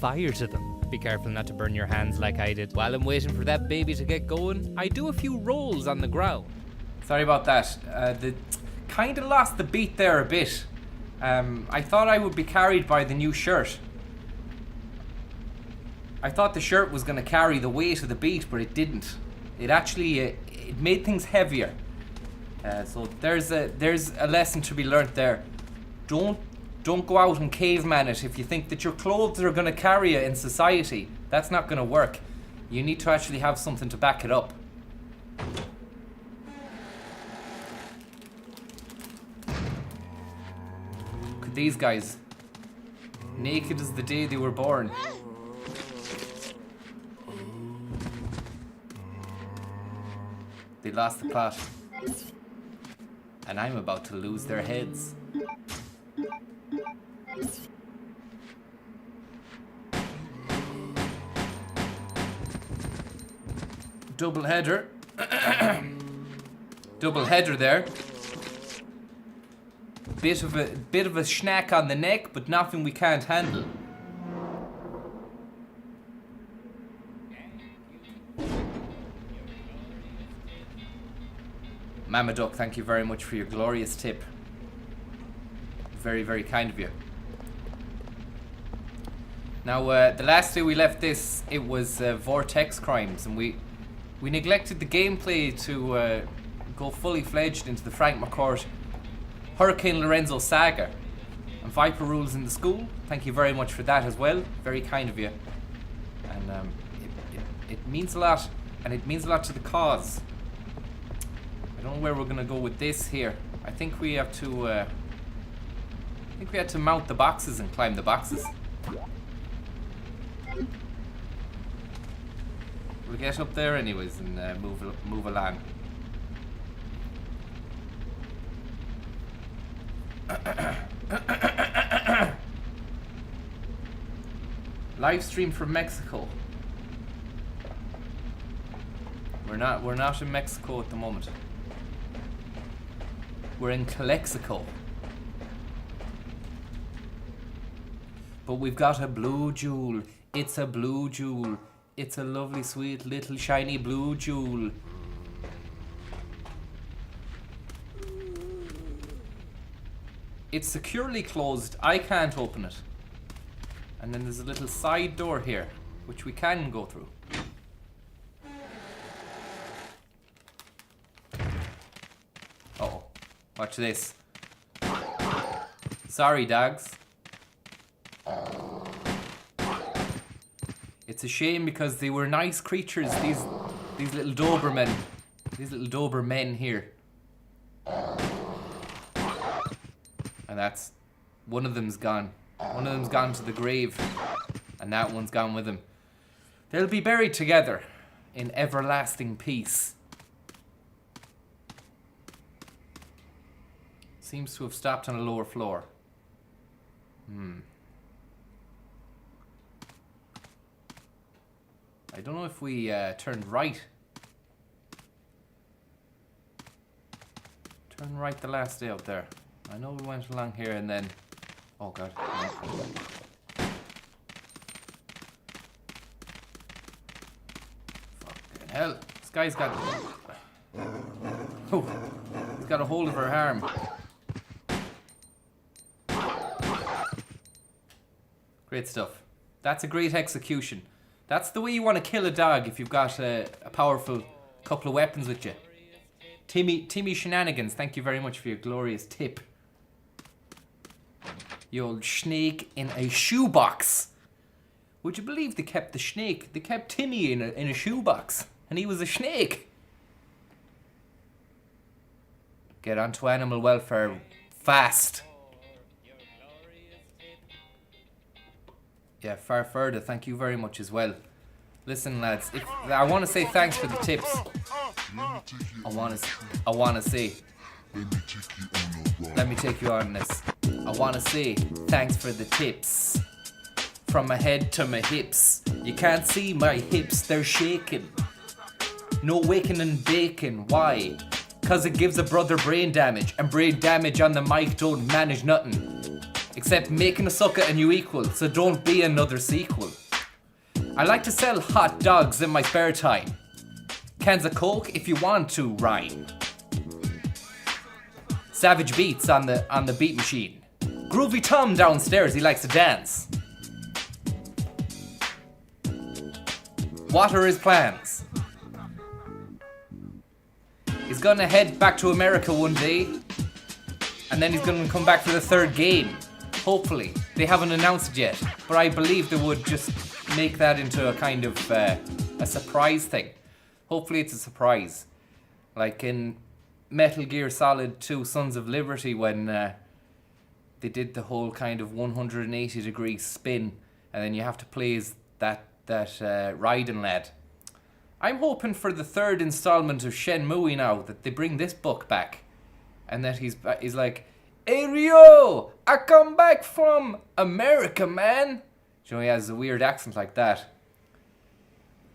fire to them. Be careful not to burn your hands like I did. While I'm waiting for that baby to get going, I do a few rolls on the ground. Sorry about that. The kind of lost the beat there a bit. I thought I would be carried by the new shirt. I thought the shirt was going to carry the weight of the beat, but it didn't. It actually it made things heavier. So there's a lesson to be learnt there. Don't go out and caveman it if you think that your clothes are going to carry you in society. That's not going to work. You need to actually have something to back it up. Look at these guys. Naked as the day they were born. They lost the plot. And I'm about to lose their heads. Double header. Double header there. Bit of a snack on the neck, but nothing we can't handle. Mama Duck, thank you very much for your glorious tip. Very, very kind of you. Now, the last day we left this, it was Vortex crimes, and we neglected the gameplay to go fully fledged into the Frank McCourt Hurricane Lorenzo saga. And Viper rules in the school, thank you very much for that as well. Very kind of you. And it means a lot, and it means a lot to the cause. I don't know where we're gonna go with this here. I think we have to mount the boxes and climb the boxes. We'll get up there anyways and move along. Live stream from Mexico. We're not in Mexico at the moment. We're in Calexico. But we've got a blue jewel. It's a blue jewel. It's a lovely, sweet, little, shiny blue jewel. It's securely closed. I can't open it. And then there's a little side door here, which we can go through. Uh-oh. Watch this. Sorry, dogs. It's a shame because they were nice creatures, these little Dobermen. These little Dobermen here. And that's... one of them's gone. One of them's gone to the grave. And that one's gone with him. They'll be buried together in everlasting peace. Seems to have stopped on a lower floor. I don't know if we turned right. Turn right the last day up there. I know we went along here and then... oh god. Fucking hell. This guy's got... oh, he's got a hold of her arm. Great stuff. That's a great execution. That's the way you want to kill a dog if you've got a powerful couple of weapons with you. Timmy Shenanigans, thank you very much for your glorious tip. You old snake in a shoebox. Would you believe they kept the snake? They kept Timmy in a shoebox. And he was a snake. Get onto animal welfare fast. Yeah, far further, thank you very much as well. Listen lads, I want to say thanks for the tips. I want to say, let me take you on this. I want to say thanks for the tips. From my head to my hips. You can't see my hips, they're shaking. No waking and baking, why? Cause it gives a brother brain damage. And brain damage on the mic don't manage nothing. Except making a sucker a new equal, so don't be another sequel. I like to sell hot dogs in my spare time. Cans of Coke if you want to rhyme. Savage beats on the beat machine. Groovy Tom downstairs, he likes to dance. What are his plans? He's gonna head back to America one day, and then he's gonna come back for the third game. Hopefully. They haven't announced it yet, but I believe they would just make that into a kind of a surprise thing. Hopefully it's a surprise. Like in Metal Gear Solid 2 Sons of Liberty when they did the whole kind of 180 degree spin, and then you have to play as that Raiden lad. I'm hoping for the third installment of Shenmue now that they bring this book back, and that he's like, "Hey Ryo, I come back from America, man." You know, he has a weird accent like that.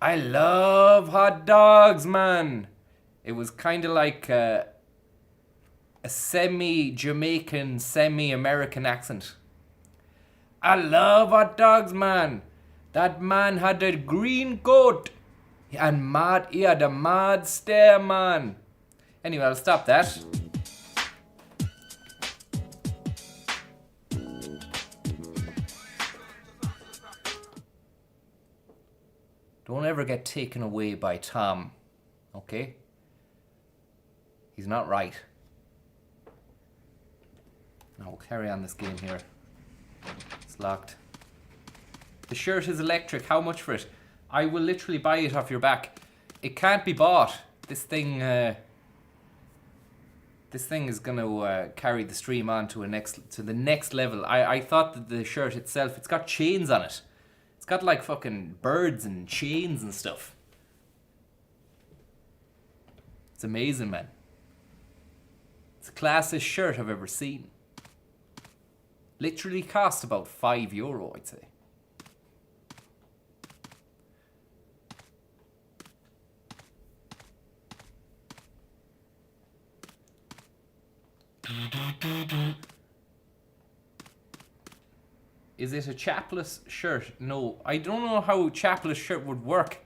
I love hot dogs, man. It was kind of like a semi-Jamaican, semi-American accent. I love hot dogs, man. That man had a green coat. And he had a mad stare, man. Anyway, I'll stop that. Don't ever get taken away by Tom, okay? He's not right. Now we'll carry on this game here. It's locked. The shirt is electric. How much for it? I will literally buy it off your back. It can't be bought. This thing is gonna carry the stream on to the next level. I thought that the shirt itself, it's got chains on it. It's got like fucking birds and chains and stuff. It's amazing, man. It's the classiest shirt I've ever seen. Literally cost about €5, I'd say. Is it a chapless shirt? No, I don't know how a chapless shirt would work.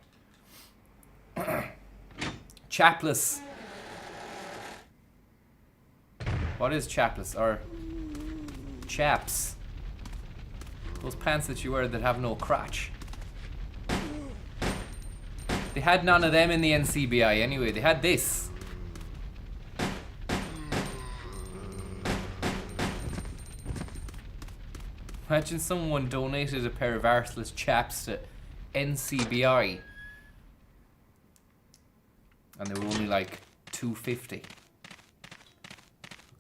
Chapless. What is chapless? Or chaps? Those pants that you wear that have no crotch. They had none of them in the NCBI anyway. They had this. Imagine someone donated a pair of arseless chaps to NCBI and they were only like $2.50. Look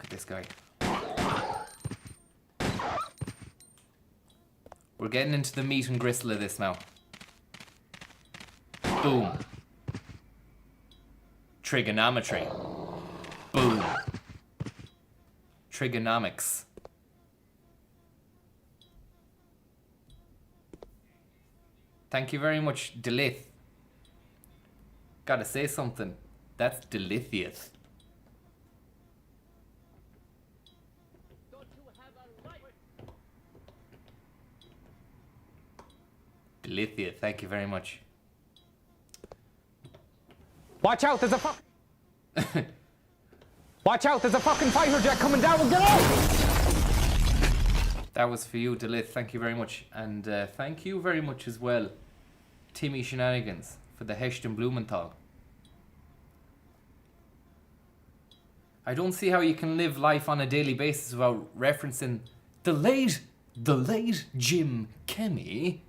at this guy. We're getting into the meat and gristle of this now. Boom. Trigonometry. Boom. Trigonomics. Thank you very much, Delith. Gotta say something. That's delicious. Delicious, thank you very much. Watch out, there's a Watch out, there's a fucking fighter jet coming down, get out! That was for you, Delith, thank you very much. And thank you very much as well, Timmy Shenanigans, for the Hailstone Blumenthal. I don't see how you can live life on a daily basis without referencing the late Jim Kemmy.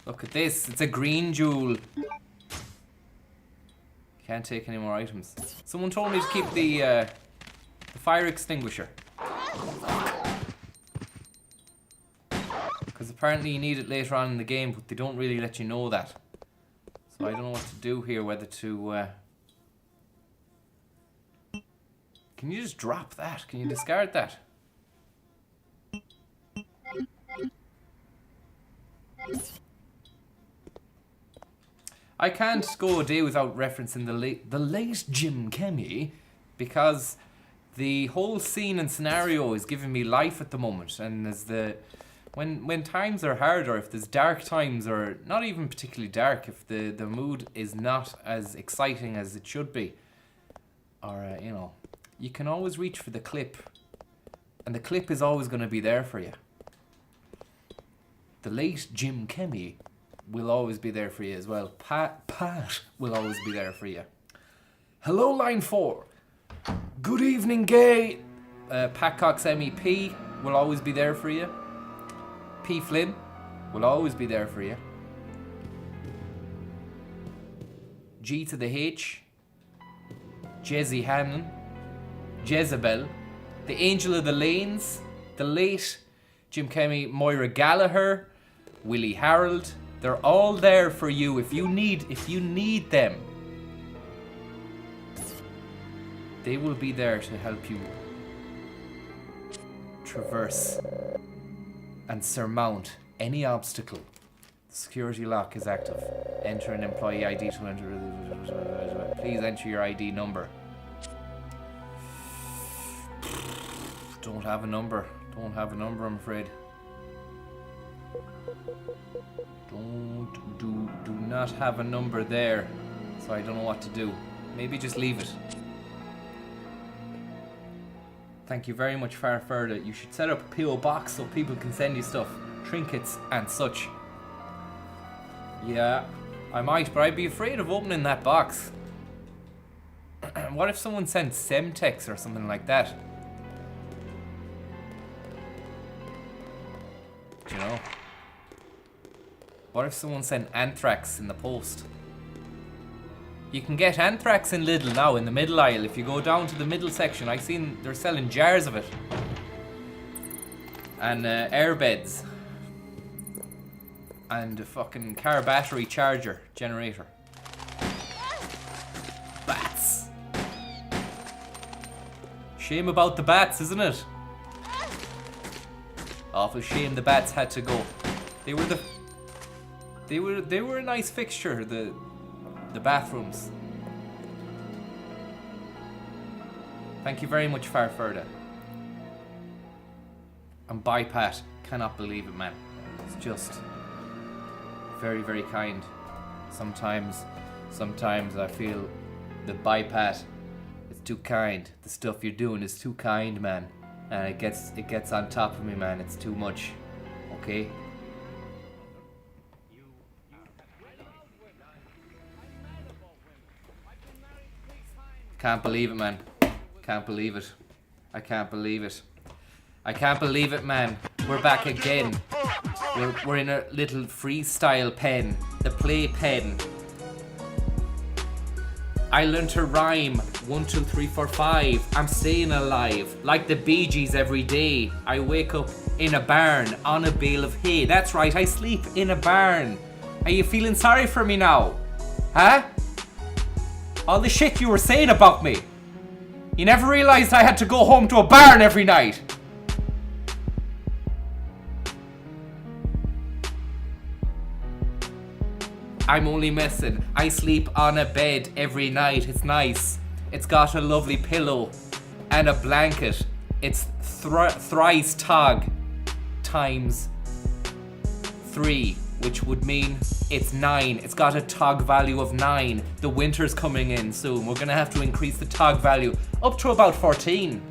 Look at this, it's a green jewel. Can't take any more items. Someone told me to keep the fire extinguisher. Because apparently you need it later on in the game, but they don't really let you know that. So I don't know what to do here, whether to... Can you just drop that? Can you discard that? I can't go a day without referencing the late Jim Kemmy, because the whole scene and scenario is giving me life at the moment, and as the When times are hard, or if there's dark times, or not even particularly dark, if the mood is not as exciting as it should be, or you know, you can always reach for the clip, and the clip is always going to be there for you. The late Jim Kemmy will always be there for you as well. Pat will always be there for you. Hello, line 4. Good evening, gay. Pat Cox MEP will always be there for you. P. Flynn will always be there for you. G to the H. Jezzy Hannon. Jezebel. The Angel of the Lanes. The late Jim Kemmy. Moira Gallagher. Willie Harold. They're all there for you if you need them. They will be there to help you traverse and surmount any obstacle. The security lock is active. Enter an employee ID to enter. Please enter your ID number. Don't have a number. Don't have a number, I'm afraid. Do not have a number there. So I don't know what to do. Maybe just leave it. Thank you very much, Farfurda. You should set up a PO box so people can send you stuff, trinkets and such. Yeah, I might, but I'd be afraid of opening that box. What if someone sent Semtex or something like that? Do you know? What if someone sent anthrax in the post? You can get anthrax in Lidl now in the middle aisle. If you go down to the middle section, I've seen they're selling jars of it. And airbeds. And a fucking car battery charger generator. Bats. Shame about the bats, isn't it? Awful shame the bats had to go. They were a nice fixture, the bathrooms. Thank you very much, Farfurda. And bye, Pat. Cannot believe it, man. It's just very, very kind. Sometimes I feel that bye, Pat, it's too kind. The stuff you're doing is too kind, man. And it gets on top of me, man. It's too much. Okay? Can't believe it, man. Can't believe it. I can't believe it. I can't believe it, man. We're back again. We're in a little freestyle pen. The play pen. I learned to rhyme. 1, 2, 3, 4, 5. I'm staying alive. Like the Bee Gees every day. I wake up in a barn on a bale of hay. That's right, I sleep in a barn. Are you feeling sorry for me now? Huh? All the shit you were saying about me. You never realized I had to go home to a barn every night. I'm only messing. I sleep on a bed every night. It's nice. It's got a lovely pillow and a blanket. It's thrice tog times 3, which would mean it's 9. It's got a tog value of 9. The winter's coming in soon. We're gonna have to increase the tog value up to about 14.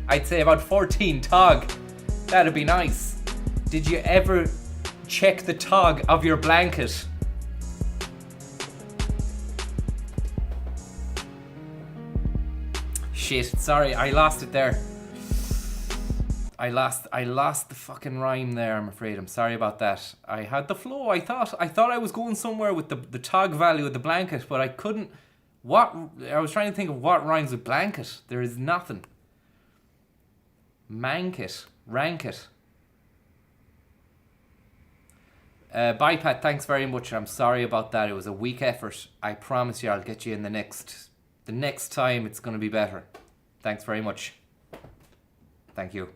I'd say about 14 tog. That'd be nice. Did you ever check the tog of your blanket? Shit, sorry, I lost it there. I lost the fucking rhyme there, I'm afraid. I'm sorry about that. I had the flow. I thought I was going somewhere with the tog value of the blanket, but I couldn't. I was trying to think of what rhymes with blanket. There is nothing. Mankit. Rankit. Bye, Pat, thanks very much. I'm sorry about that. It was a weak effort. I promise you I'll get you in the next time it's going to be better. Thanks very much. Thank you.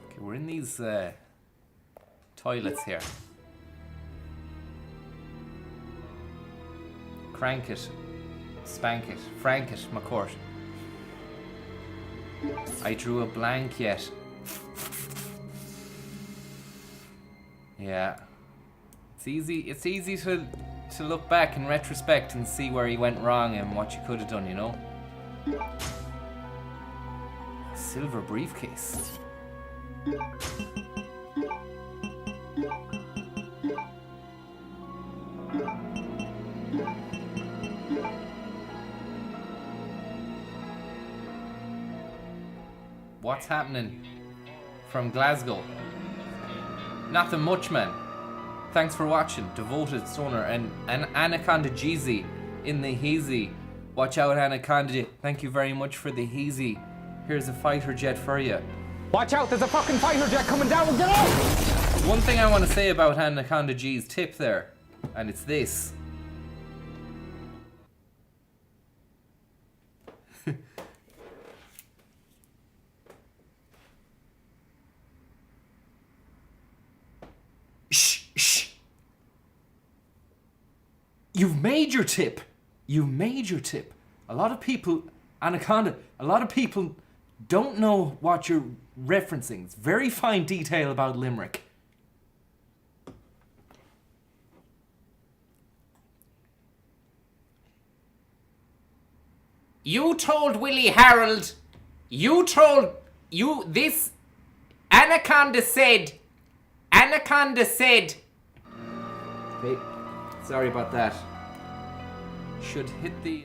Okay, we're in these toilets here. Crank it. Spank it. Frank it, McCourt. I drew a blank yet. Yeah. It's easy to look back in retrospect and see where you went wrong and what you could have done, you know? Silver briefcase. What's happening from Glasgow? Nothing much, man. Thanks for watching, Devoted Stoner and Anaconda Jeezy in the hazy. Watch out, Anaconda. Thank you very much for the hazy. Here's a fighter jet for you. Watch out, there's a fucking fighter jet coming down. Get out! One thing I want to say about Anaconda G's tip there, and it's this. Shh. You've made your tip. You've made your tip. A lot of people, Anaconda, a lot of people don't know what you're referencing. It's very fine detail about Limerick. You told Willie Harold, this, Anaconda said, okay, sorry about that. Should hit the...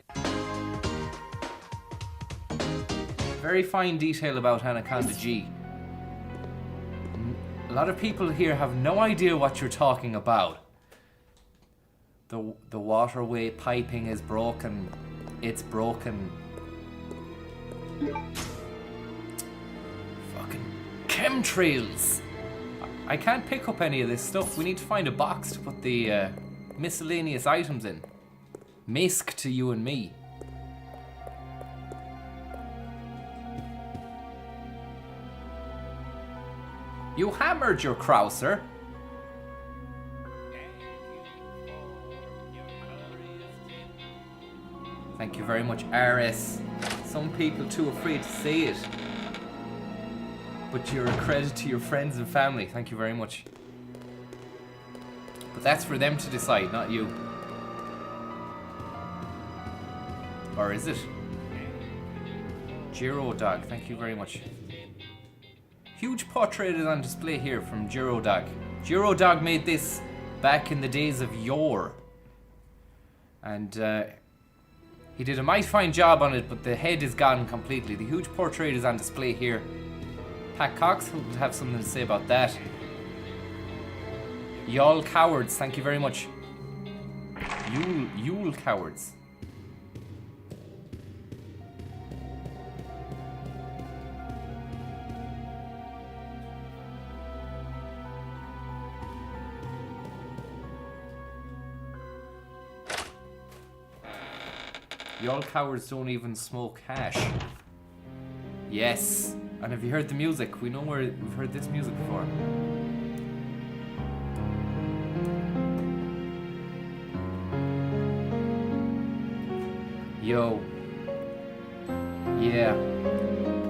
Very fine detail about Anaconda G. A lot of people here have no idea what you're talking about. The waterway piping is broken. It's broken. Fucking chemtrails. I can't pick up any of this stuff. We need to find a box to put the miscellaneous items in. Misk to you and me. You hammered your Krauser. Thank you very much, RS. Some people too afraid to say it. But you're a credit to your friends and family. Thank you very much. But that's for them to decide, not you. Or is it? Giro Dog, thank you very much. Huge portrait is on display here from Giro Dog. Giro Dog made this back in the days of yore. And he did a mighty fine job on it, but the head is gone completely. The huge portrait is on display here. Pat Cox would have something to say about that. Y'all cowards, thank you very much. Yule cowards. Y'all cowards don't even smoke hash. Yes. And have you heard the music? We know where we've heard this music before. Yo. Yeah.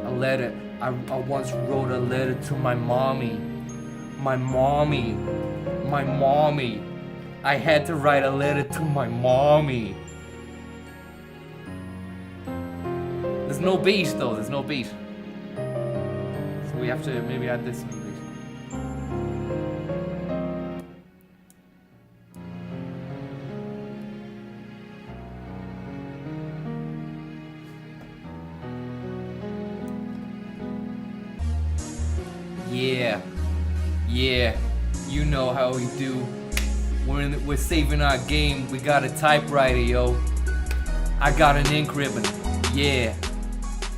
A letter. I once wrote a letter to my mommy. My mommy. I had to write a letter to my mommy. There's no beat though, there's no beat. So we have to maybe add this beat. Yeah, you know how we do. We're saving our game, we got a typewriter, yo. I got an ink ribbon, yeah.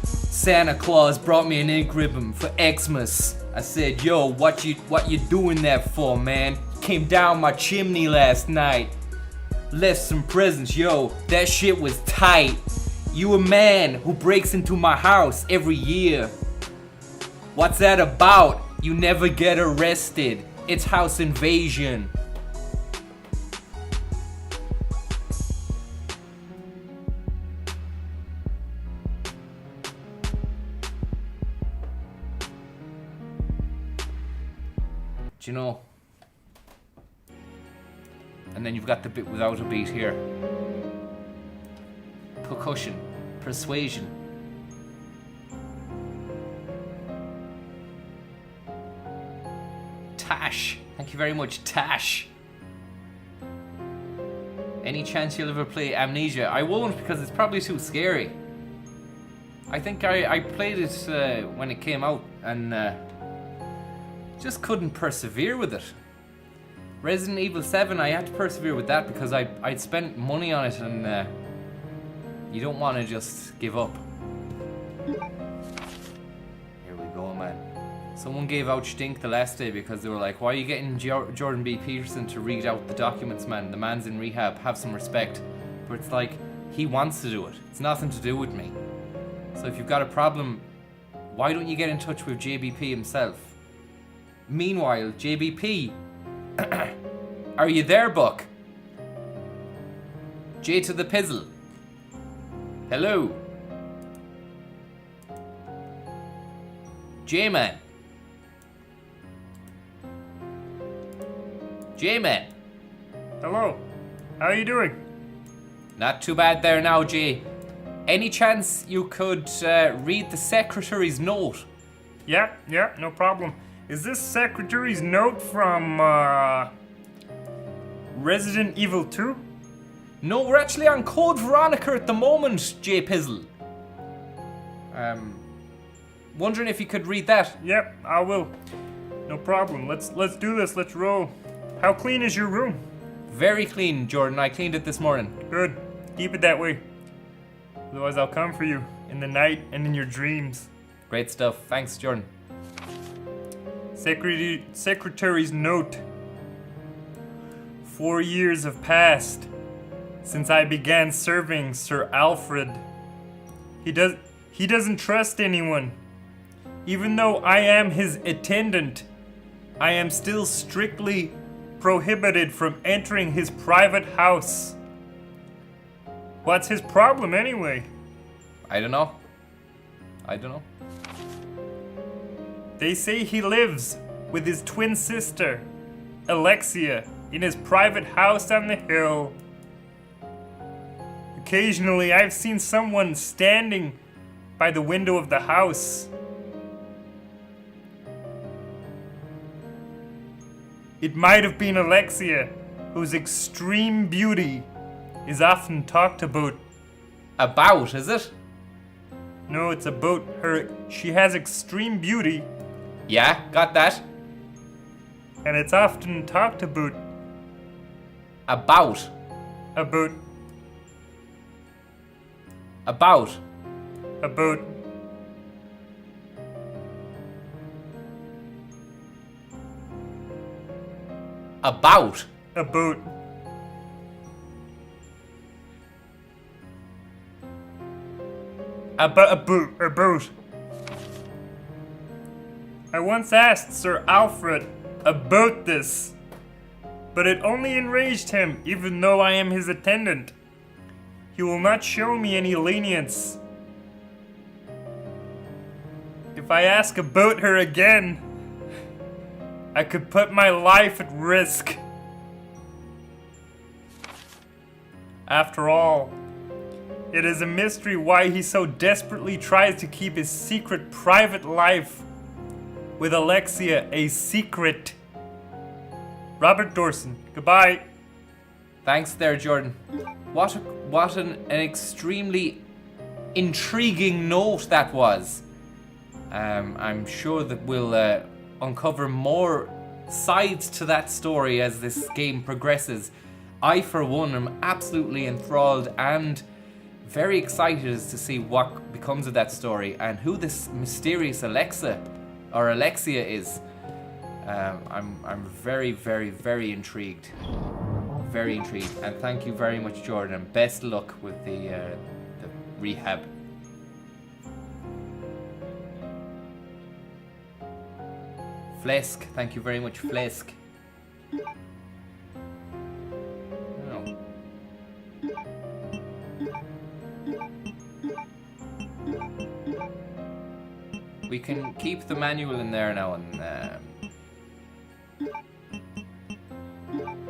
Santa Claus brought me an ink ribbon for Xmas. I said, yo, what you doing that for, man? Came down my chimney last night. Left some presents, yo, that shit was tight. You a man who breaks into my house every year. What's that about? You never get arrested. It's house invasion. Do you know? And then you've got the bit without a beat here. Percussion. Persuasion. Tash. Thank you very much, Tash. Any chance you'll ever play Amnesia? I won't, because it's probably too scary. I think I played it when it came out and just couldn't persevere with it. Resident Evil 7, I had to persevere with that because I'd spent money on it, and you don't want to just give up. Here we go, man. Someone gave out stink the last day because they were like, why are you getting Jordan B. Peterson to read out the documents, man? The man's in rehab, have some respect. But it's like, he wants to do it. It's nothing to do with me. So if you've got a problem, why don't you get in touch with JBP himself? Meanwhile, JBP, are you there, Buck? J to the pizzle. Hello. J-Man. J-Man. Hello. How are you doing? Not too bad there now, Jay. Any chance you could read the secretary's note? Yeah, no problem. Is this secretary's note from Resident Evil 2? No, we're actually on Code Veronica at the moment, Jay Pizzle. Wondering if you could read that. Yep, I will. No problem. Let's do this. Let's roll. How clean is your room? Very clean, Jordan. I cleaned it this morning. Good. Keep it that way. Otherwise I'll come for you in the night and in your dreams. Great stuff. Thanks, Jordan. Secretary's note. 4 years have passed since I began serving Sir Alfred. He doesn't trust anyone. Even though I am his attendant, I am still strictly prohibited from entering his private house. What's his problem anyway? I don't know. They say he lives with his twin sister, Alexia, in his private house on the hill. Occasionally, I've seen someone standing by the window of the house. It might have been Alexia, whose extreme beauty is often talked about. About, is it? No, it's about her. She has extreme beauty, Yeah, got that. and it's often talked about. About. About. About. About. About. About. About. I once asked Sir Alfred about this, but it only enraged him, even though I am his attendant. He will not show me any lenience. If I ask about her again, I could put my life at risk. After all, it is a mystery why he so desperately tries to keep his secret private life with Alexia a secret. Robert Dorson, goodbye. Thanks there, Jordan. What an extremely intriguing note that was. I'm sure that we'll uncover more sides to that story as this game progresses. I, for one, am absolutely enthralled and very excited as to see what becomes of that story and who this mysterious Alexia is. I'm very, very, very intrigued. Very intrigued. And thank you very much, Jordan. And best luck with the rehab. Flesk. Thank you very much, Flesk. Oh. We can keep the manual in there now and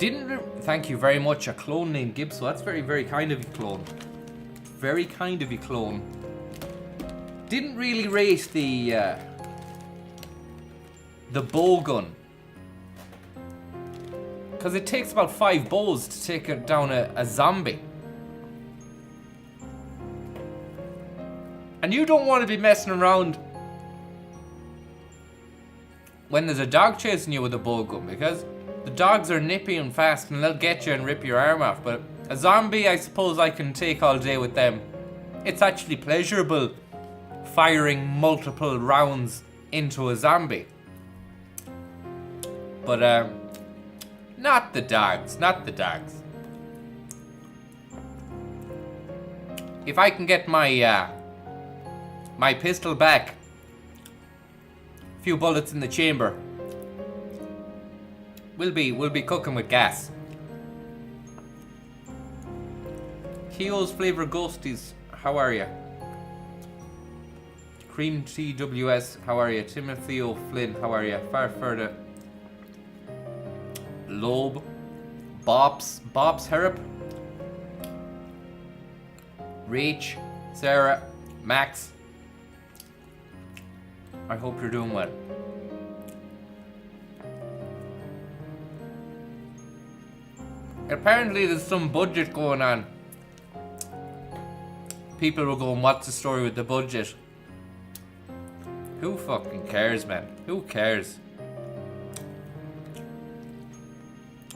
Thank you very much, a clone named Gibbs. So that's very, very kind of you, clone. Very kind of you, clone. Didn't really rate the bow gun. Because it takes about 5 bows to take down a zombie. And you don't want to be messing around when there's a dog chasing you with a bow gun, because the dogs are nippy and fast and they'll get you and rip your arm off. But a zombie, I suppose I can take all day with them. It's actually pleasurable firing multiple rounds into a zombie. But not the dogs, not the dogs. If I can get my my pistol back, a few bullets in the chamber, we'll be cooking with gas. Keo's Flavor Ghosties, how are ya? Cream TWS, how are ya? Timothy O'Flynn, how are ya? Far further. Loeb, Bob's Herop, Rach, Sarah, Max. I hope you're doing well. Apparently there's some budget going on. People were going, what's the story with the budget? Who fucking cares, man? Who cares?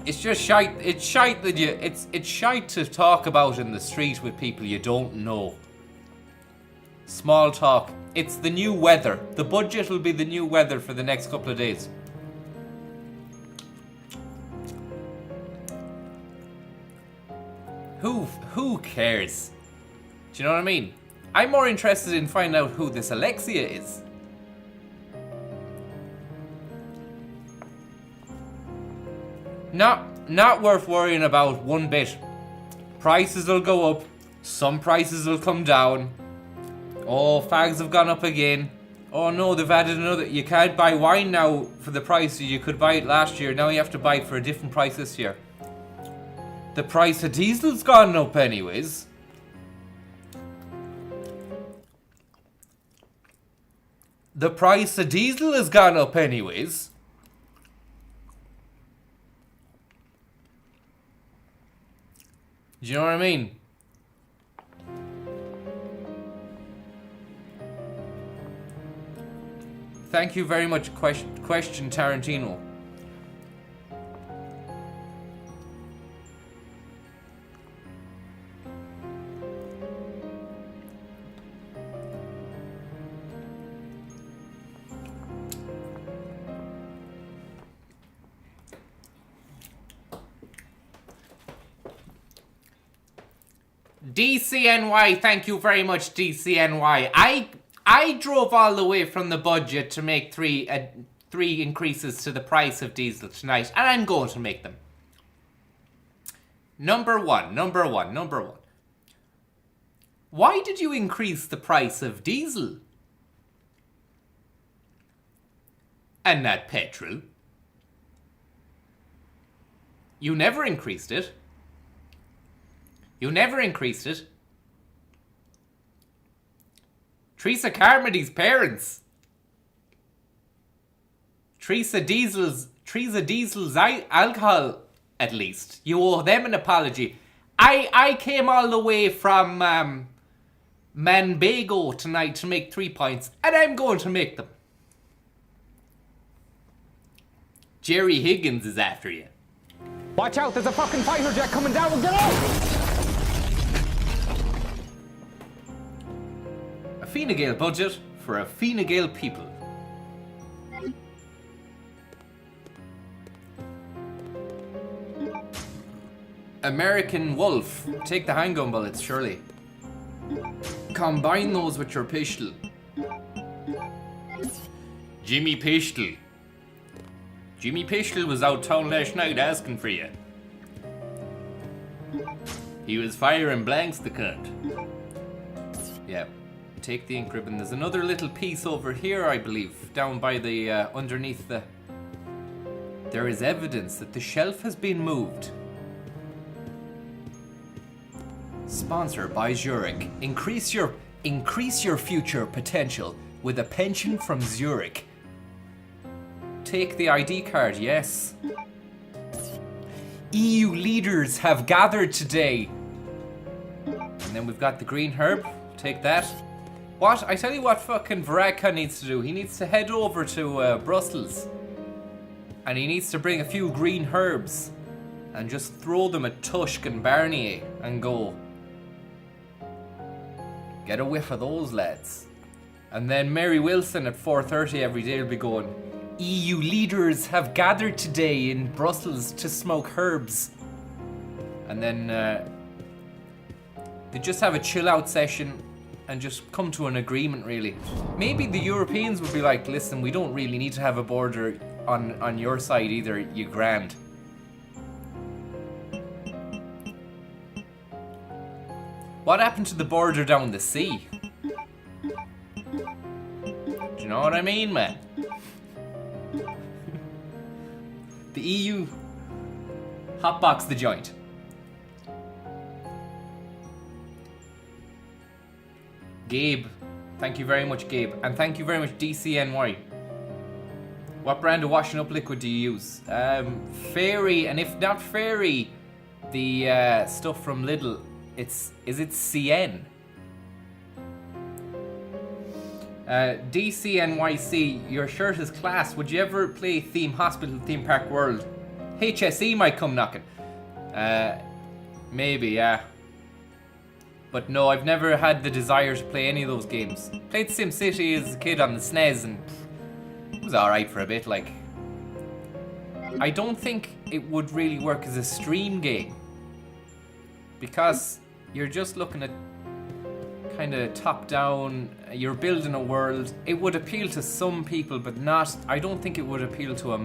It's just shite. It's shite that it's shite to talk about in the street with people you don't know. Small talk. It's the new weather. The budget will be the new weather for the next couple of days. Who cares? Do you know what I mean? I'm more interested in finding out who this Alexia is. Not worth worrying about one bit. Prices will go up. Some prices will come down. Oh, fags have gone up again. Oh no, they've added another. You can't buy wine now for the price you could buy it last year. Now you have to buy it for a different price this year. The price of diesel's gone up anyways. The price of diesel has gone up anyways. Do you know what I mean? Thank you very much, question Tarantino. DCNY, thank you very much, DCNY. I drove all the way from the budget to make three increases to the price of diesel tonight, and I'm going to make them. Number one. Why did you increase the price of diesel? And not petrol? You never increased it. You never increased it. Teresa Carmody's parents. Teresa Diesel's alcohol, at least. You owe them an apology. I came all the way from Manbago tonight to make 3 points, and I'm going to make them. Jerry Higgins is after you. Watch out, there's a fucking fighter jet coming down. Get out! A Fine Gael budget for a Fine Gael people. American Wolf. Take the handgun bullets, surely. Combine those with your pistol. Jimmy Pistol. Jimmy Pistol was out town last night asking for you. He was firing blanks, the cunt. Yeah. Take the ink ribbon. There's another little piece over here, I believe, down by the underneath the There is evidence that the shelf has been moved. Sponsored by Zurich. Increase your future potential with a pension from Zurich. Take the ID card, yes. EU leaders have gathered today. And then we've got the green herb. Take that. What? I tell you what fucking Varadkar needs to do. He needs to head over to Brussels. And he needs to bring a few green herbs. And just throw them at Tusk and Barnier. And go. Get a whiff of those lads. And then Mary Wilson at 4:30 every day will be going, EU leaders have gathered today in Brussels to smoke herbs. And then they just have a chill out session and just come to an agreement, really. Maybe the Europeans would be like, listen, we don't really need to have a border on your side either, you grand. What happened to the border down the sea? Do you know what I mean, man? The EU hotbox the joint. Gabe, thank you very much, Gabe, and thank you very much, DCNY. What brand of washing up liquid do you use? Fairy, and if not Fairy, the stuff from Lidl. Is it CN? DCNYC, your shirt is class. Would you ever play Theme Hospital, Theme Park World? HSE might come knocking. Maybe, yeah. But no, I've never had the desire to play any of those games. Played SimCity as a kid on the SNES and it was alright for a bit, like. I don't think it would really work as a stream game. Because you're just looking at kind of top down, you're building a world. It would appeal to some people, but not, I don't think it would appeal to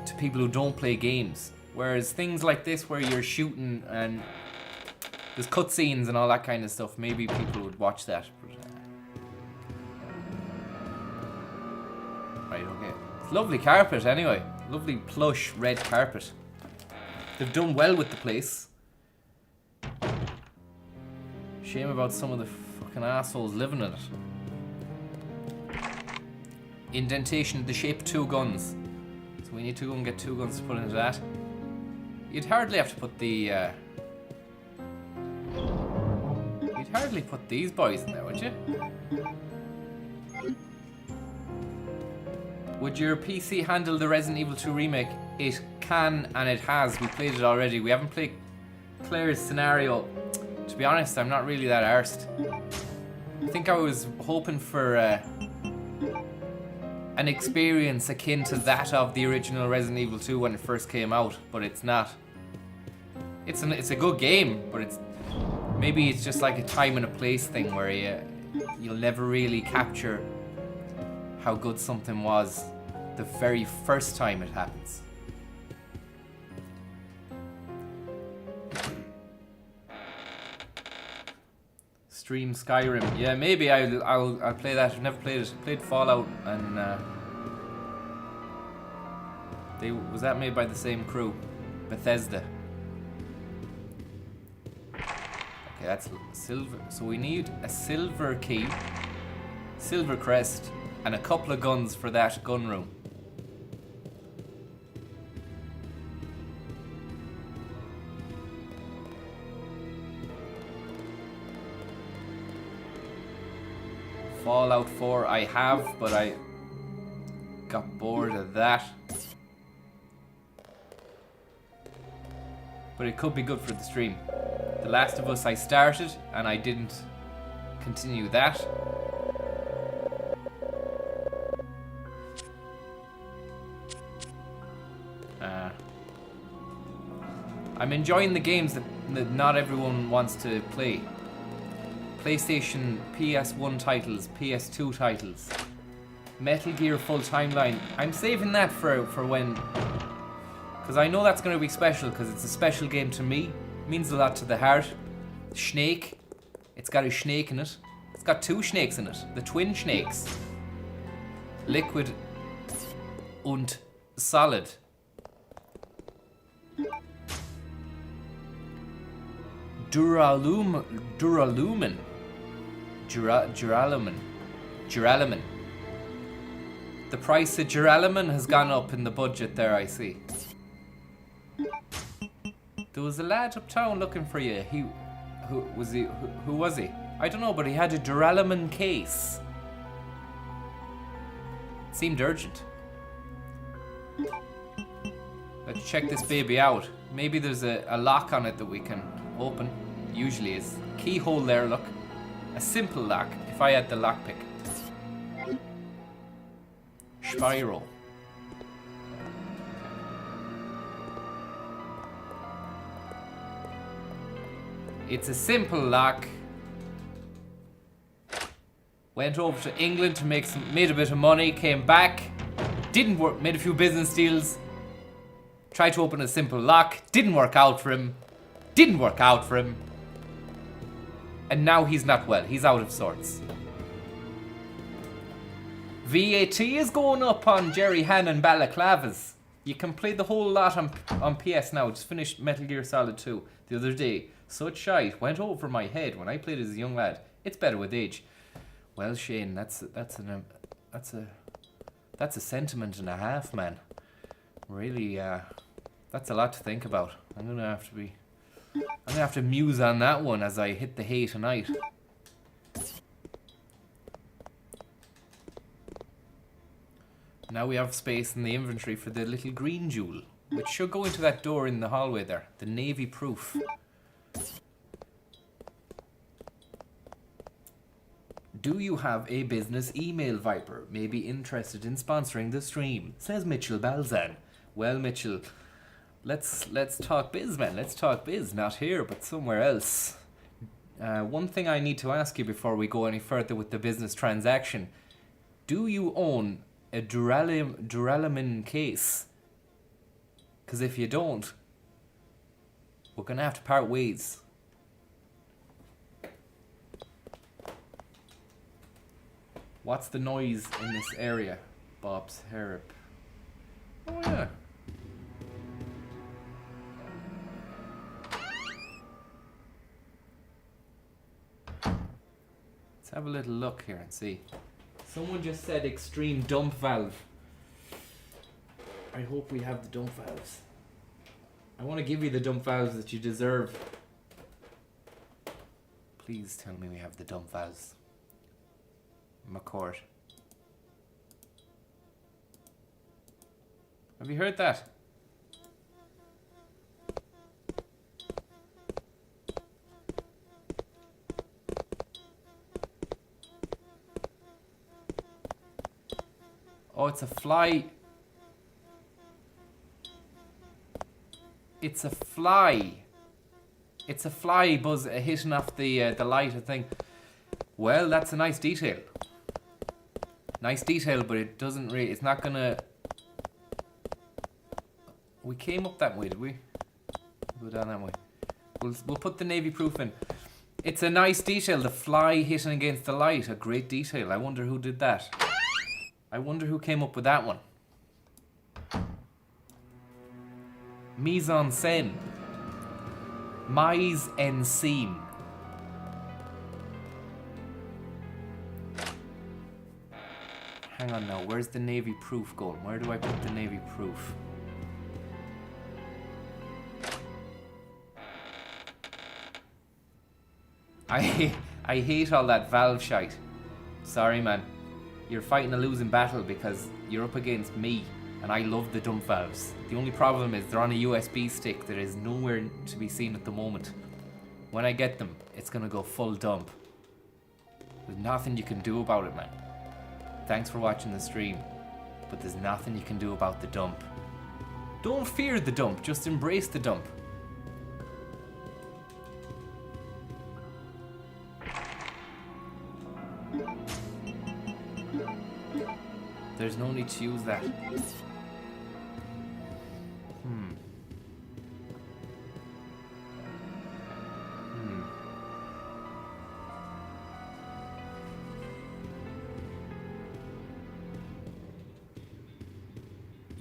to people who don't play games. Whereas things like this where you're shooting and there's cutscenes and all that kind of stuff, maybe people would watch that. Right, okay. It's lovely carpet anyway. Lovely plush red carpet. They've done well with the place. Shame about some of the fucking assholes living in it. Indentation the shape of 2 guns. So we need to go and get 2 guns to put into that. You'd hardly have to put the you'd hardly put these boys in there, would you? Would your PC handle the Resident Evil 2 remake? It can, and it has. We played it already. We haven't played Claire's scenario. To be honest, I'm not really that arsed. I think I was hoping for an experience akin to that of the original Resident Evil 2 when it first came out, but it's not. It's a good game, but maybe it's just like a time and a place thing where you'll never really capture how good something was the very first time it happens. Stream Skyrim. Yeah, maybe I'll play that. I've never played it. I played Fallout, and was that made by the same crew, Bethesda. Okay, that's silver. So we need a silver key, silver crest, and a couple of guns for that gun room. Fallout 4 I have, but I got bored of that. But it could be good for the stream. The Last of Us I started and I didn't continue that. I'm enjoying the games that not everyone wants to play. PlayStation, PS1 titles, PS2 titles, Metal Gear Full Timeline. I'm saving that for when, because I know that's going to be special, because it's a special game to me. It means a lot to the heart. Snake, it's got a snake in it. It's got 2 snakes in it, the twin snakes. Liquid und solid. Duralumin. Duralumin. The price of duralumin has gone up in the budget there, I see. There was a lad uptown looking for you. Who was he? I don't know, but he had a duralumin case. Seemed urgent. Let's check this baby out. Maybe there's a lock on it that we can open. Usually is. Keyhole there, look. A simple lock, if I had the lockpick. Spiral. It's a simple lock. Went over to England to made a bit of money, came back, didn't work, made a few business deals, tried to open a simple lock, didn't work out for him, and now he's not well, he's out of sorts. VAT is going up on Jerry Hannon balaclavas. You can play the whole lot on PS now. Just finished Metal Gear Solid 2 the other day. Such shite went over my head when I played as a young lad. It's better with age. Well, Shane, that's a sentiment and a half, man. Really, that's a lot to think about. I'm gonna have to muse on that one as I hit the hay tonight. Now we have space in the inventory for the little green jewel, which should go into that door in the hallway there. The navy proof. Do you have a business email, Viper? May be interested in sponsoring the stream, says Mitchell Balzan. Well, Mitchell, let's talk biz, man. Let's talk biz. Not here, but somewhere else. One thing I need to ask you before we go any further with the business transaction. Do you own a duralumin case? Because if you don't, we're going to have to part ways. What's the noise in this area? Bob's Harrop. Oh yeah. Let's have a little look here and see. Someone just said extreme dump valve. I hope we have the dump valves. I want to give you the dump valves that you deserve. Please tell me we have the dump valves. McCourt. Have you heard that? Oh, it's a fly. It's a fly. It's a fly buzz hitting off the light, I think. Well, that's a nice detail. Nice detail, but it doesn't really. It's not gonna. We came up that way, did we? Go down that way. We'll put the navy proof in. It's a nice detail. The fly hitting against the light, a great detail. I wonder who did that. I wonder who came up with that one. Mise en scène. Mise en scène. Hang on now, where's the navy proof going? Where do I put the navy proof? I hate all that valve shite. Sorry, man. You're fighting a losing battle because you're up against me, and I love the dump valves. The only problem is they're on a USB stick that is nowhere to be seen at the moment. When I get them, it's gonna go full dump. There's nothing you can do about it, man. Thanks for watching the stream, but there's nothing you can do about the dump. Don't fear the dump, just embrace the dump. There's no need to use that.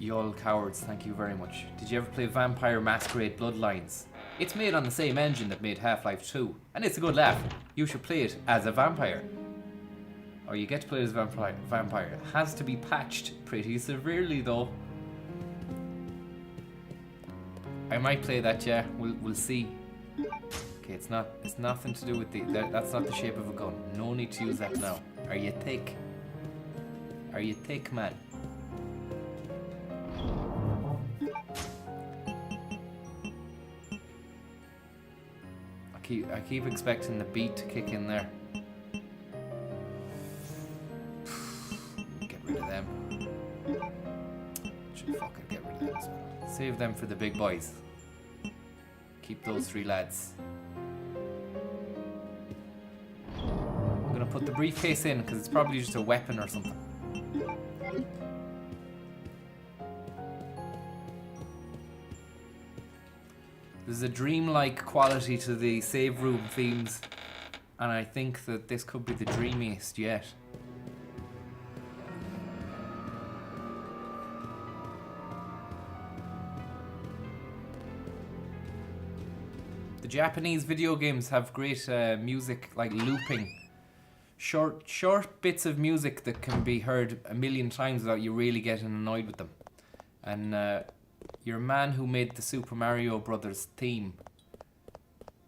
Y'all cowards, thank you very much. Did you ever play Vampire Masquerade Bloodlines? It's made on the same engine that made Half-Life 2, and it's a good laugh. You should play it as a vampire. Or you get to play it as a vampire. It has to be patched pretty severely though. I might play that, yeah. We'll see. Okay, it's nothing to do with that's not the shape of a gun. No need to use that now. Are you thick? Are you thick, man? I keep expecting the beat to kick in there. Get rid of them. Should fucking get rid of them as well. Save them for the big boys. Keep those 3 lads. I'm gonna put the briefcase in because it's probably just a weapon or something. There's a dreamlike quality to the save room themes, and I think that this could be the dreamiest yet. The Japanese video games have great music, like looping. Short bits of music that can be heard a million times without you really getting annoyed with them. And your man who made the Super Mario Brothers theme,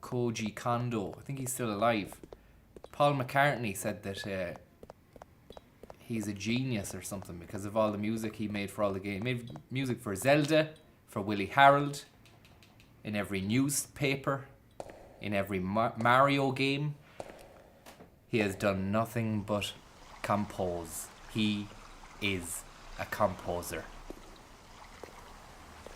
Koji Kondo, I think he's still alive. Paul McCartney said that he's a genius or something because of all the music he made for all the games. He made music for Zelda, for Willie Harold, in every newspaper, in every Mario game. He has done nothing but compose. He is a composer.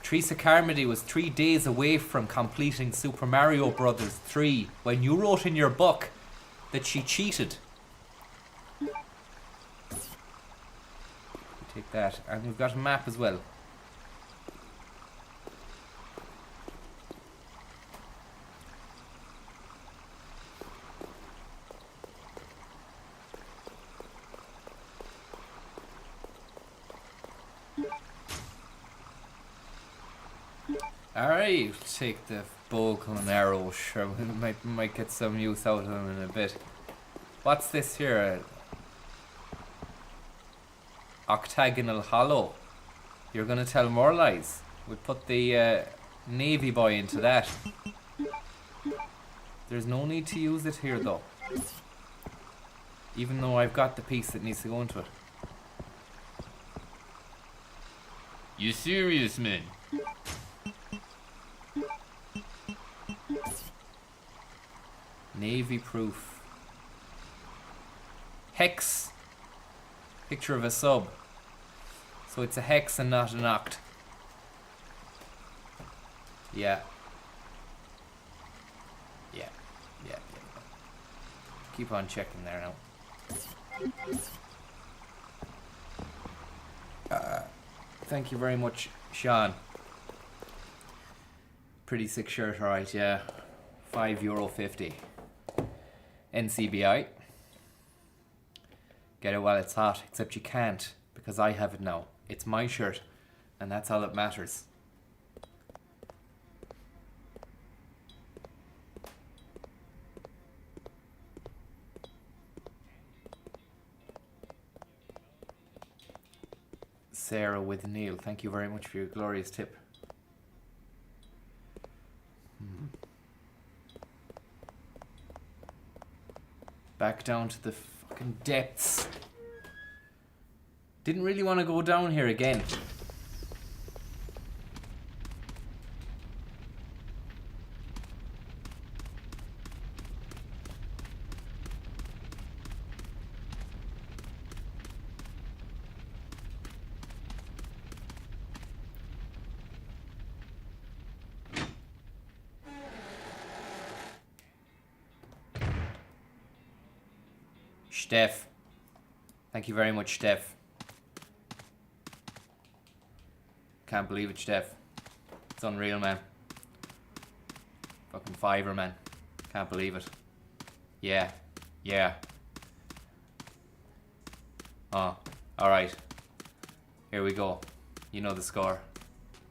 Teresa Carmody was 3 days away from completing Super Mario Brothers 3 when you wrote in your book that she cheated. Take that. And we've got a map as well. Alright, take the bow and arrow, sure, we might get some use out of them in a bit. What's this here? Octagonal hollow. You're gonna tell more lies. We'll put the navy boy into that. There's no need to use it here though. Even though I've got the piece that needs to go into it. You serious, man? Navy proof. Hex. Picture of a sub. So it's a hex and not an oct. Yeah. Yeah. Keep on checking there now. Thank you very much, Sean. Pretty sick shirt, alright, yeah. €5.50. NCBI. Get it while it's hot, except you can't, because I have it now. It's my shirt, and that's all that matters. Sarah with Neil, thank you very much for your glorious tip. Back down to the fucking depths. Didn't really want to go down here again. Steph. Thank you very much, Steph. Can't believe it, Steph. It's unreal, man. Fucking fiver, man. Can't believe it. Yeah. Oh, alright. Here we go. You know the score.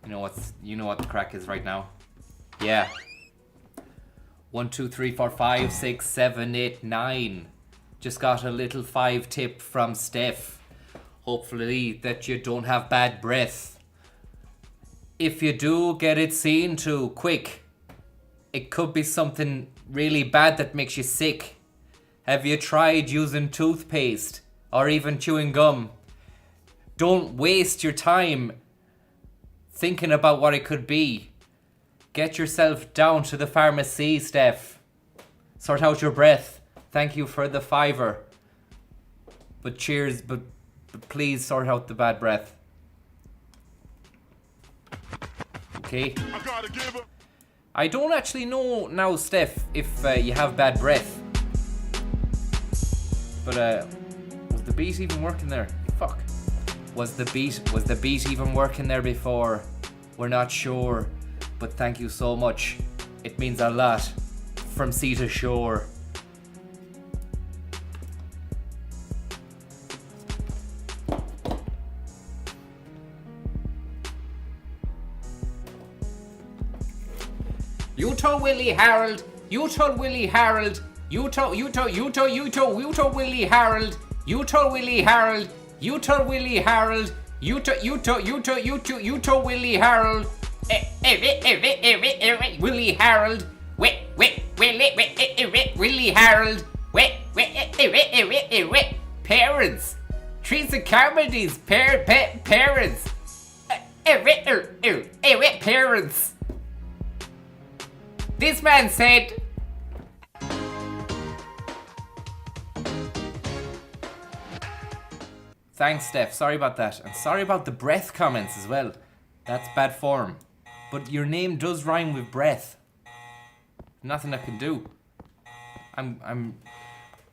You know what the crack is right now. Yeah. 1, 2, 3, 4, 5, 6, 7, 8, 9. Just got a little 5 tip from Steph. Hopefully that you don't have bad breath. If you do, get it seen to quick. It could be something really bad that makes you sick. Have you tried using toothpaste or even chewing gum? Don't waste your time thinking about what it could be. Get yourself down to the pharmacy, Steph. Sort out your breath. Thank you for the $5. But cheers, but please sort out the bad breath. Okay. I don't actually know now, Steph, if you have bad breath. But was the beat even working there? Fuck. Was the beat even working there before? We're not sure, but thank you so much. It means a lot. From sea to shore. You told Willie Harold. You told Willie Harold. You told Willie Harold. You told Willie Harold. You told Willie Harold. You told Willie Harold. Willie Harold. Willie Harold. Parents. Treats and comedies. Parents. Parents. This man said. Thanks, Steph. Sorry about that. And sorry about the breath comments as well. That's bad form. But your name does rhyme with breath. Nothing I can do. I'm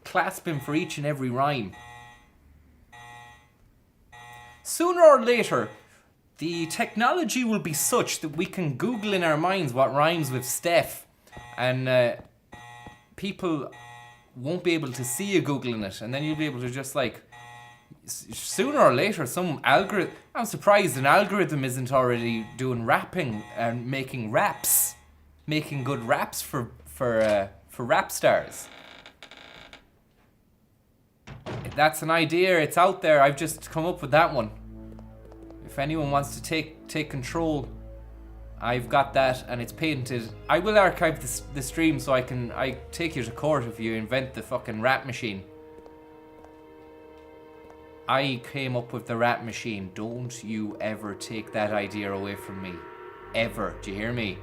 clasping for each and every rhyme. Sooner or later, the technology will be such that we can Google in our minds what rhymes with Steph. And people won't be able to see you Googling it. And then you'll be able to just like... Sooner or later, some algorithm... I'm surprised an algorithm isn't already doing rapping and making raps. Making good raps for rap stars. That's an idea. It's out there. I've just come up with that one. If anyone wants to take control, I've got that and it's patented. I will archive the stream so I take you to court if you invent the fucking rap machine. I came up with the rap machine. Don't you ever take that idea away from me. Ever. Do you hear me?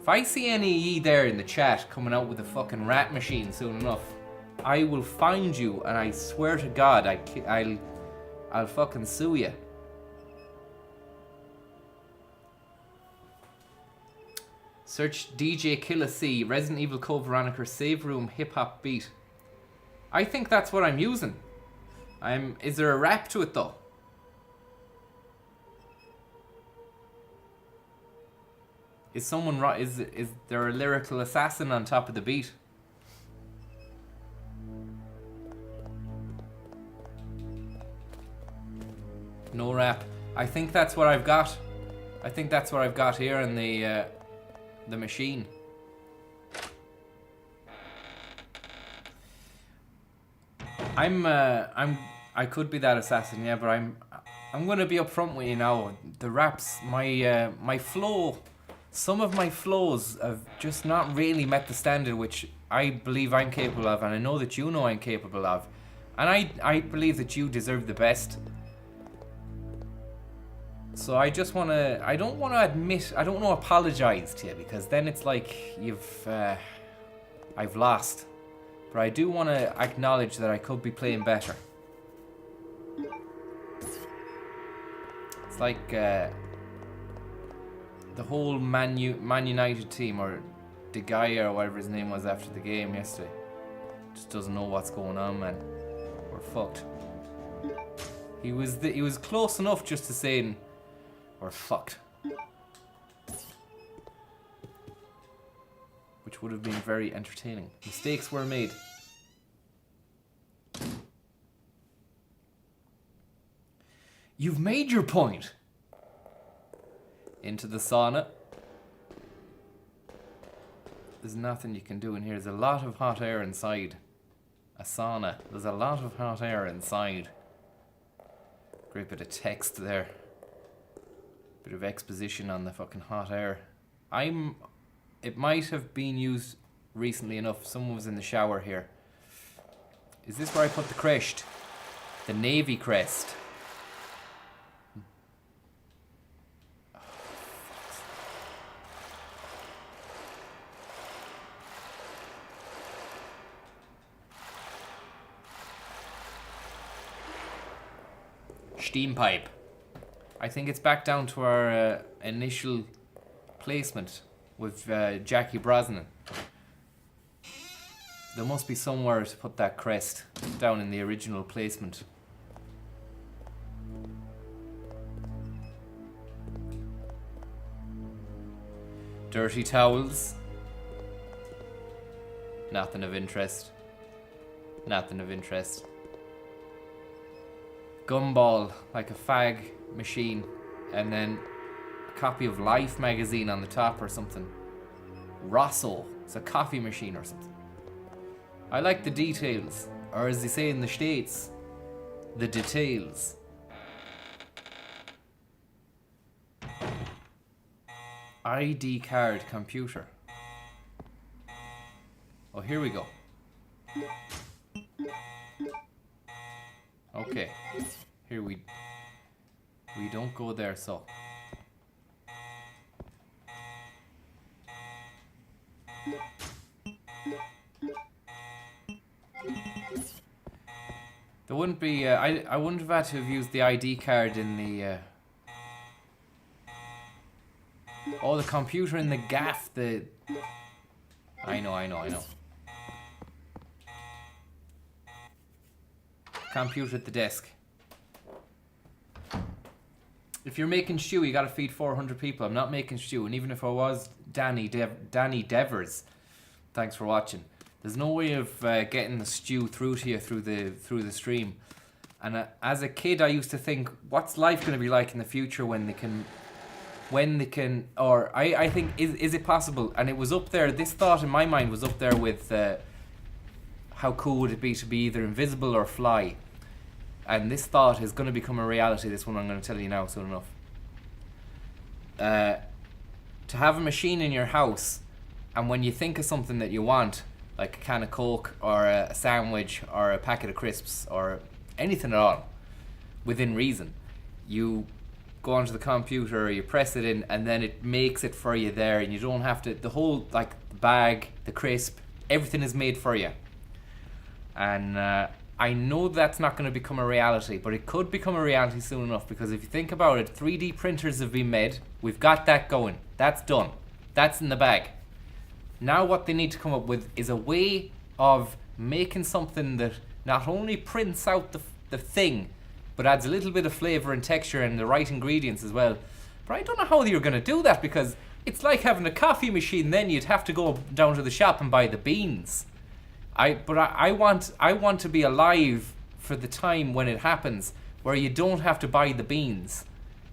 If I see any of ye there in the chat coming out with a fucking rap machine soon enough, I will find you and I swear to God I'll fucking sue you. Search DJ Killa C, Resident Evil Code Veronica Save Room Hip Hop Beat. I think that's what I'm using. Is there a rap to it though? Is there a lyrical assassin on top of the beat? No rap. I think that's what I've got. I think that's what I've got here in the machine. I could be that assassin, yeah, but I'm gonna be upfront with you now. The raps, my flow, some of my flows have just not really met the standard which I believe I'm capable of, and I know that you know I'm capable of, and I believe that you deserve the best. So I don't want to apologize to you, because then it's like I've lost. But I do want to acknowledge that I could be playing better. It's like the whole Man United team, or De Gea or whatever his name was after the game yesterday, just doesn't know what's going on, man. We're fucked. He was close enough just to saying we're fucked, which would have been very entertaining. Mistakes were made. You've made your point. Into the sauna. There's nothing you can do in here. There's a lot of hot air inside. A sauna. There's a lot of hot air inside. Great bit of text there. Bit of exposition on the fucking hot air. It might have been used recently enough. Someone was in the shower here. Is this where I put the crest? The navy crest. Steam pipe. I think it's back down to our initial placement with Jackie Brosnan. There must be somewhere to put that crest down in the original placement. Dirty towels. Nothing of interest. Nothing of interest. Gumball, like a fag machine, and then a copy of Life magazine on the top or something. Rosso, it's a coffee machine or something. I like the details, or as they say in the States, the details. ID card computer. Oh, here we go. Okay, here we don't go there, so. There wouldn't be, I wouldn't have had to have used the ID card in the, oh, the computer in the gaff, I know. Computer at the desk. If you're making stew, you gotta feed 400 people. I'm not making stew, and even if I was Danny Devers, thanks for watching. There's no way of getting the stew through to you through the stream. And as a kid, I used to think, what's life gonna be like in the future when they can, or I think, is it possible? And it was up there. This thought in my mind was up there with how cool would it be to be either invisible or fly. And this thought is going to become a reality, this one I'm going to tell you now soon enough. To have a machine in your house, and when you think of something that you want, like a can of Coke, or a sandwich, or a packet of crisps, or anything at all, within reason, you go onto the computer, or you press it in, and then it makes it for you there, and you don't have to, the whole, like, the bag, the crisp, everything is made for you. And I know that's not going to become a reality, but it could become a reality soon enough, because if you think about it, 3D printers have been made. We've got that going. That's done. That's in the bag. Now what they need to come up with is a way of making something that not only prints out the thing, but adds a little bit of flavour and texture and the right ingredients as well. But I don't know how you're going to do that, because it's like having a coffee machine. Then you'd have to go down to the shop and buy the beans. I want to be alive for the time when it happens, where you don't have to buy the beans,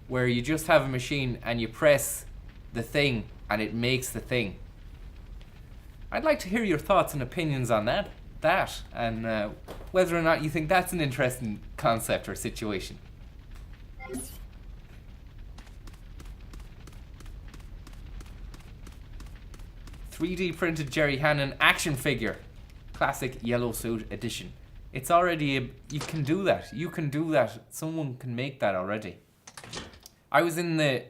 where you just have a machine and you press the thing and it makes the thing. I'd like to hear your thoughts and opinions on that, and whether or not you think that's an interesting concept or situation. 3D printed Jerry Hannon action figure. Classic yellow suit edition. It's already you can do that. You can do that. Someone can make that already. I was in the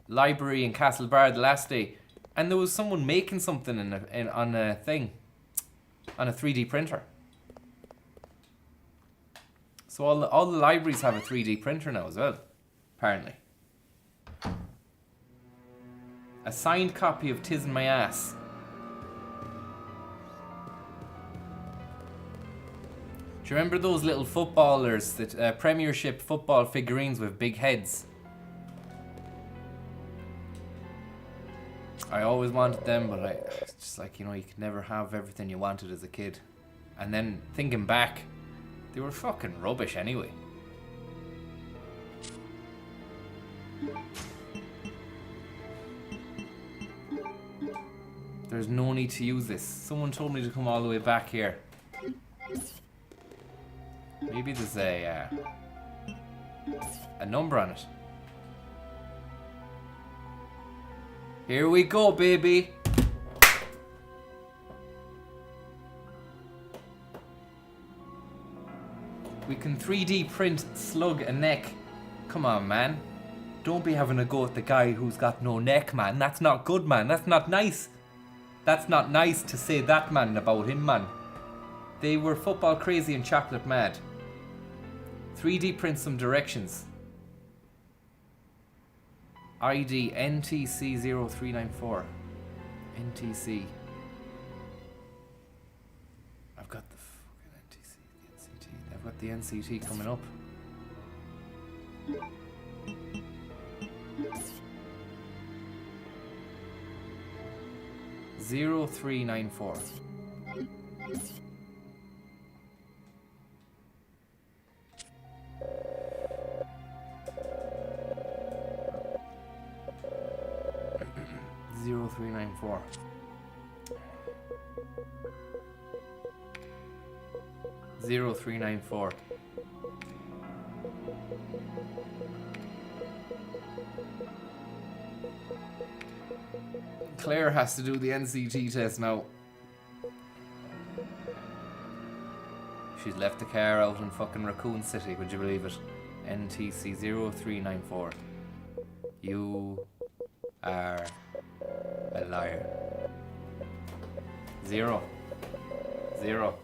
library in Castlebar the last day, and there was someone making something on a 3D printer. So all the libraries have a 3D printer now as well, apparently. A signed copy of Tis in My Ass. Do you remember those little footballers, that Premiership football figurines with big heads? I always wanted them, but it's just like, you could never have everything you wanted as a kid. And then thinking back, They were fucking rubbish anyway. There's no need to use this. Someone told me to come all the way back here. Maybe there's a number on it. Here we go, baby. We can 3D print Slug a neck. Come on, man. Don't be having a go at the guy who's got no neck, man. That's not good, man. That's not nice. That's not nice to say that, man, about him, man. They were football crazy and chocolate mad. 3D print some directions. ID NTC0394. NTC. I've got the fucking NTC, the NCT. I've got the NCT coming up. Zero 394. Zero 394. Zero 394. Claire has to do the NCT test now. She's left the car out in fucking Raccoon City, would you believe it? NTC 0394. You are a liar. 0. 0.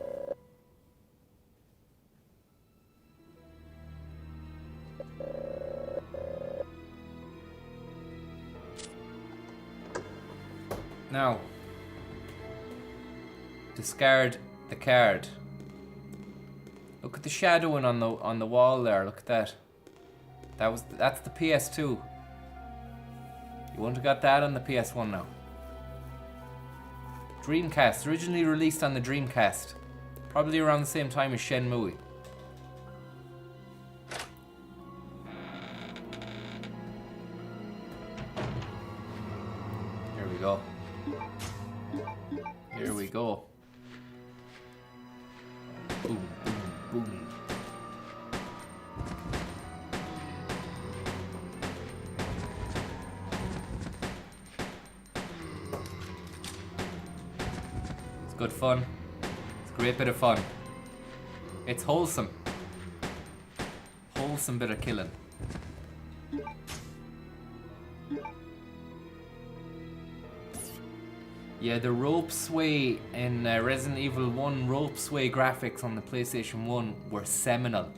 Now, discard the card. Look at the shadowing on the wall there. Look at that. That's the PS2. You wouldn't have got that on the PS1 now. Dreamcast, originally released on the Dreamcast, probably around the same time as Shenmue. Here we go. Here we go. Boom, boom, boom. It's good fun. It's a great bit of fun. It's wholesome. Wholesome bit of killing. Yeah, the rope sway in Resident Evil 1 rope sway graphics on the PlayStation 1 were seminal.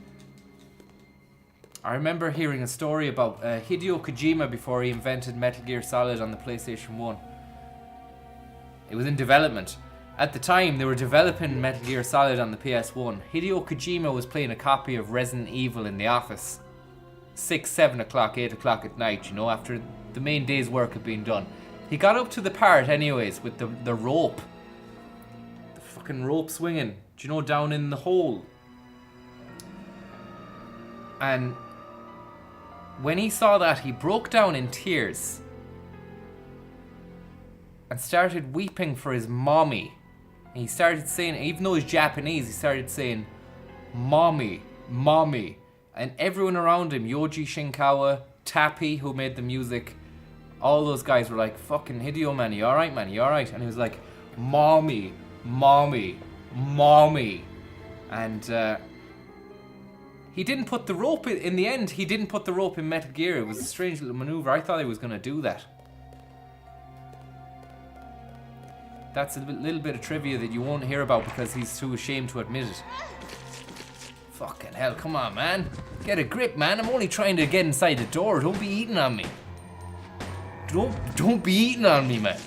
I remember hearing a story about Hideo Kojima before he invented Metal Gear Solid on the PlayStation 1. It was in development. At the time, they were developing Metal Gear Solid on the PS1. Hideo Kojima was playing a copy of Resident Evil in the office. 6, 7 o'clock, 8 o'clock at night, you know, after the main day's work had been done. He got up to the part anyways with the rope. The fucking rope swinging. Do you know, down in the hole? And when he saw that, he broke down in tears. And started weeping for his mommy. And he started saying, even though he's Japanese, he started saying, "Mommy, mommy." And everyone around him, Yoji Shinkawa, Tappy, who made the music, all those guys were like, "Fucking Hideo, man, you alright, man, you alright?" And he was like, "Mommy, mommy, mommy." And he didn't put the rope in the end. He didn't put the rope in Metal Gear. It was a strange little maneuver. I thought he was going to do that. That's a little bit of trivia that you won't hear about because he's too ashamed to admit it. Fucking hell, come on, man. Get a grip, man. I'm only trying to get inside the door. Don't be eating on me. Don't be eating on me, man.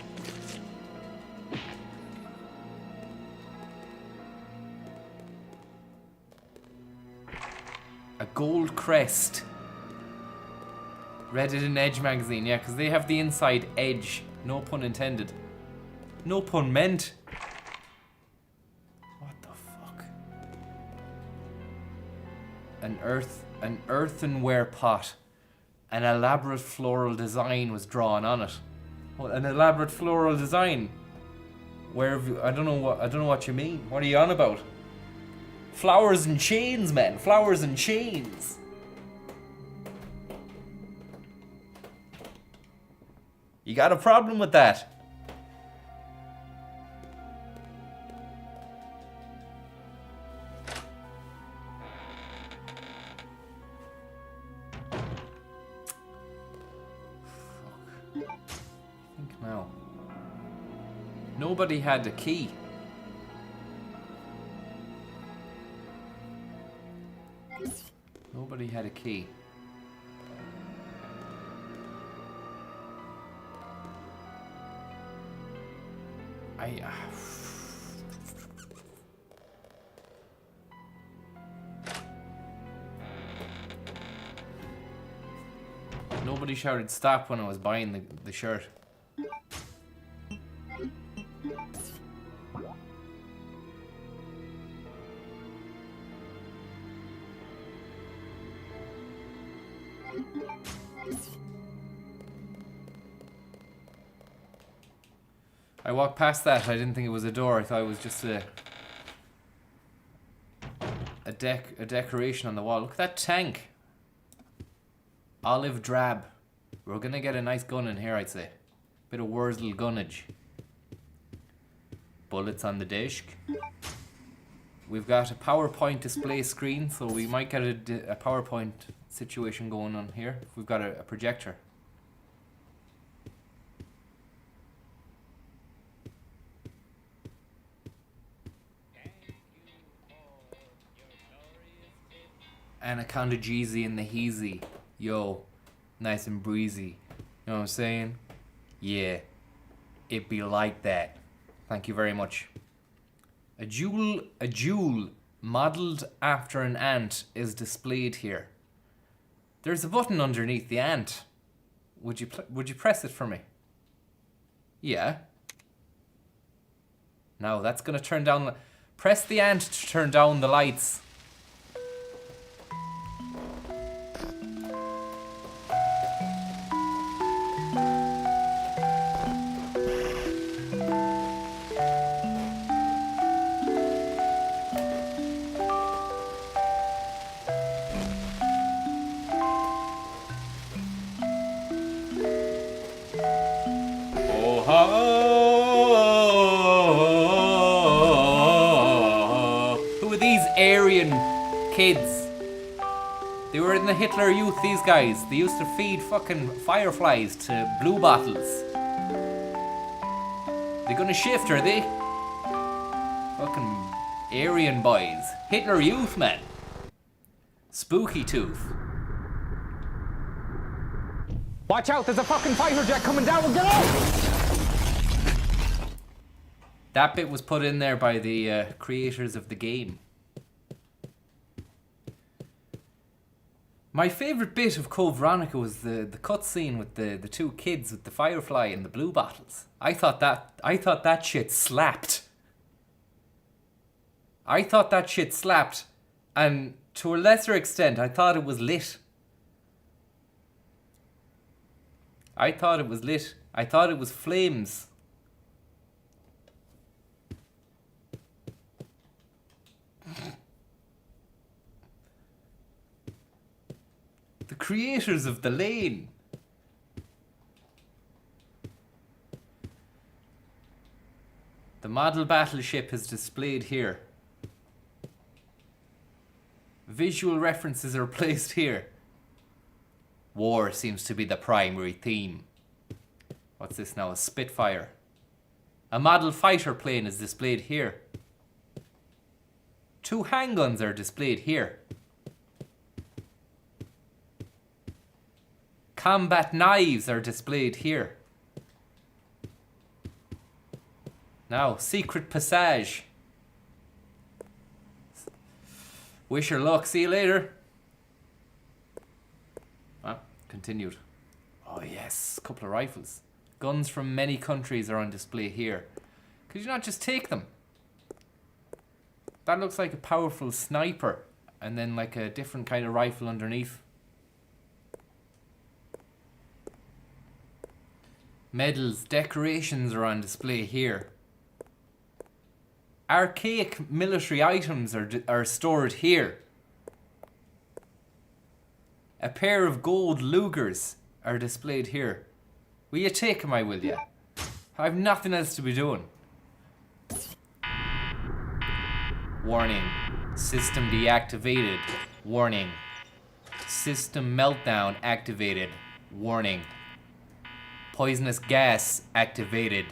A gold crest. Read it in Edge magazine, yeah, because they have the inside edge. No pun intended. No pun meant. What the fuck? An earthenware pot. An elaborate floral design was drawn on it. What, an elaborate floral design? Where have you, I don't know what you mean. What are you on about? Flowers and chains, man. Flowers and chains. You got a problem with that? Now, nobody had a key. Nobody had a key. Nobody shouted stop when I was buying the shirt. I walked past that. I didn't think it was a door. I thought it was just a decoration on the wall. Look at that tank. Olive drab. We're gonna get a nice gun in here, I'd say. Bit of Wurzel gunnage. Bullets on the desk. We've got a PowerPoint display screen, so we might get a PowerPoint situation going on here. We've got a projector. Anaconda Jeezy and the Heezy. Yo, nice and breezy. You know what I'm saying? Yeah, it be like that. Thank you very much. A jewel modelled after an ant is displayed here. There's a button underneath the ant. Would you press it for me? Yeah. Now that's gonna turn down. Press the ant to turn down the lights. Who are these Aryan kids? They were in the Hitler Youth, these guys. They used to feed fucking fireflies to blue bottles. They gonna shift, are they? Fucking Aryan boys. Hitler Youth, man. Spooky Tooth. Watch out, there's a fucking fighter jet coming down. We'll get out! That bit was put in there by the creators of the game. My favourite bit of Code Veronica was the cutscene with the two kids with the firefly and the blue bottles. I thought that shit slapped. I thought that shit slapped, and to a lesser extent, I thought it was lit. I thought it was lit. I thought it was flames. The creators of the lane. The model battleship is displayed here. Visual references are placed here. War seems to be the primary theme. What's this now? A Spitfire. A model fighter plane is displayed here. Two handguns are displayed here. Combat knives are displayed here. Now, secret passage. Wish her luck. See you later. Ah, continued. Oh yes, a couple of rifles. Guns from many countries are on display here. Could you not just take them? That looks like a powerful sniper. and then like a different kind of rifle underneath. Medals, decorations are on display here. Archaic military items are stored here. A pair of gold Lugers are displayed here. Will you take them, I will ya? I've nothing else to be doing. Warning. System deactivated. Warning. System meltdown activated. Warning. Poisonous gas activated.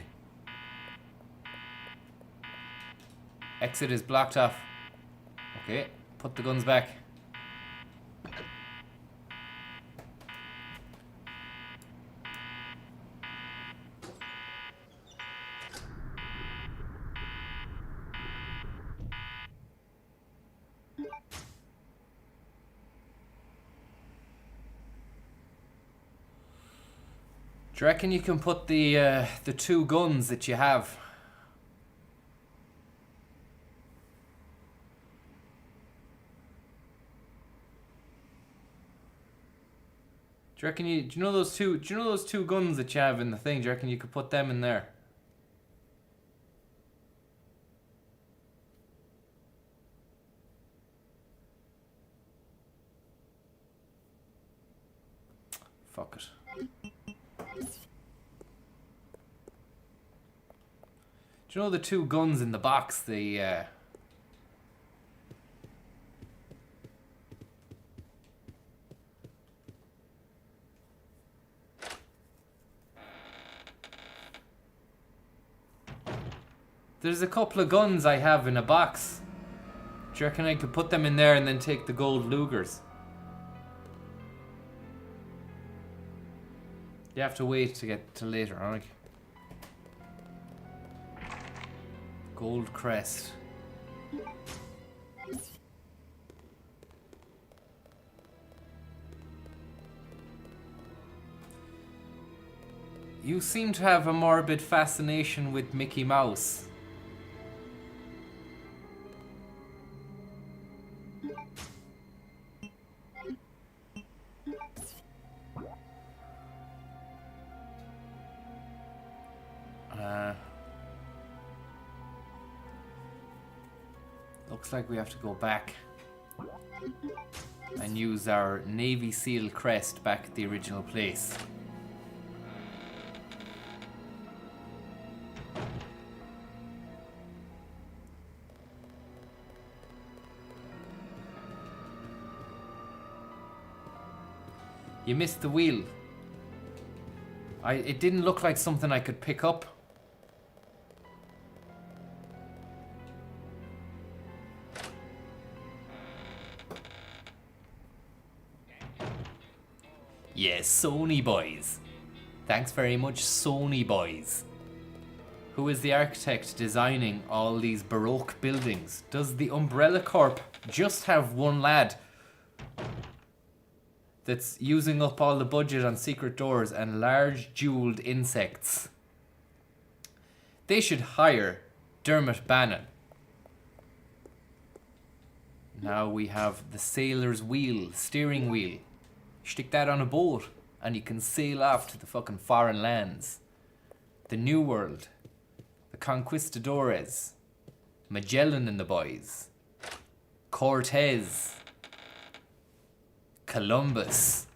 Exit is blocked off. Okay, put the guns back. Do you reckon you can put the 2 guns that you have? Do you reckon do you know those two guns that you have in the thing? Do you reckon you could put them in there? Fuck it. Do you know the 2 guns in the box? There's a couple of guns I have in a box. Do you reckon I could put them in there and then take the gold Lugers? You have to wait to get to later, alright? Gold crest. You seem to have a morbid fascination with Mickey Mouse. Looks like we have to go back and use our Navy SEAL crest back at the original place. You missed the wheel. It didn't look like something I could pick up. Yes, Sony boys. Thanks very much, Sony boys. Who is the architect designing all these Baroque buildings? Does the Umbrella Corp just have one lad that's using up all the budget on secret doors and large jeweled insects? They should hire Dermot Bannon. Now we have the sailor's wheel, steering wheel. Stick that on a boat and you can sail off to the fucking foreign lands. The New World. The Conquistadores. Magellan and the boys. Cortez. Columbus.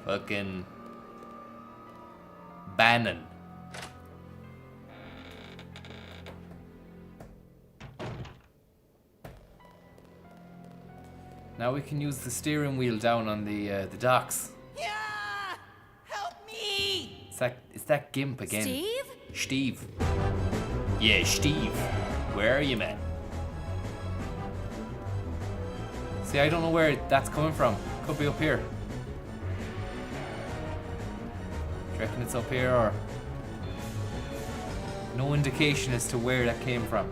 Fucking Bannon. Now we can use the steering wheel down on the docks. Yeah! Help me! Is that Gimp again? Steve? Steve. Yeah, Steve. Where are you, man? See, I don't know where that's coming from. Could be up here. Do you reckon it's up here or? No indication as to where that came from.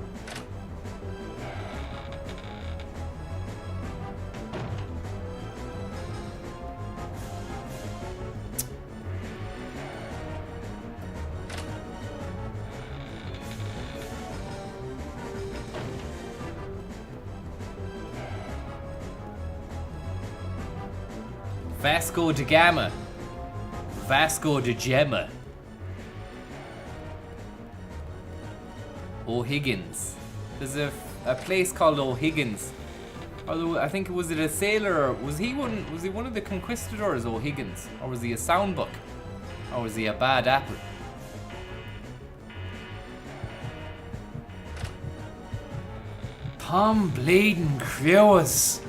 Vasco da Gama. Vasco da Gama. O'Higgins. There's a place called O'Higgins. Although I think was it a sailor or was he one of the conquistadors, O'Higgins? Or was he a soundbuck? Or was he a bad apple? Tom Bladen Crews.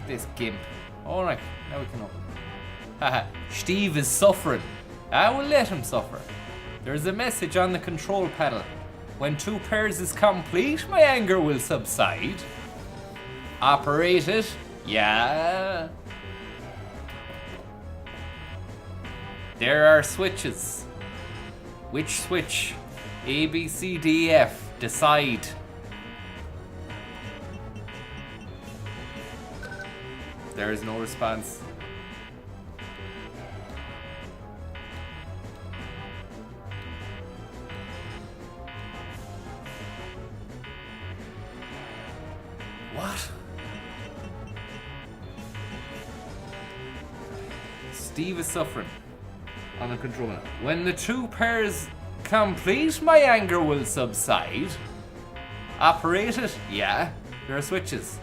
This gimp. Alright, now we can open. Haha, Steve is suffering. I will let him suffer. There's a message on the control panel. When 2 pairs is complete, my anger will subside. Operate it. Yeah. There are switches. Which switch? A, B, C, D, E, F. Decide. There is no response. What? Steve is suffering on the controller. When the 2 pairs complete, my anger will subside. Operate it? Yeah. There are switches.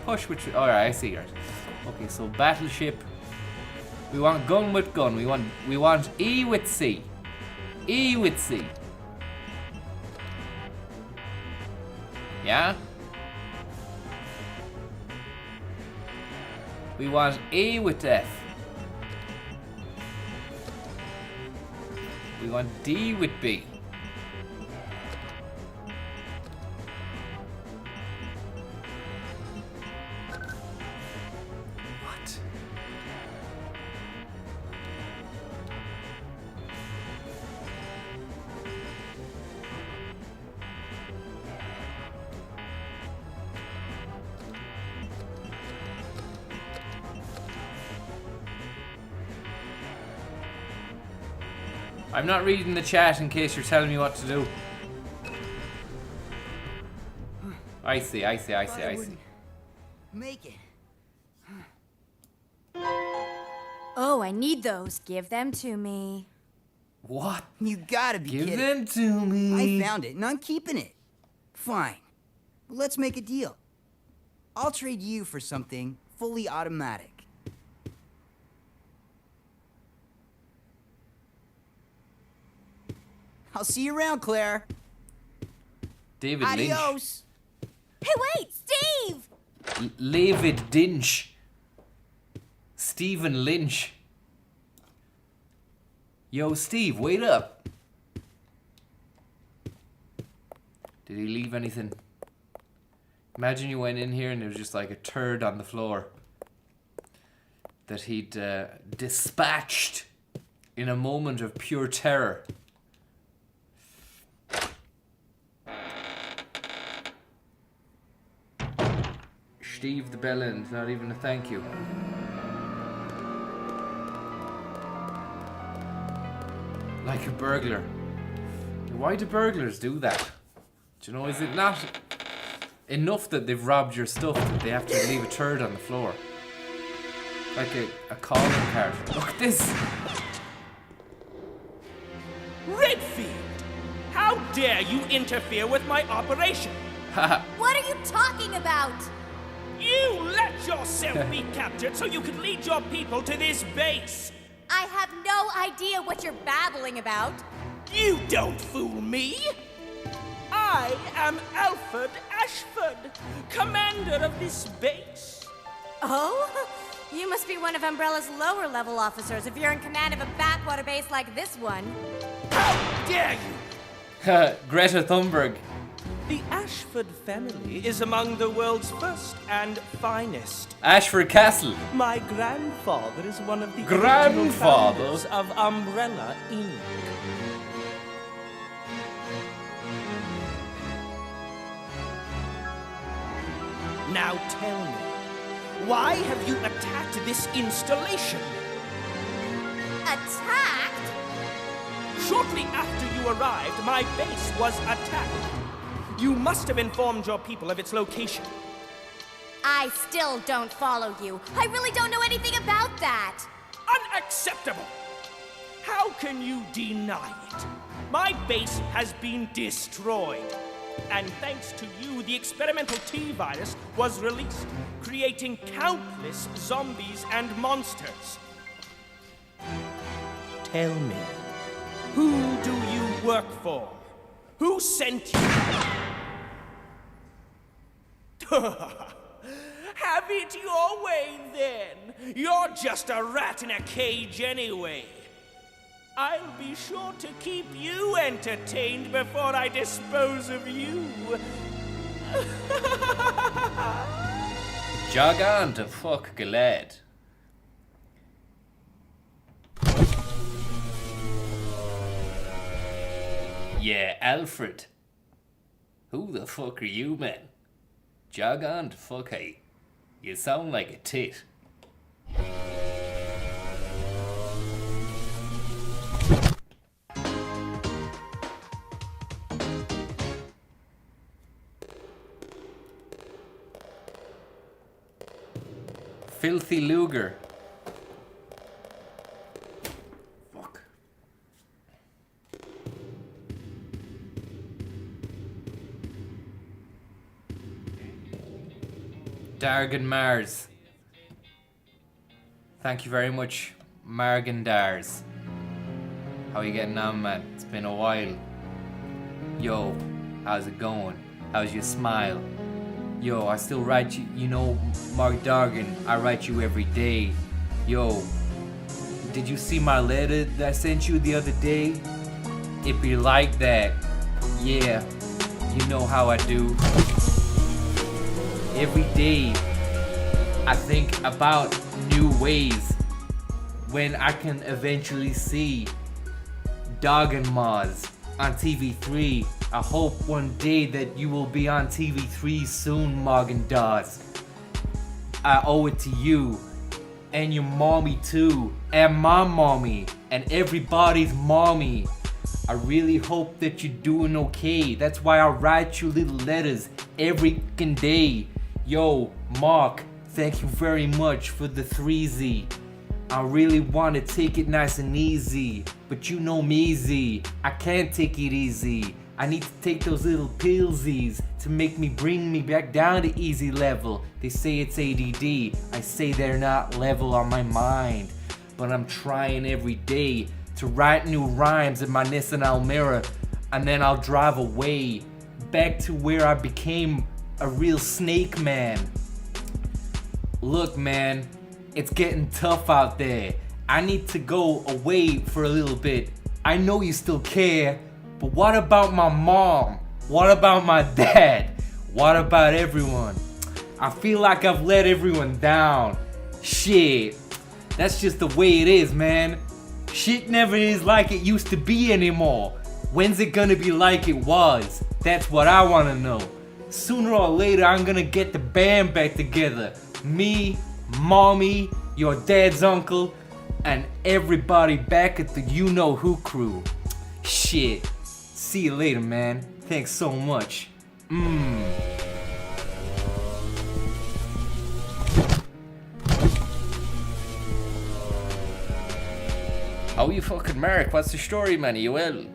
Push which. Alright, I see it. Okay, so battleship. We want gun with gun. We want E with C. E with C. Yeah? We want A with F. We want D with B. What? I'm not reading the chat in case you're telling me what to do. I see. Make it. Oh, I need those. Give them to me. What? You gotta be Give kidding. them to me. I found it, and I'm keeping it. Fine. Well, let's make a deal. I'll trade you for something fully automatic. I'll see you around, Claire. David Lynch. Adios. Hey, wait, Steve! David Dinch. Stephen Lynch. Yo, Steve, wait up. Did he leave anything? Imagine you went in here and there was just like a turd on the floor that he'd dispatched in a moment of pure terror. Steve the Bellend, not even a thank you. Like a burglar. Why do burglars do that? Do you know, is it not enough that they've robbed your stuff that they have to leave a turd on the floor? Like a calling card. Look at this! Redfield! How dare you interfere with my operation? What are you talking about? You let yourself be captured so you could lead your people to this base! I have no idea what you're babbling about. You don't fool me! I am Alfred Ashford, commander of this base. Oh? You must be one of Umbrella's lower level officers if you're in command of a backwater base like this one. How dare you! Greta Thunberg. The Ashford family is among the world's first and finest. Ashford Castle. My grandfather is one of the Grandfather? original founders of Umbrella Inc. Now tell me, why have you attacked this installation? Attacked? Shortly after you arrived, my base was attacked. You must have informed your people of its location. I still don't follow you. I really don't know anything about that. Unacceptable! How can you deny it? My base has been destroyed. And thanks to you, the experimental T-virus was released, creating countless zombies and monsters. Tell me, who do you work for? Who sent you? Have it your way, then. You're just a rat in a cage anyway. I'll be sure to keep you entertained before I dispose of you. Jog on to fuck Galad. Yeah, Alfred. Who the fuck are you, man? Jog on to fuck, hey. You sound like a tit. Filthy Luger. Fuck. Dargan Mars. Thank you very much, Margan Dars. How you getting on, man? It's been a while. Yo, how's it going? How's your smile? Yo, I still write you, you know, Mark Dargan, I write you every day. Yo, did you see my letter that I sent you the other day? It be like that. Yeah, you know how I do. Every day, I think about new ways when I can eventually see Dog and Maz on TV3. I hope one day that you will be on TV3 soon, Morgan Dawes. I owe it to you, and your mommy too, and my mommy, and everybody's mommy. I really hope that you're doing okay. That's why I write you little letters every fucking day. Yo, Mark, thank you very much for the 3Z. I really want to take it nice and easy, but you know me, Z. I can't take it easy. I need to take those little pillsies to bring me back down to easy level. They say it's ADD. I say they're not level on my mind, but I'm trying every day to write new rhymes in my Nissan Almera, and then I'll drive away back to where I became a real snake man. Look, man, it's getting tough out there. I need to go away for a little bit. I know you still care, but what about my mom? What about my dad? What about everyone? I feel like I've let everyone down. Shit, that's just the way it is, man. Shit never is like it used to be anymore. When's it gonna be like it was? That's what I wanna know. Sooner or later, I'm gonna get the band back together. Me, mommy, your dad's uncle, and everybody back at the you-know-who crew. Shit. See you later, man. Thanks so much. How are you fucking, Mark? What's the story, man? Are you well?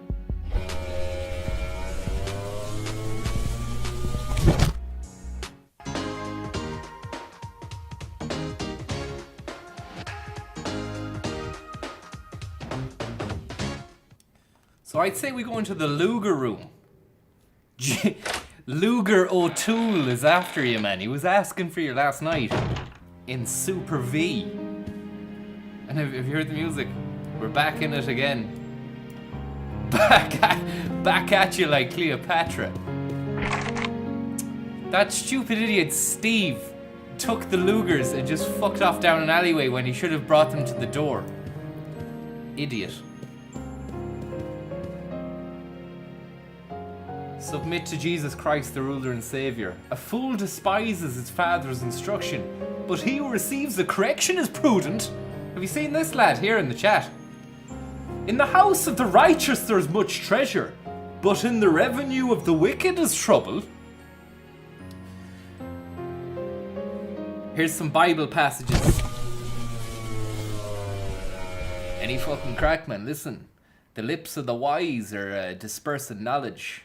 So I'd say we go into the Luger room. Luger O'Toole is after you, man. He was asking for you last night in Super V. And if you heard the music, we're back in it again. Back at you like Cleopatra. That stupid idiot Steve took the Lugers and just fucked off down an alleyway when he should have brought them to the door. Idiot. Submit to Jesus Christ, the ruler and savior. A fool despises his father's instruction, but he who receives a correction is prudent. Have you seen this lad here in the chat? In the house of the righteous there is much treasure, but in the revenue of the wicked is trouble. Here's some Bible passages. Any fucking crack, man. Listen. The lips of the wise are dispersing knowledge,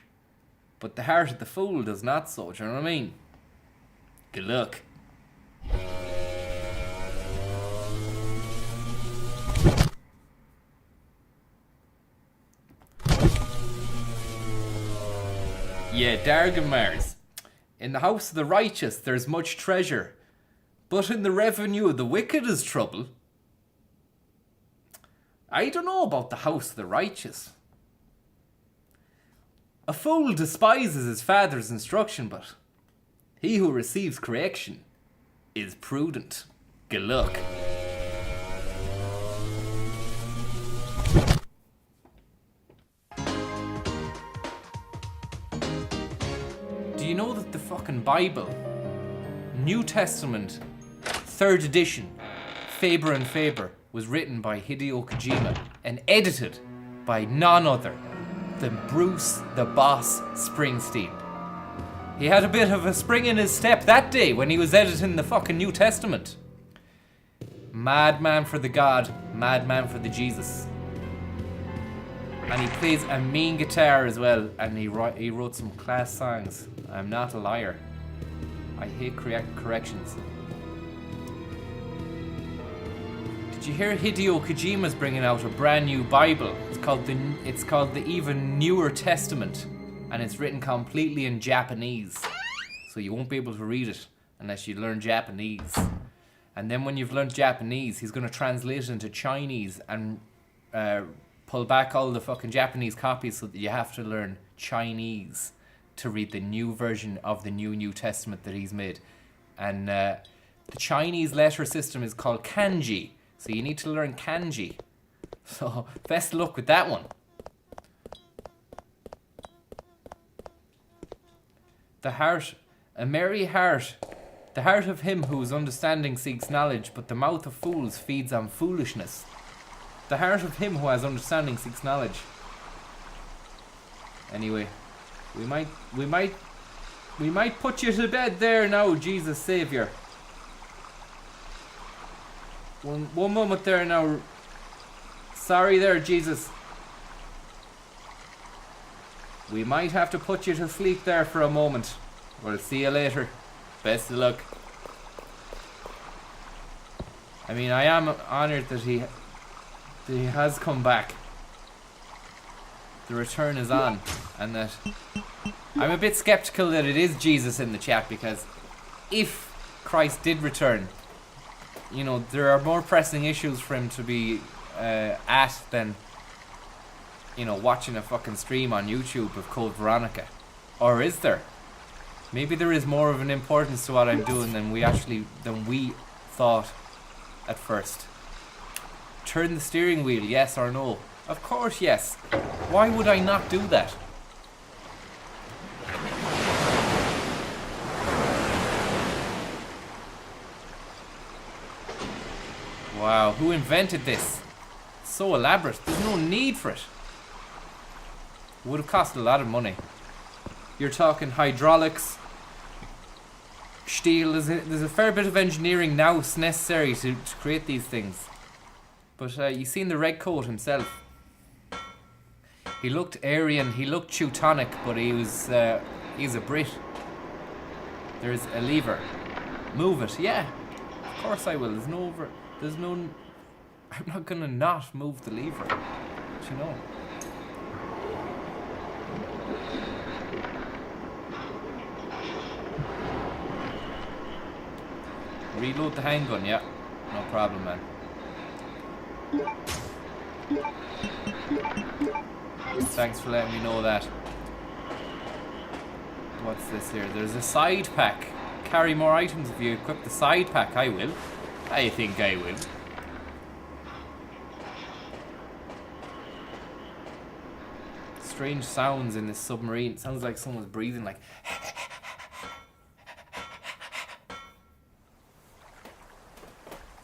but the heart of the fool does not so. Do you know what I mean? Good luck. Yeah, Dargan Mars. In the house of the righteous there's much treasure, but in the revenue of the wicked is trouble. I don't know about the house of the righteous. A fool despises his father's instruction, but he who receives correction is prudent. Good luck. Do you know that the fucking Bible, New Testament, 3rd edition, Faber and Faber, was written by Hideo Kojima and edited by none other than Bruce the Boss Springsteen? He had a bit of a spring in his step that day when he was editing the fucking New Testament. Madman for the God, madman for the Jesus. And he plays a mean guitar as well, and he wrote some class songs. I'm not a liar. I hate corrections. Did you hear Hideo Kojima's bringing out a brand new Bible? It's called the Even Newer Testament, and it's written completely in Japanese, so you won't be able to read it unless you learn Japanese. And then when you've learned Japanese, he's going to translate it into Chinese and pull back all the fucking Japanese copies so that you have to learn Chinese to read the new version of the New Testament that he's made. And the Chinese letter system is called kanji, so you need to learn kanji. So best of luck with that one. The heart, a merry heart, the heart of him whose understanding seeks knowledge, but the mouth of fools feeds on foolishness. The heart of him who has understanding seeks knowledge. Anyway, we might put you to bed there now, Jesus Saviour. One moment there now. Sorry there, Jesus. We might have to put you to sleep there for a moment. We'll see you later. Best of luck. I mean, I am honoured that he has come back. The return is on, and that I'm a bit skeptical that it is Jesus in the chat, because if Christ did return, you know, there are more pressing issues for him to be at than, you know, watching a fucking stream on YouTube of Code Veronica. Or is there? Maybe there is more of an importance to what I'm doing than we thought at first. Turn the steering wheel, yes or no? Of course yes. Why would I not do that? Wow, who invented this? It's so elaborate. There's no need for it. It would have cost a lot of money. You're talking hydraulics, steel. There's a fair bit of engineering now necessary to create these things. But you seen the red coat himself. He looked Aryan, he looked Teutonic, but he's a Brit. There's a lever. Move it, yeah. Of course I will. I'm not gonna not move the lever. But you know. Reload the handgun, yeah. No problem, man. Thanks for letting me know that. What's this here? There's a side pack. Carry more items if you equip the side pack. I will. I think I will. Strange sounds in this submarine. It sounds like someone's breathing like...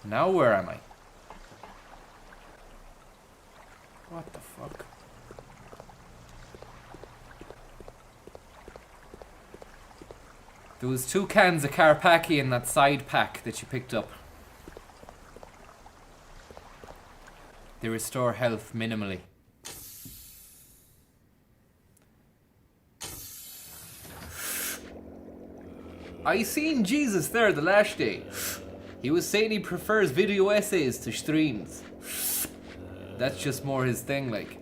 Now where am I? What the fuck? There was 2 cans of Carpacki in that side pack that you picked up. They restore health minimally. I seen Jesus there the last day. He was saying he prefers video essays to streams. That's just more his thing, like.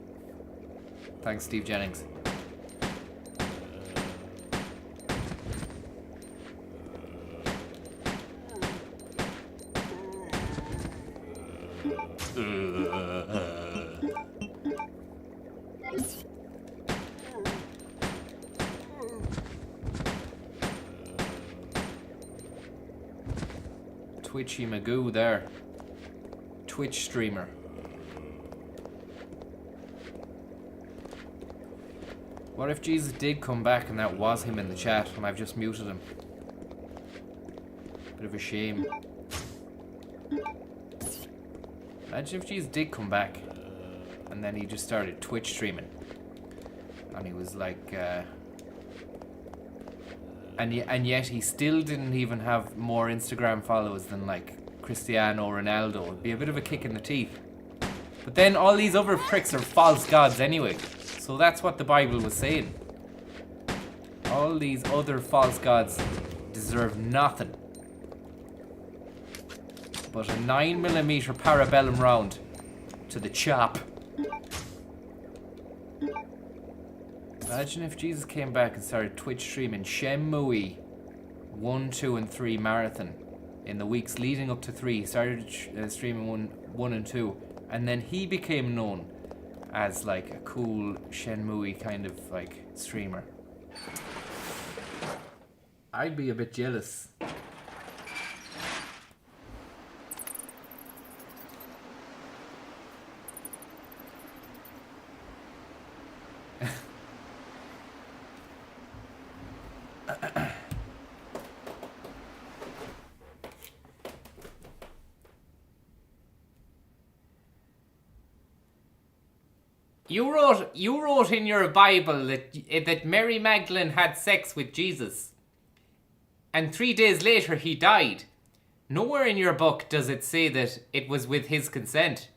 Thanks, Steve Jennings. Twitchy Magoo there. Twitch streamer. What if Jesus did come back and that was him in the chat and I've just muted him? Bit of a shame. Imagine if Jesus did come back and then he just started Twitch streaming. And he was like, and yet he still didn't even have more Instagram followers than like Cristiano Ronaldo. It'd be a bit of a kick in the teeth. But then all these other pricks are false gods anyway. So that's what the Bible was saying. All these other false gods deserve nothing but a 9mm parabellum round to the chop. Imagine if Jesus came back and started Twitch streaming Shenmue 1, 2 and 3 marathon in the weeks leading up to 3. He started streaming 1 and 2 and then he became known as like a cool Shenmue kind of like streamer. I'd be a bit jealous. You wrote in your Bible that Mary Magdalene had sex with Jesus. And 3 days later he died. Nowhere in your book does it say that it was with his consent.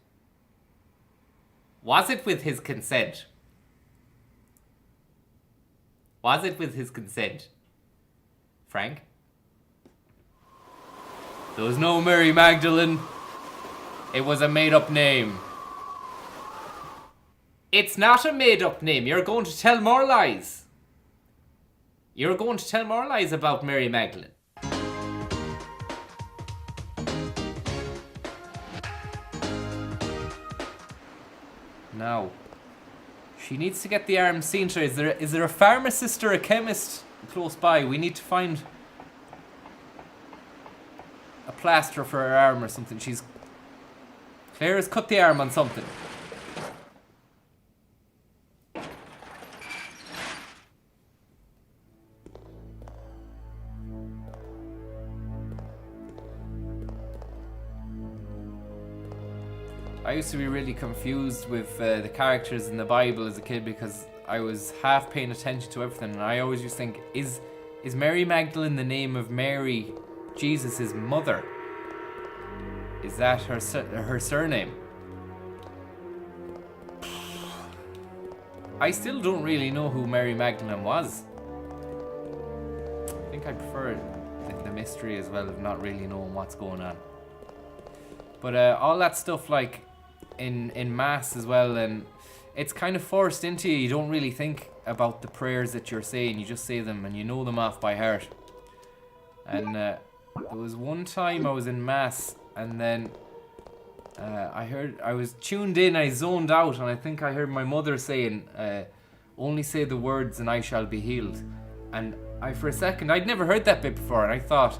Was it with his consent? Was it with his consent? Frank? There was no Mary Magdalene. It was a made-up name. It's not a made-up name. You're going to tell more lies. You're going to tell more lies about Mary Magdalene. Now, she needs to get the arm seen to her. Is there a pharmacist or a chemist close by? We need to find a plaster for her arm or something. Claire has cut the arm on something. I used to be really confused with the characters in the Bible as a kid because I was half paying attention to everything, and I always used to think, is Mary Magdalene the name of Mary, Jesus' mother? Is that her surname? I still don't really know who Mary Magdalene was. I think I prefer the mystery as well of not really knowing what's going on. But all that stuff like in mass as well, and it's kind of forced into you. You don't really think about the prayers that you're saying. You just say them and you know them off by heart. And there was one time I was in mass and then I was tuned in, I zoned out, and I think I heard my mother saying, only say the words and I shall be healed. And for a second, I'd never heard that bit before, and I thought,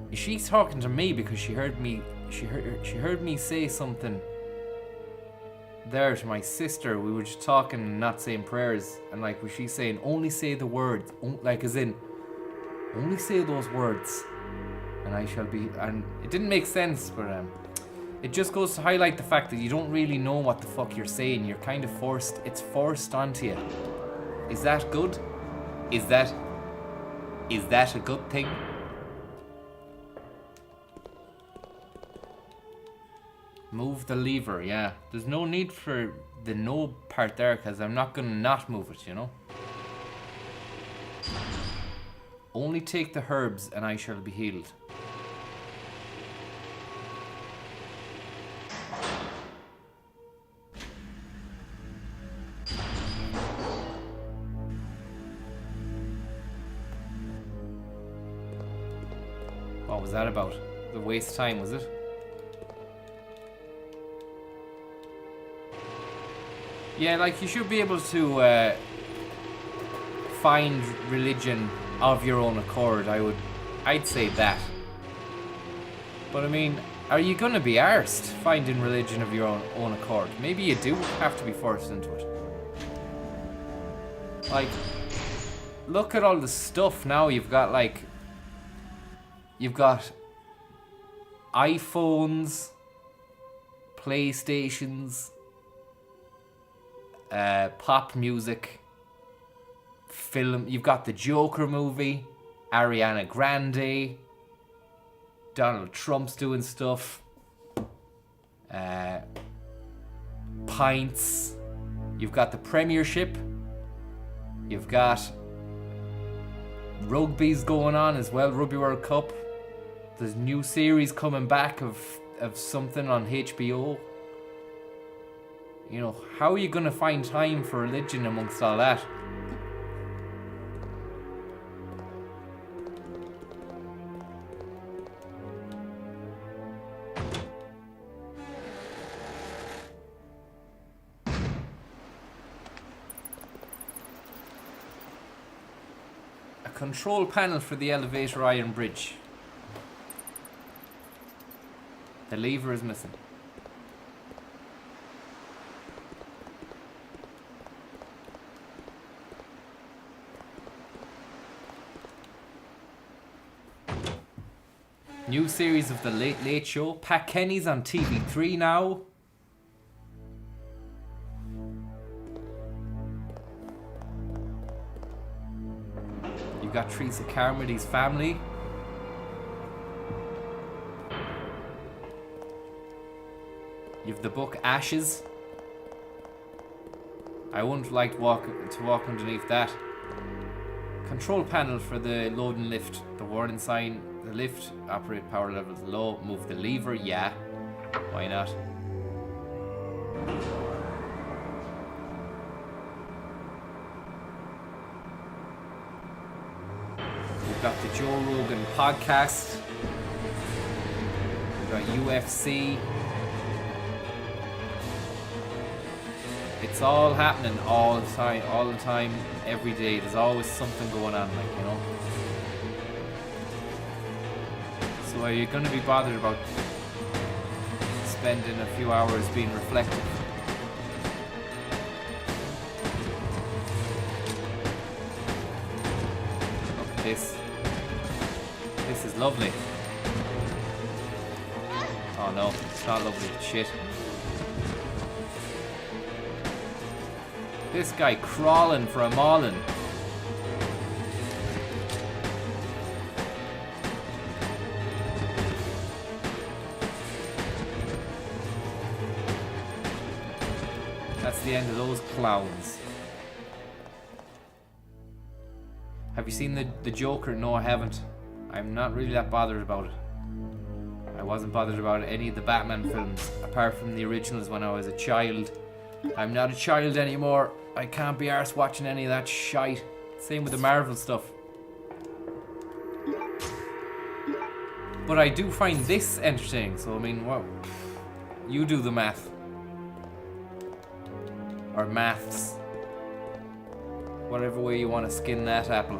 is she talking to me because she heard me say something there to my sister? We were just talking and not saying prayers, and like, was she saying only say the words, like as in only say those words and I shall be, and it didn't make sense, but it just goes to highlight the fact that you don't really know what the fuck you're saying. You're kind of forced, it's forced onto you. Is that good? Is that Is that a good thing? Move the lever, yeah. There's no need for the no part there because I'm not going to not move it, you know? Only take the herbs and I shall be healed. What was that about? The waste time, was it? Yeah, like you should be able to find religion of your own accord. I'd say that. But I mean, are you gonna be arsed finding religion of your own accord? Maybe you do have to be forced into it. Like, look at all the stuff now. You've got iPhones, PlayStations, pop music, film. You've got the Joker movie, Ariana Grande, Donald Trump's doing stuff, pints. You've got the Premiership. You've got rugby's going on as well, Rugby World Cup. There's new series coming back of something on HBO. You know, how are you going to find time for religion amongst all that? A control panel for the elevator iron bridge. The lever is missing. New series of The Late Late Show. Pat Kenny's on TV3 now. You've got Teresa Carmody's family. You've the book Ashes. I wouldn't like to walk underneath that. Control panel for the load and lift. The warning sign. The lift, operate power levels low, move the lever, yeah. Why not? We've got the Joe Rogan podcast. We've got UFC. It's all happening all the time, every day. There's always something going on, like, you know. So are you going to be bothered about spending a few hours being reflective? Look at this. This is lovely. Oh no, it's not lovely. Shit. This guy crawling for a maulin'. That's the end of those clowns. Have you seen the Joker? No, I haven't. I'm not really that bothered about it. I wasn't bothered about any of the Batman films, apart from the originals when I was a child. I'm not a child anymore. I can't be arsed watching any of that shite. Same with the Marvel stuff. But I do find this entertaining, so I mean, well, you do the math. Or maths. Whatever way you want to skin that apple.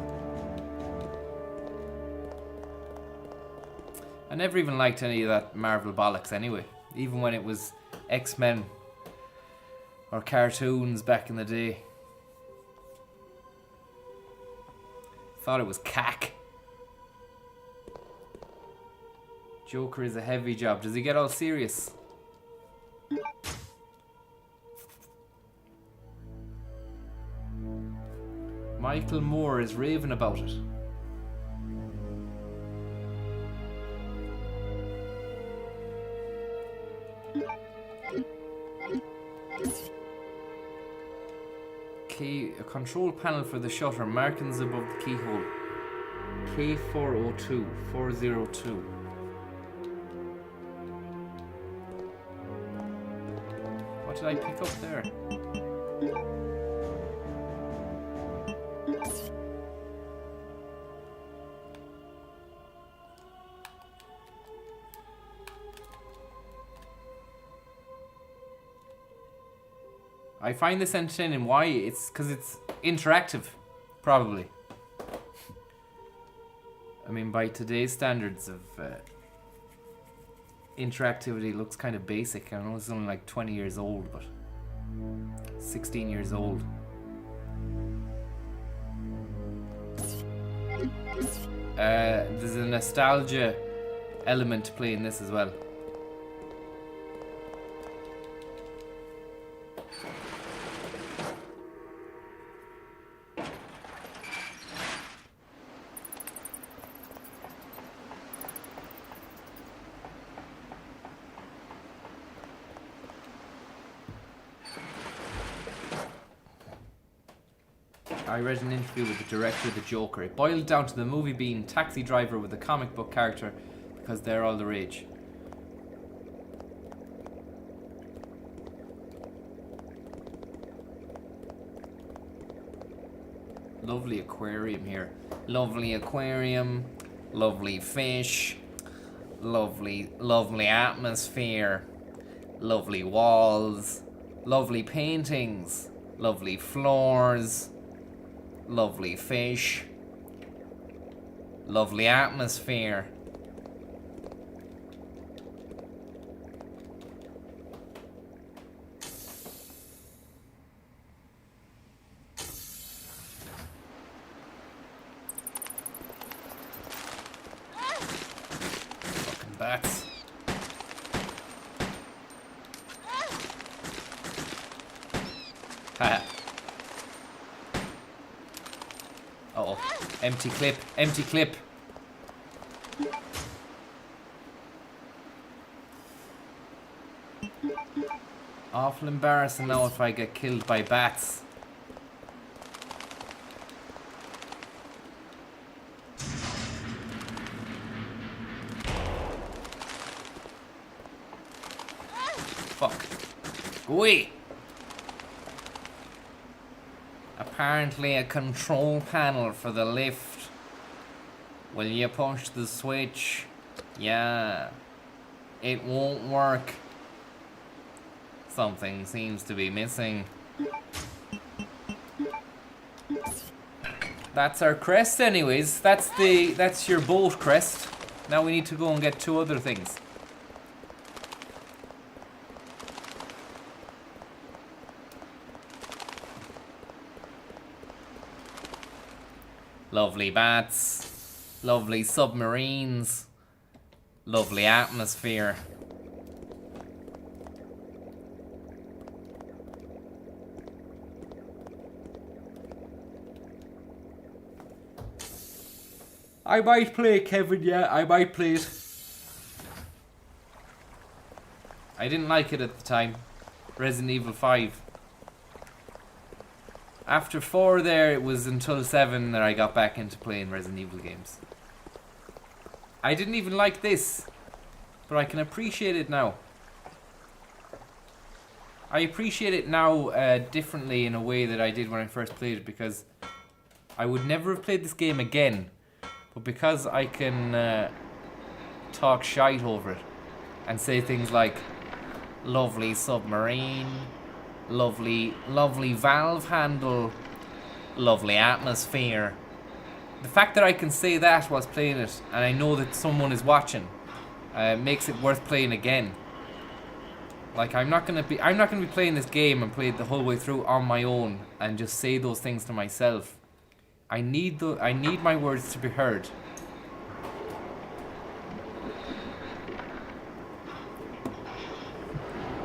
I never even liked any of that Marvel bollocks anyway. Even when it was X-Men or cartoons back in the day. Thought it was cack. Joker is a heavy job. Does he get all serious? Michael Moore is raving about it. Key, a control panel for the shutter. Markings above the keyhole. K402, 402. What did I pick up there? I find this entertaining. Why? It's because it's interactive, probably. I mean, by today's standards of interactivity, it looks kind of basic. I know it's only like 20 years old, but 16 years old. There's a nostalgia element to playing this as well. I read an interview with the director of The Joker. It boiled down to the movie being Taxi Driver with a comic book character because they're all the rage. Lovely aquarium here. Lovely aquarium. Lovely fish. Lovely atmosphere. Lovely walls. Lovely paintings. Lovely floors. Lovely fish. Lovely atmosphere. Fucking bats. Haha. Uh-oh. Empty clip. Empty clip. Awful embarrassing now if I get killed by bats. Fuck. Go away. Apparently a control panel for the lift. Will you push the switch? Yeah. It won't work. Something seems to be missing. That's our crest anyways. That's your boat crest. Now we need to go and get two other things. Lovely bats, lovely submarines, lovely atmosphere. I might play it, Kevin, yeah, I might play it. I didn't like it at the time. Resident Evil 5. After 4 there, it was until 7 that I got back into playing Resident Evil games. I didn't even like this, but I can appreciate it now. I appreciate it now differently in a way that I did when I first played it, because I would never have played this game again, but because I can talk shite over it and say things like lovely submarine, lovely valve handle, lovely atmosphere. The fact that I can say that whilst playing it and I know that someone is watching makes it worth playing again. Like I'm not gonna be playing this game and play it the whole way through on my own and just say those things to myself. I need my words to be heard.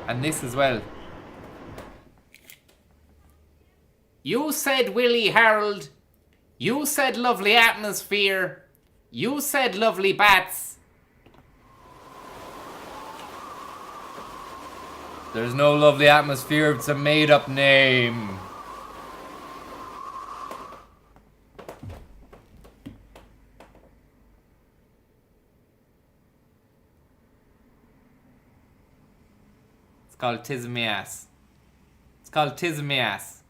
And this as well. You said Willie Harold. You said lovely atmosphere. You said lovely bats. There's no lovely atmosphere, it's a made-up name. called Tis Me Ass. It's called Tis Me Ass.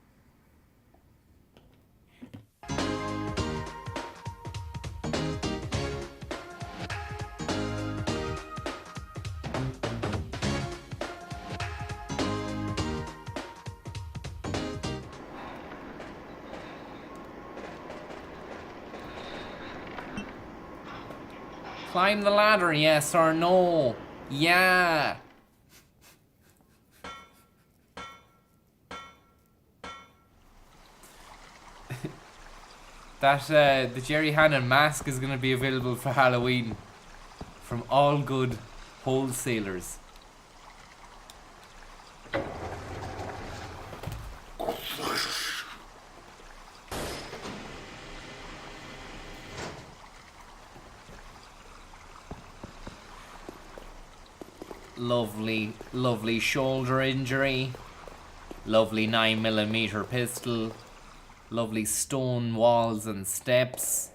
Climb the ladder, yes or no? Yeah. The Jerry Hannon mask is going to be available for Halloween from all good wholesalers. Lovely, lovely shoulder injury. Lovely 9mm pistol. Lovely stone walls and steps.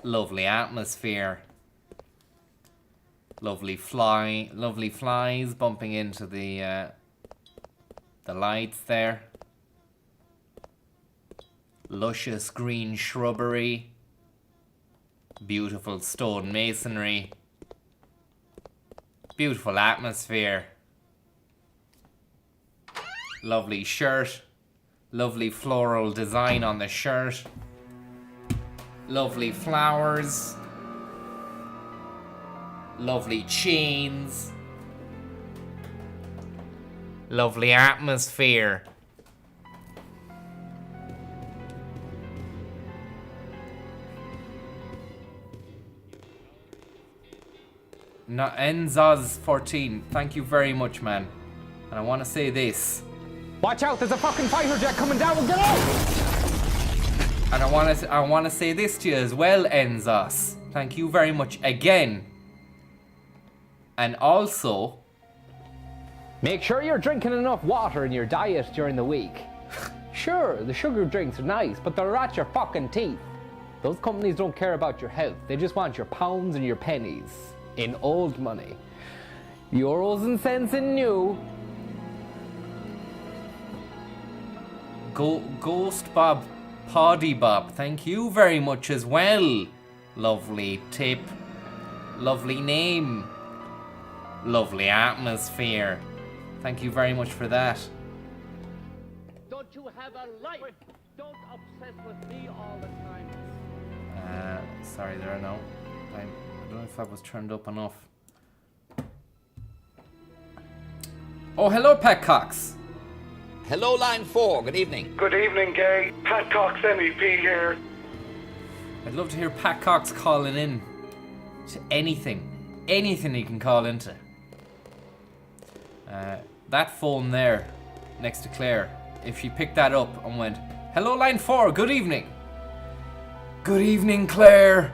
Lovely atmosphere. Lovely flies bumping into the lights there. Luscious green shrubbery. Beautiful stone masonry. Beautiful atmosphere. Lovely shirt. Lovely floral design on the shirt. Lovely flowers. Lovely chains. Lovely atmosphere. No, Enzaz14, thank you very much, man. And I want to say this. Watch out, there's a fucking fighter jet coming down. We'll get out! And I want to say this to you as well, Enzas. Thank you very much again. And also, Make sure you're drinking enough water in your diet during the week. Sure, the sugar drinks are nice, but they'll rot your fucking teeth. Those companies don't care about your health. They just want your pounds and your pennies. In old money. Euros and cents in new. Ghost Bob, Poddy Bob, thank you very much as well. Lovely tip. Lovely name. Lovely atmosphere. Thank you very much for that. Don't you have a life? Don't obsess with me all the time. Sorry there, no. I don't know if that was turned up enough. Oh, hello, Pat Cox. Hello, line 4. Good evening. Good evening, Gay. Pat Cox, MEP here. I'd love to hear Pat Cox calling in to anything. Anything he can call into. That phone there, next to Claire, if she picked that up and went, hello, line 4, good evening. Good evening, Claire.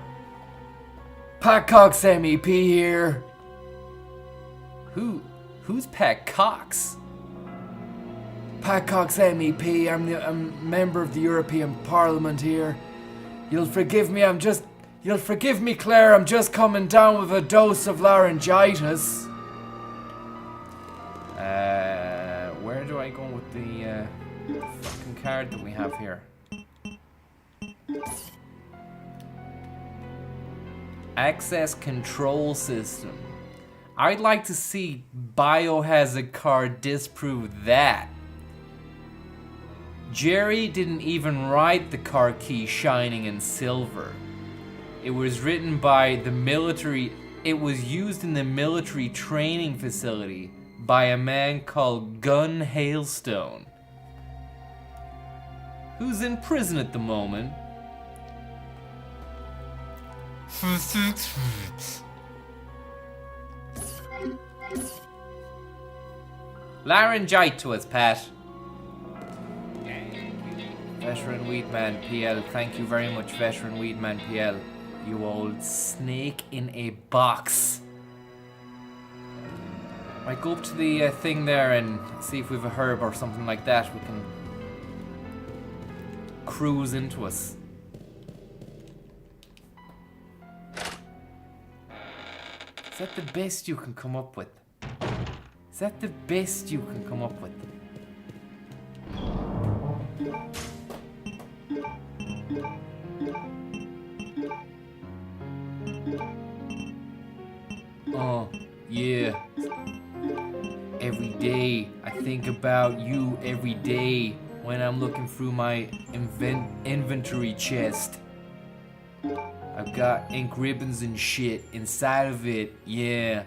Pat Cox MEP here. Who's Pat Cox? Pat Cox MEP, I'm a member of the European Parliament here. You'll forgive me, Claire, I'm just coming down with a dose of laryngitis. Where do I go with the fucking card that we have here? Access control system. I'd like to see Biohazard card disprove that. Jerry didn't even write the car key shining in silver. It was written by the military. It was used in the military training facility by a man called Gun Hailstone, who's in prison at the moment. Laryngitis, Pat. Veteran Weedman PL, thank you very much, Veteran Weedman PL. You old snake in a box. Might go up to the thing there and see if we've a herb or something like that. We can cruise into us. Is that the best you can come up with? Is that the best you can come up with? Oh, yeah. Every day, I think about you every day when I'm looking through my inventory chest. I've got ink ribbons and shit inside of it, yeah.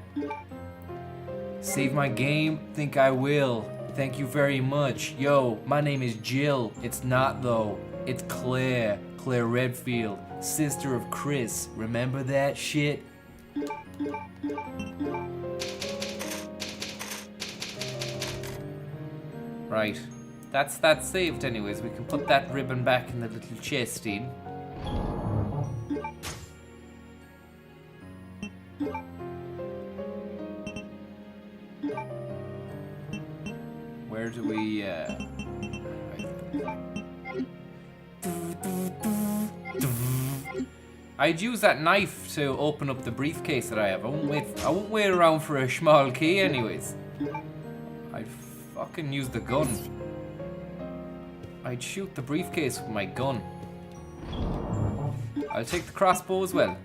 Save my game? Think I will. Thank you very much. Yo, my name is Jill. It's not though. It's Claire. Claire Redfield. Sister of Chris. Remember that shit? Right. That's saved anyways. We can put that ribbon back in the little chest in. Where do we I'd use that knife to open up the briefcase that I have. I won't wait around for a small key anyways. I'd fucking use the gun. I'd shoot the briefcase with my gun. I'll take the crossbow as well.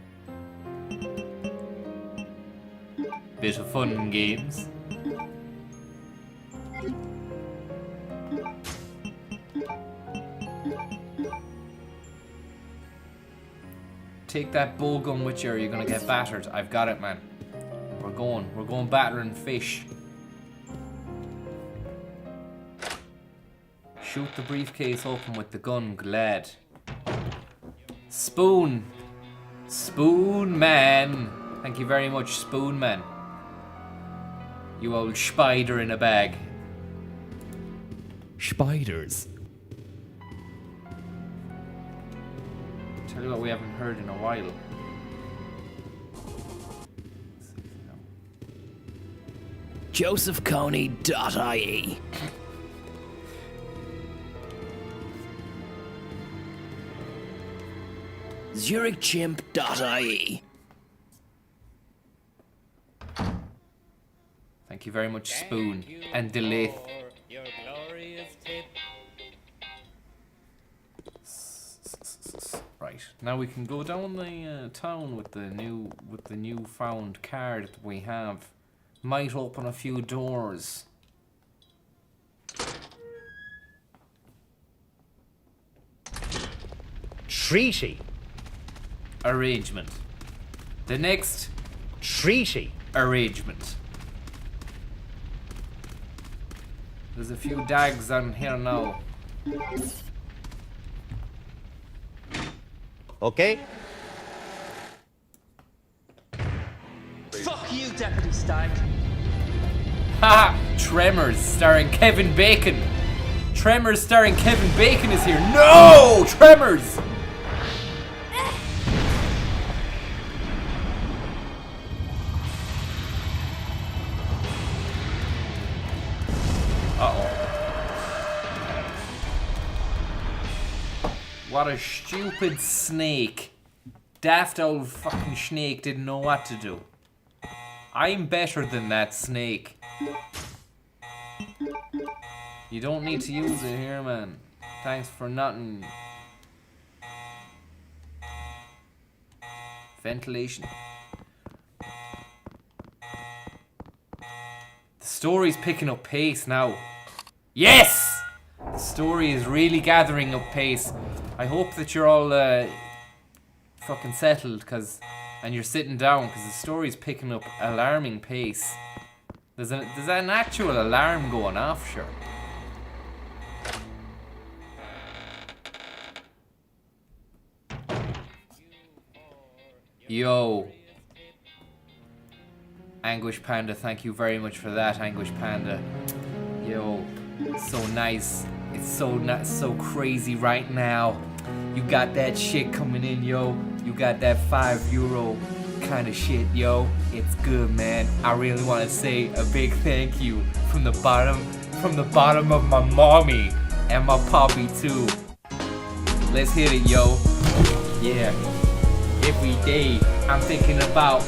Bit of fun and games. Take that bow gun with you or you're gonna get battered. I've got it, man. We're going battering fish. Shoot the briefcase open with the gun, glad. Spoon. Spoon man. Thank you very much, Spoon man. You old spider in a bag. Spiders. Tell you what we haven't heard in a while. JosephConey.ie. ZurichChimp.ie. Thank you very much, Spoon and Delith. Your glorious tip. Right, now we can go down the town with the newfound card that we have. Might open a few doors. Treaty. Arrangement. The next Treaty. arrangement. There's a few dags on here now. Okay? Fuck you, Deputy Stag. Haha! Tremors starring Kevin Bacon. Tremors starring Kevin Bacon is here. No! Tremors! What a stupid snake. Daft old fucking snake didn't know what to do. I'm better than that snake. You don't need to use it here, man. Thanks for nothing. Ventilation. The story's picking up pace now. Yes! The story is really gathering up pace. I hope that you're all fucking settled, and you're sitting down, because the story's picking up alarming pace. There's an actual alarm going off, sure. Yo. Anguish Panda, thank you very much for that, Anguish Panda. Yo, so nice. It's so crazy right now. You got that shit coming in, yo. You got that €5 kind of shit, yo. It's good, man. I really want to say a big thank you from the bottom of my mommy and my poppy too. Let's hit it, yo. Yeah. Every day I'm thinking about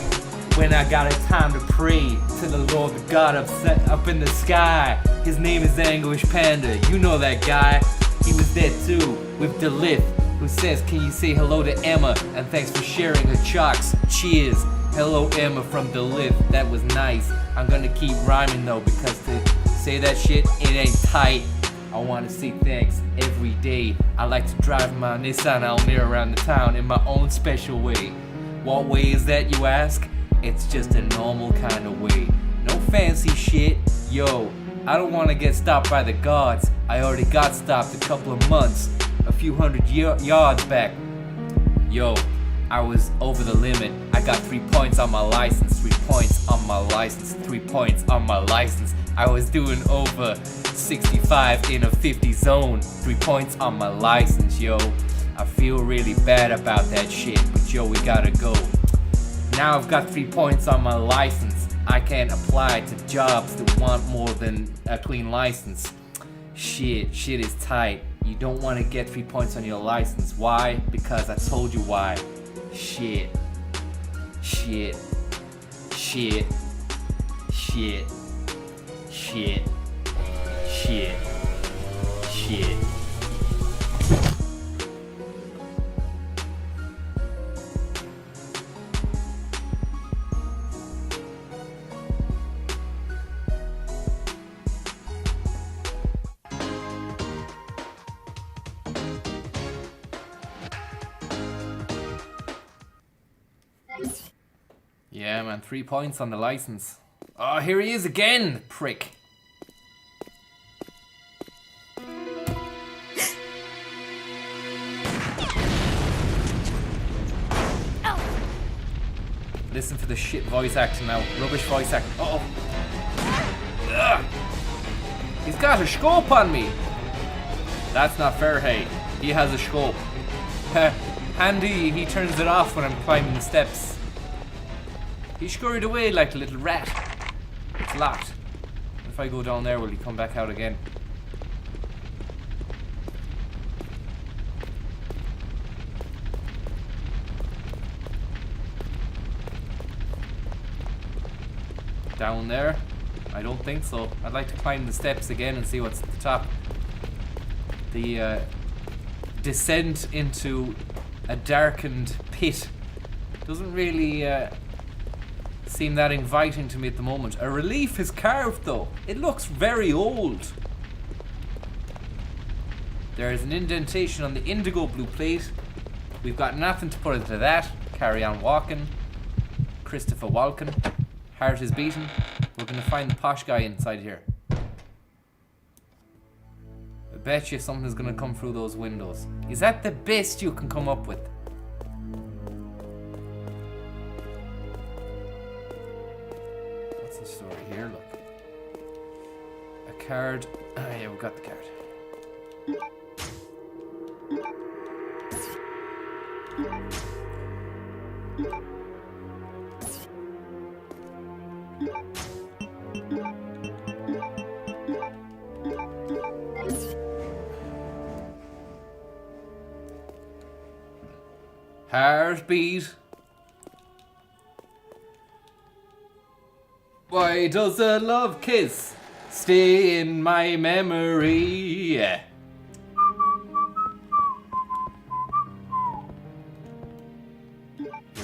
when I got a time to pray to the Lord God up in the sky. His name is Anguish Panda, you know that guy. He was there too, with Delith, who says, can you say hello to Emma, and thanks for sharing her chalks, cheers. Hello Emma from Delith, that was nice. I'm gonna keep rhyming though, because to say that shit, it ain't tight. I wanna say thanks every day. I like to drive my Nissan Almera around the town in my own special way. What way is that, you ask? It's just a normal kind of way. No fancy shit. Yo, I don't wanna get stopped by the guards. I already got stopped a couple of months, a few hundred yards back. Yo, I was over the limit. I got 3 points on my license, 3 points on my license, 3 points on my license. I was doing over 65 in a 50 zone, 3 points on my license, yo. I feel really bad about that shit, but yo, we gotta go. Now I've got 3 points on my license. I can't apply to jobs that want more than a clean license. Shit is tight. You don't want to get 3 points on your license. Why? Because I told you why. Shit. Shit. Shit. Shit. Shit. Shit. Shit. Yeah, man, 3 points on the license. Oh, here he is again, prick. Listen for the shit voice acting now. Rubbish voice acting. Uh oh. Ugh. He's got a scope on me. That's not fair, hey. He has a scope. Handy, he turns it off when I'm climbing the steps. He scurried away like a little rat. It's locked. If I go down there, will he come back out again? Down there? I don't think so. I'd like to climb the steps again and see what's at the top. The descent into a darkened pit doesn't really seem that inviting to me at the moment. A relief is carved though. It looks very old. There is an indentation on the indigo blue plate. We've got nothing to put into that. Carry on walking. Christopher Walken. Heart is beating. We're gonna find the posh guy inside here. I bet you something's gonna come through those windows. Is that the best you can come up with? What's the story here? Look. A card. Ah, yeah, we got the card. Heartbeat. Why does a love kiss stay in my memory? Here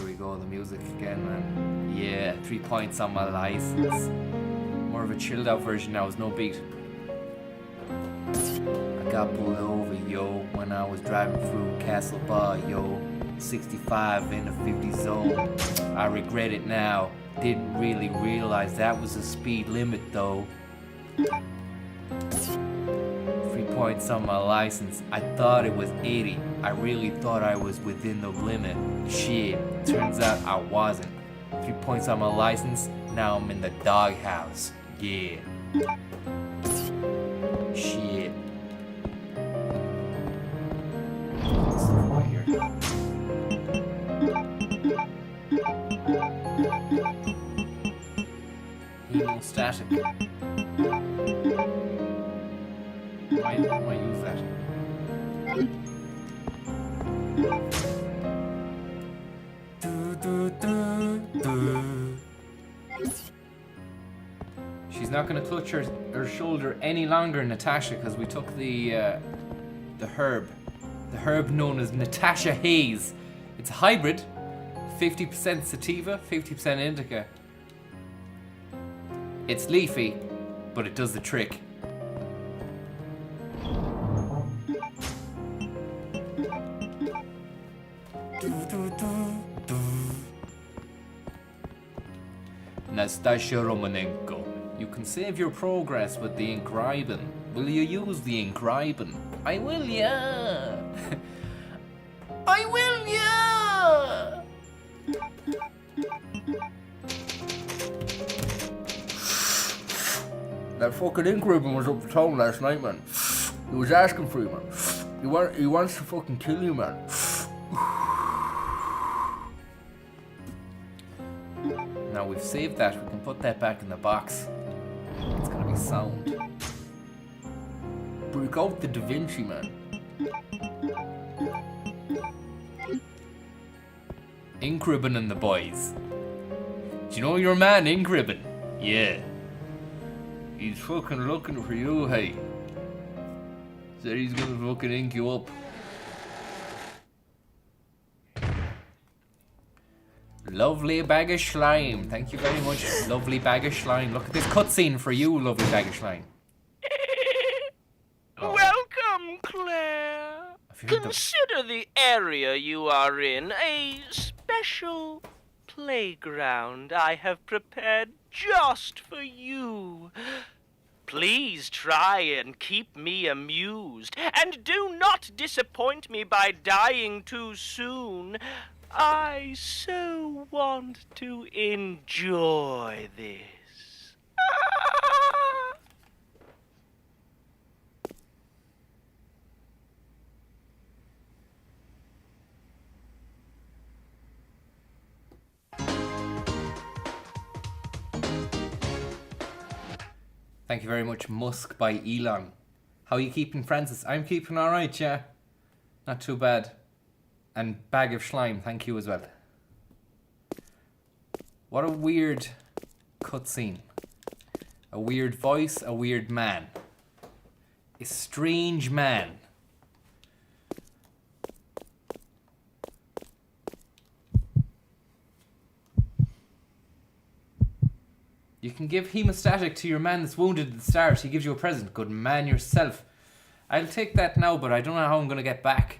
we go, the music again, man. Yeah, 3 points on my license. More of a chilled out version now, it's no beat. I got pulled over, yo, when I was driving through Castle Bar, yo. 65 in a 50 zone. I regret it now. Didn't really realize that was the speed limit though. 3 points on my license. I thought it was 80. I really thought I was within the limit. Shit, turns out I wasn't. 3 points on my license. Now I'm in the doghouse. Yeah. Shit. What's the point here? Hemostatic. Might use that. Do, do, do, do. He's not going to clutch her shoulder any longer, Natasha, because we took the herb. The herb known as Natasha Haze. It's a hybrid. 50% sativa, 50% indica. It's leafy, but it does the trick. Nastasia Romanenko, you can save your progress with the ink ribbon. Will you use the ink ribbon? I will, yeah. I will, yeah. That fucking ink ribbon was up the town last night, man. He was asking for you, man. He wants to fucking kill you, man. Now we've saved that, we can put that back in the box. It's gonna be sound. Break out the Da Vinci, man. Ink Ribbon and the boys. Do you know your man, Ink Ribbon? Yeah. He's fucking looking for you, hey. Said he's gonna fucking ink you up. Lovely bag of slime. Thank you very much, lovely bag of slime. Look at this cutscene for you, lovely bag of slime. Oh. Welcome, Claire. Consider the area you are in a special playground I have prepared just for you. Please try and keep me amused, and do not disappoint me by dying too soon. I so want to enjoy this. Thank you very much, Musk by Elon. How are you keeping, Francis? I'm keeping alright, yeah. Not too bad. And bag of slime, thank you as well. What a weird cutscene. A weird voice, a weird man. A strange man. You can give hemostatic to your man that's wounded at the start. He gives you a present. Good man yourself. I'll take that now, but I don't know how I'm going to get back.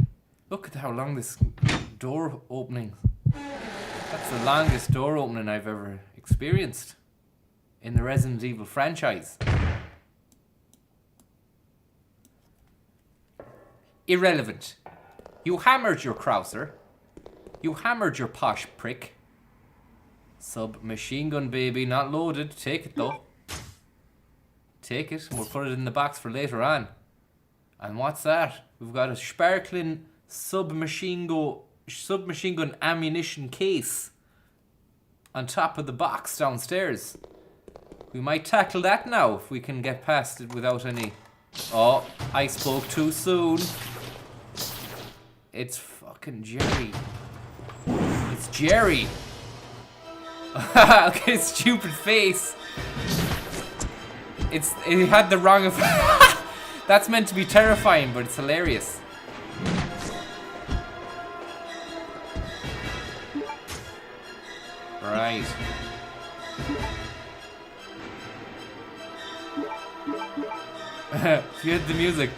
Look at how long this door opening. That's the longest door opening I've ever experienced in the Resident Evil franchise. Irrelevant. You hammered your Krauser. You hammered your posh prick. Submachine gun, baby, not loaded. Take it though. Take it, and we'll put it in the box for later on. And what's that? We've got a sparkling submachine gun ammunition case on top of the box downstairs. We might tackle that now if we can get past it without any... Oh, I spoke too soon. It's fucking Jerry. It's Jerry. Look at his stupid face. It had the wrong effect. That's meant to be terrifying, but it's hilarious. Right. If you hit the music.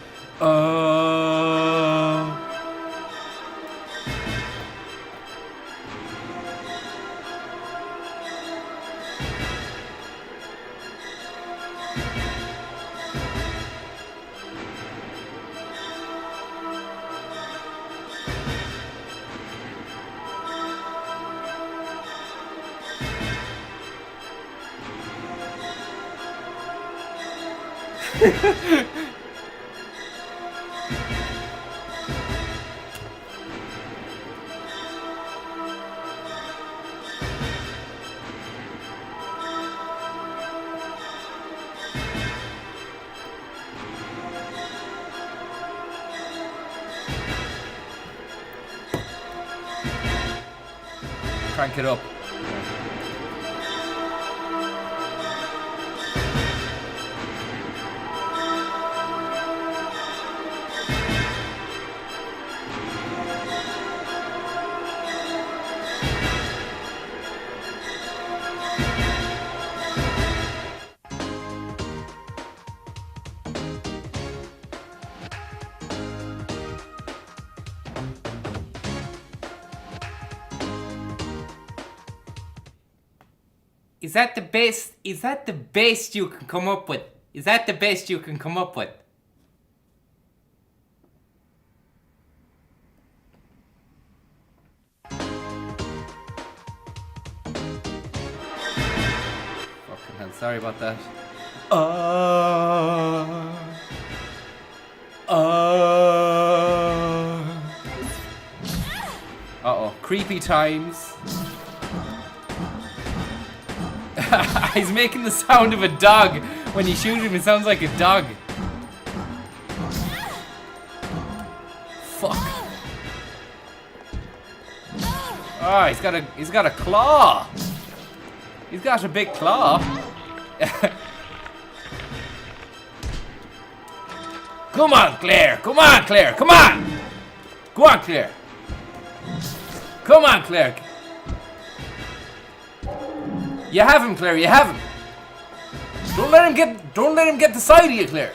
Crank it up. Is that the best? Is that the best you can come up with? Is that the best you can come up with? Fucking hell, sorry about that. Uh-oh, creepy times. He's making the sound of a dog. When you shoot him, it sounds like a dog. Fuck. Oh, he's got a claw. He's got a big claw. Come on, Claire. Come on, Claire. Come on. Go on, Claire. Come on, Claire. You have him, Claire. You have him. Don't let him get the side of you, Claire.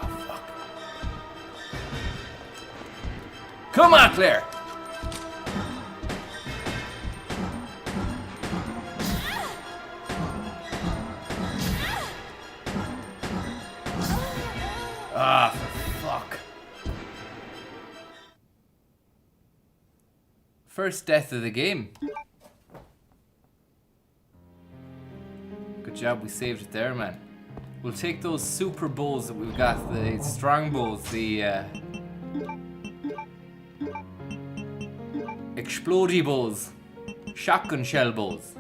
Oh, fuck. Come on, Claire. Ah, for fuck. First death of the game. Good job, we saved it there, man. We'll take those super bowls that we've got, the strong bowls, the explodey bowls, shotgun shell bowls.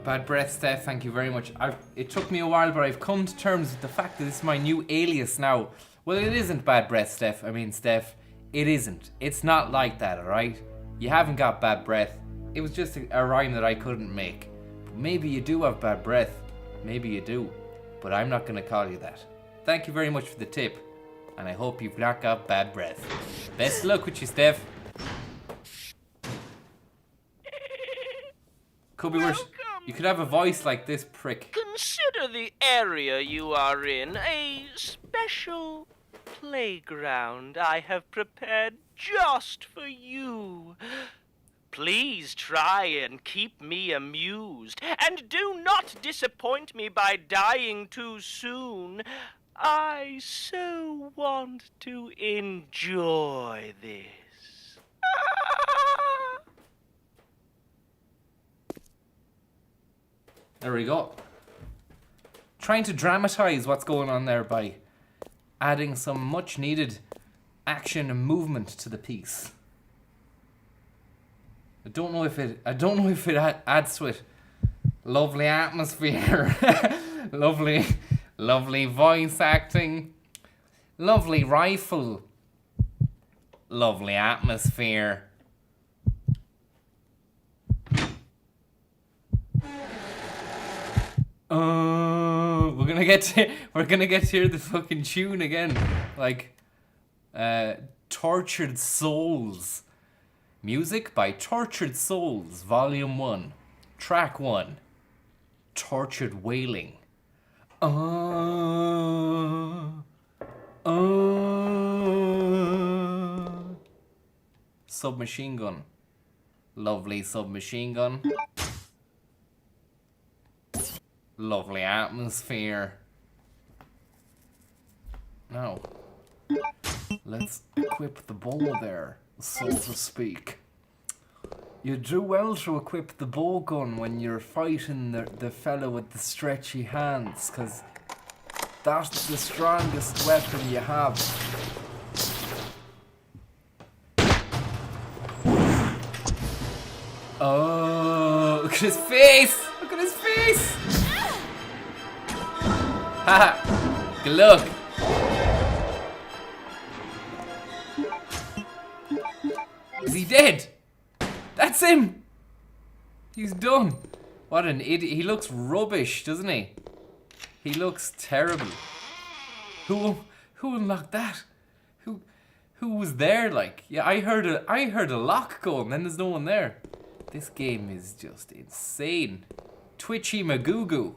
Bad breath, Steph, thank you very much. It took me a while, but I've come to terms with the fact that this is my new alias now. Well, it isn't bad breath, Steph. I mean, Steph, it isn't. It's not like that, alright? You haven't got bad breath. It was just a rhyme that I couldn't make. But maybe you do have bad breath. Maybe you do. But I'm not going to call you that. Thank you very much for the tip. And I hope you've not got bad breath. Best luck with you, Steph. Could be worse. You could have a voice like this prick. Consider the area you are in a special playground I have prepared just for you. Please try and keep me amused, and do not disappoint me by dying too soon. I so want to enjoy this. There we go. Trying to dramatize what's going on there by adding some much needed action and movement to the piece. I don't know if it adds to it. Lovely atmosphere. lovely voice acting. Lovely rifle. Lovely atmosphere. We're gonna get to hear the fucking tune again, like Tortured Souls. Music by Tortured Souls, Volume 1, Track 1, Tortured Wailing. Submachine gun. Lovely submachine gun. Lovely atmosphere. Now, let's equip the bow there, so to speak. You do well to equip the bow gun when you're fighting the fella with the stretchy hands, because that's the strongest weapon you have. Oh, look at his face! Look at his face! Haha! Good luck! Is he dead? That's him! He's done. What an idiot. He looks rubbish, doesn't he? He looks terrible. Who unlocked that? Who was there? Like, yeah, I heard a lock go, and then there's no one there. This game is just insane. Twitchy Magoo.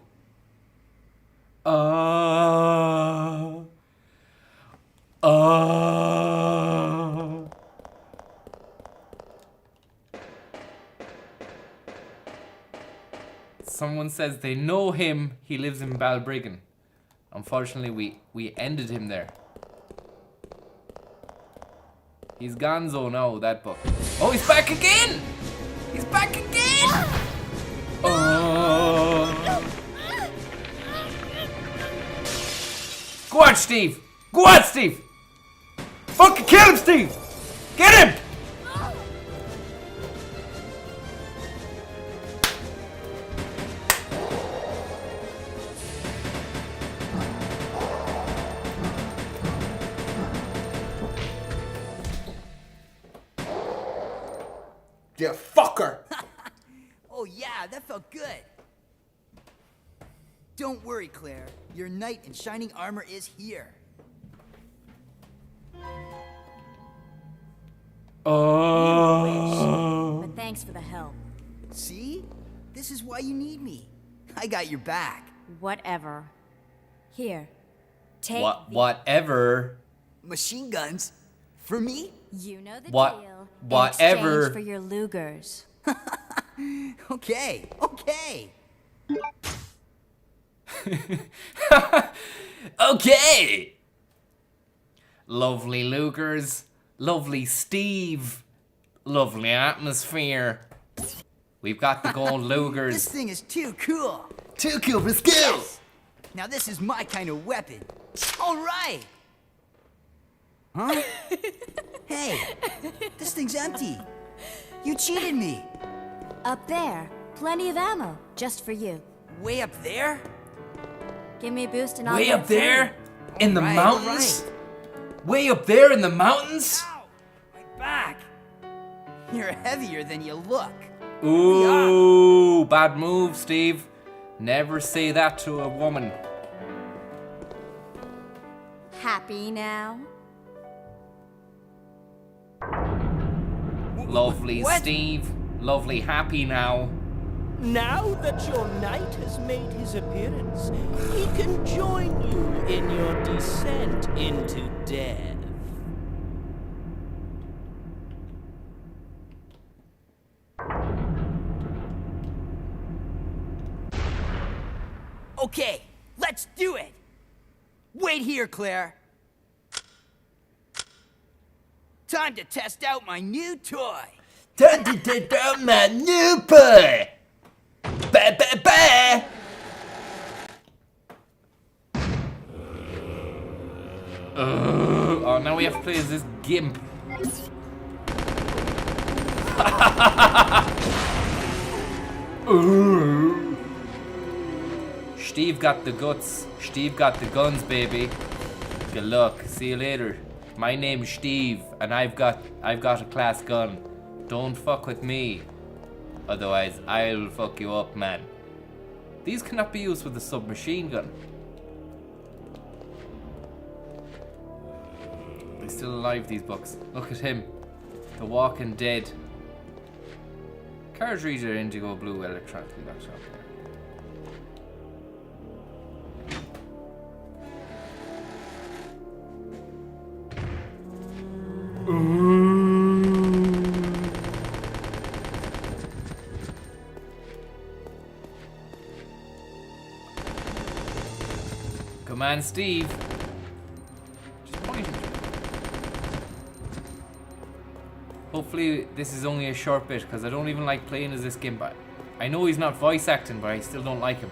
Someone says they know him. He lives in Balbriggan. Unfortunately, we ended him there. He's gonzo now, that book. Oh, he's back again! He's back again! Oh. Go on, Steve! Go on, Steve! Fucking kill him, Steve! Get him! You fucker! Oh yeah, that felt good. Don't worry, Claire. Your knight in shining armor is here. Oh. But thanks for the help. See? This is why you need me. I got your back. Whatever. Here. Take Whatever. Machine guns? For me? You know the What? deal. Whatever. In exchange for your Lugers. Okay. Okay! Lovely Lugers. Lovely Steve. Lovely atmosphere. We've got the gold Lugers. This thing is too cool. Too cool for school! Yes! Now this is my kind of weapon. All right! Huh? Hey, this thing's empty. You cheated me. Up there. Plenty of ammo. Just for you. Way up there? Give me a boost and I'll Way get up there? In the All mountains? right. Way up there in the mountains? Ow! My back. You're heavier than you look. Ooh, bad move, Steve. Never say that to a woman. Happy now? Lovely What? Steve. Lovely happy now. Now that your knight has made his appearance, he can join you in your descent into death. Okay, let's do it. Wait here, Claire. Time to test out my new toy. Time to take out my new boy. Ba ba ba. Oh, now we have to play as this gimp. Steve got the guts. Steve got the guns, baby. Good luck. See you later. My name's Steve, and I've got a class gun. Don't fuck with me. Otherwise, I'll fuck you up, man. These cannot be used with a submachine gun. They're still alive, these books. Look at him. The Walking Dead. Carriage reader, indigo blue, electronically locked up. Come on, Steve. Just point. Hopefully this is only a short bit, because I don't even like playing as this game. But I know he's not voice acting, but I still don't like him.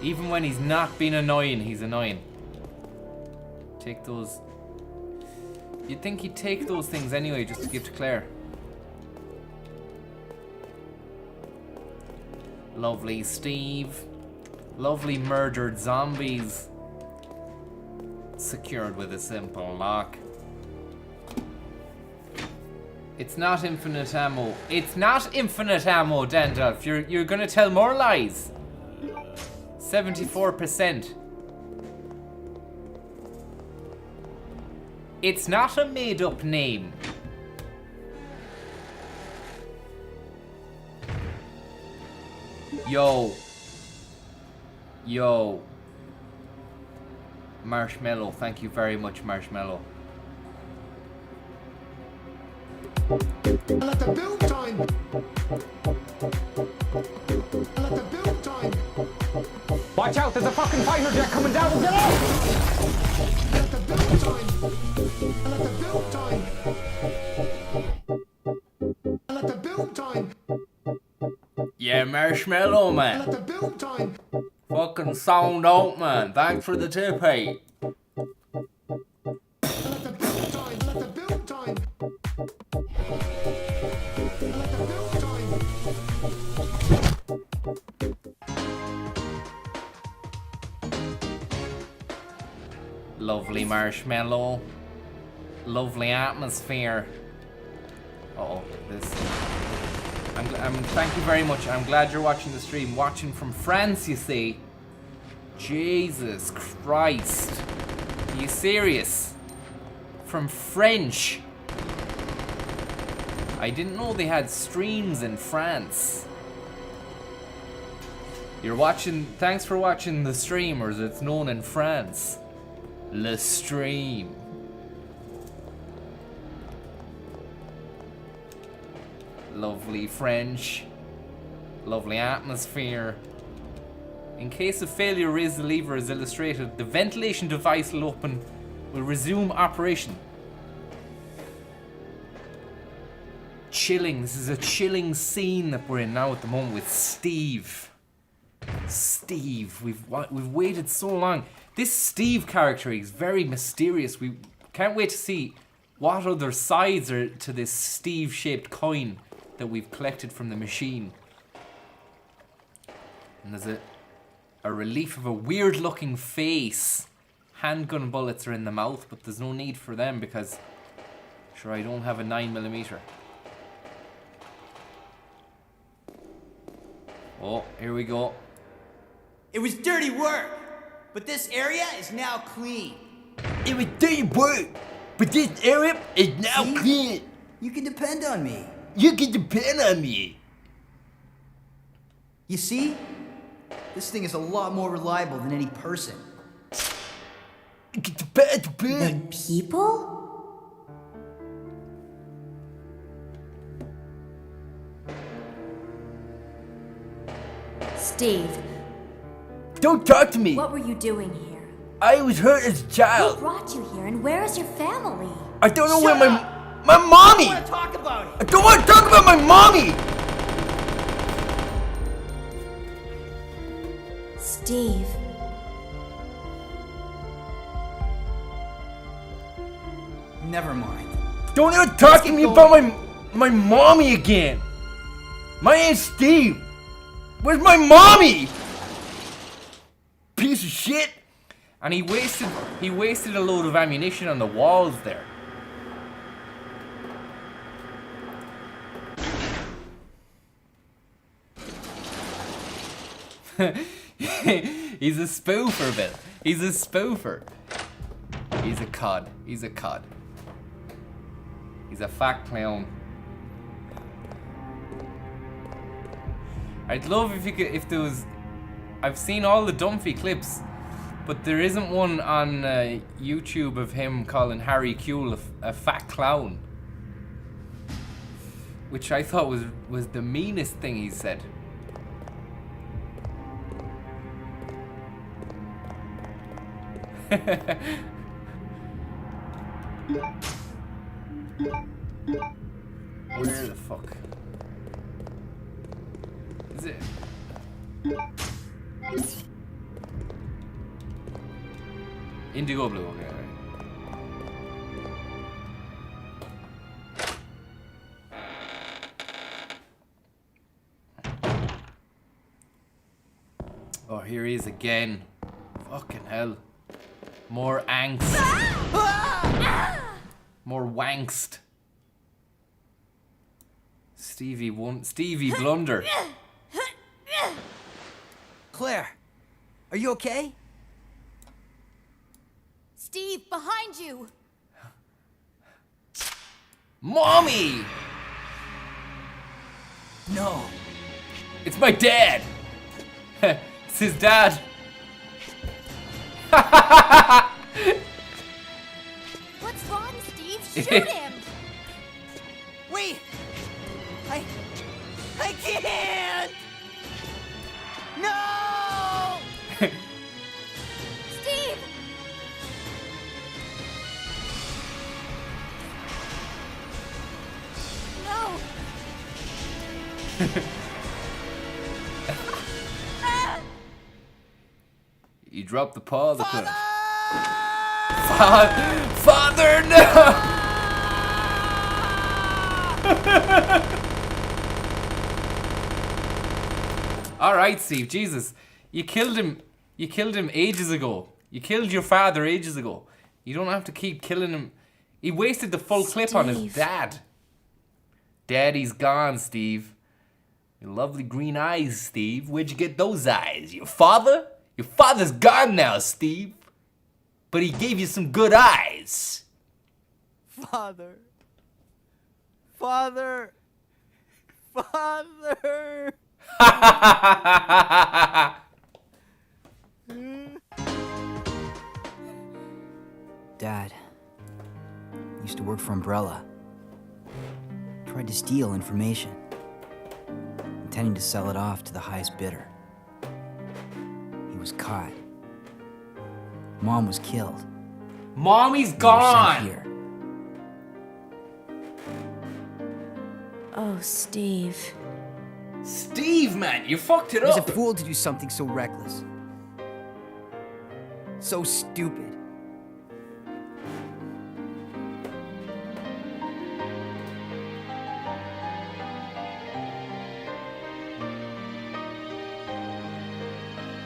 Even when he's not being annoying, he's annoying. Take those. You'd think he'd take those things anyway, just to give to Claire. Lovely Steve. Lovely murdered zombies. Secured with a simple lock. It's not infinite ammo. It's not infinite ammo, Dandalf. You're gonna tell more lies. 74%. It's not a made-up name. Yo. Marshmallow, thank you very much, Marshmallow. Let the build time. Let the build time. Watch out, there's a fucking fighter jet coming down. Get out! Let the build time. Let the build time. Let the build time. Yeah, Marshmallow, man. Let the build time. Fucking sound out, man. Thanks for the tip, hey. Let the build time. Let the build time. Let the build time. Lovely Marshmallow. Lovely atmosphere. Uh-oh, this. Thank you very much. I'm glad you're watching the stream. Watching from France, you see. Jesus Christ. Are you serious? From French. I didn't know they had streams in France. You're watching. Thanks for watching the stream, or as it's known in France, Le Stream. Lovely French. Lovely atmosphere. In case of failure, raise the lever as illustrated. The ventilation device will resume operation. Chilling. This is a chilling scene that we're in now at the moment with Steve. Steve, we've waited so long. This Steve character is very mysterious. We can't wait to see what other sides are to this Steve-shaped coin that we've collected from the machine. And there's a relief of a weird-looking face. Handgun bullets are in the mouth, but there's no need for them because, sure, I don't have a 9mm. Oh, here we go. It was dirty work, but this area is now clean. It was dirty work, but this area is now clean. You can depend on me. You can depend on me. You see? This thing is a lot more reliable than any person. The people? Steve. Don't talk to me. What were you doing here? I was hurt as a child. Who brought you here, and where is your family? I don't know where my mommy. I don't want to talk about it. I don't want to talk about my mommy. Steve. Never mind. Don't ever talk to me about my mommy again. My name's Steve. Where's my mommy? Piece of shit. And he wasted a load of ammunition on the walls there. He's a spoofer, Bill. He's a spoofer. He's a cod. He's a cod. He's a fat clown. I'd love if there was. I've seen all the Dunphy clips, but there isn't one on YouTube of him calling Harry Kuehl a fat clown, which I thought was the meanest thing he said. Where the fuck is it? Indigo blue, okay. Oh, here he is again. Fucking hell. More angst. More wangst. Stevie Blunder. Claire, are you okay? Steve, behind you! Mommy! No. It's my dad! It's his dad. What's wrong, Steve? Shoot him! Wait! I can't! No! Steve! No! You dropped the paw of the cliff. Father, no! Alright, Steve, Jesus. You killed him. You killed him ages ago. You killed your father ages ago. You don't have to keep killing him. He wasted the full clip on his dad. Daddy's gone, Steve. Your lovely green eyes, Steve. Where'd you get those eyes? Your father? Your father's gone now, Steve. But he gave you some good eyes. Father. Father. Father. Dad used to work for Umbrella. Tried to steal information, intending to sell it off to the highest bidder. He was caught. Mom was killed. Mommy's We were sent gone. here. Oh, Steve. Steve, man, you fucked it He was up. a fool to do something so reckless. So stupid.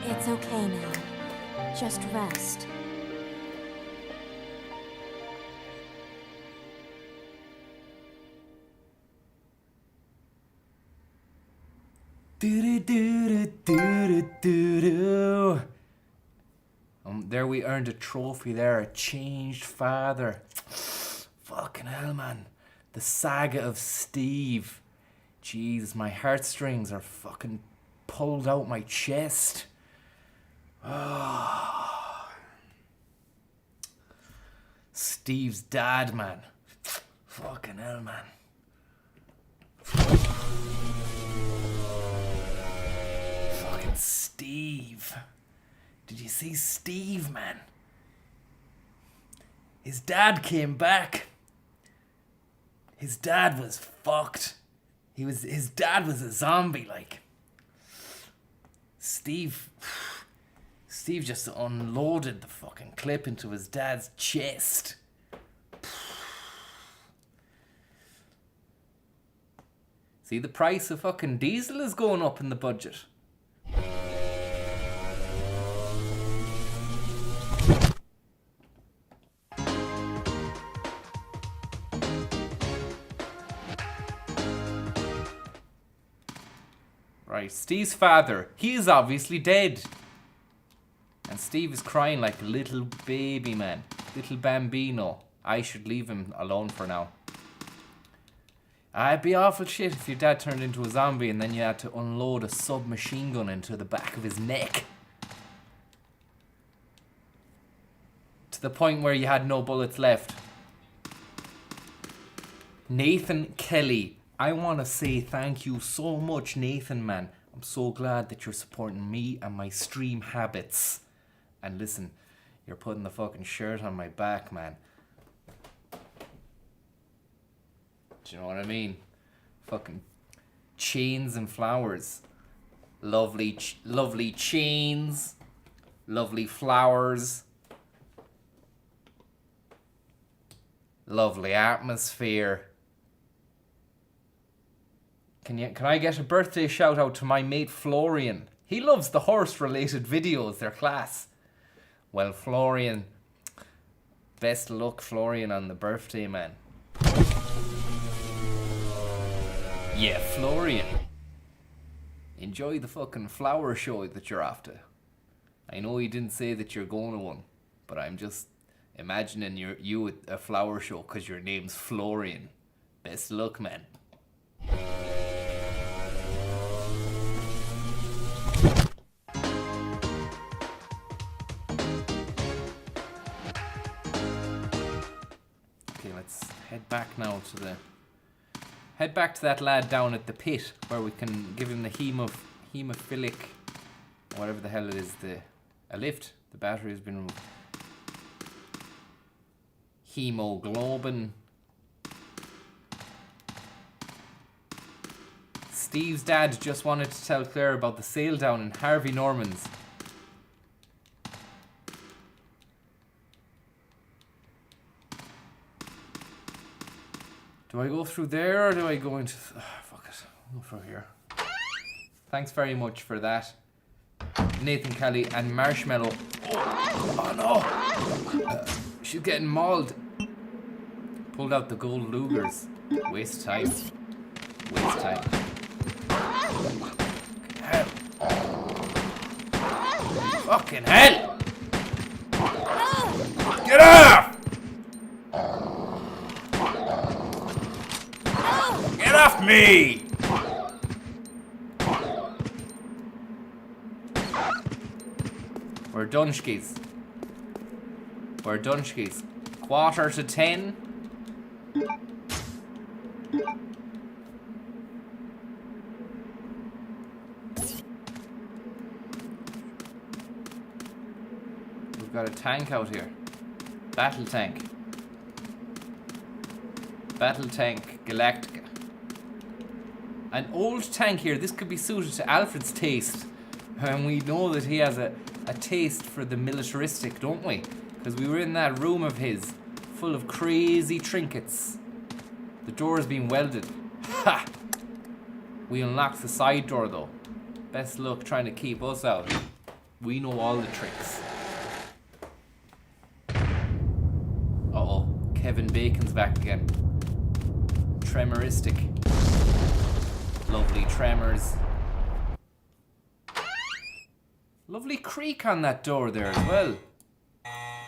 It's okay now. Just rest. There we earned a trophy there, a changed father. Fucking hell, man. The saga of Steve. Jeez, my heartstrings are fucking pulled out my chest. Oh. Steve's dad, man. Fucking hell, man. Fucking Steve. Did you see Steve, man? His dad came back. His dad was fucked. His dad was a zombie, like. Steve just unloaded the fucking clip into his dad's chest. See, the price of fucking diesel is going up in the budget. Right, Steve's father, he is obviously dead. And Steve is crying like a little baby, man. Little bambino. I should leave him alone for now. It'd be awful shit if your dad turned into a zombie and then you had to unload a submachine gun into the back of his neck. To the point where you had no bullets left. Nathan Kelly. I want to say thank you so much, Nathan, man. I'm so glad that you're supporting me and my stream habits. And listen, you're putting the fucking shirt on my back, man. Do you know what I mean? Fucking chains and flowers. Lovely, lovely chains. Lovely flowers. Lovely atmosphere. Can I get a birthday shout out to my mate Florian? He loves the horse related videos, they're class. Well, Florian, best of luck, Florian, on the birthday, man. Yeah, Florian. Enjoy the fucking flower show that you're after. I know you didn't say that you're going to one, but I'm just imagining you at a flower show because your name's Florian. Best of luck, man. Okay, let's head back now to the... Head back to that lad down at the pit where we can give him the hemophilic, whatever the hell it is, a lift. The battery has been removed. Hemoglobin. Steve's dad just wanted to tell Claire about the sale down in Harvey Norman's. Do I go through there or do I go into... fuck it. I'll go through here. Thanks very much for that. Nathan Kelly and Marshmallow. Oh no! She's getting mauled. Pulled out the gold Lugers. Waste time. Waste time. Hell. Fucking hell! Get off! Get off me! We're Dunshkies. We're Dunshkies. 9:45. We've got a tank out here. Battle tank. Battle tank Galactica. An old tank here. This could be suited to Alfred's taste. And we know that he has a taste for the militaristic, don't we? Because we were in that room of his, full of crazy trinkets. The door has been welded. Ha! We unlocked the side door though. Best luck trying to keep us out. We know all the tricks. Uh-oh. Kevin Bacon's back again. Tremoristic. Lovely tremors. Lovely creak on that door there as well.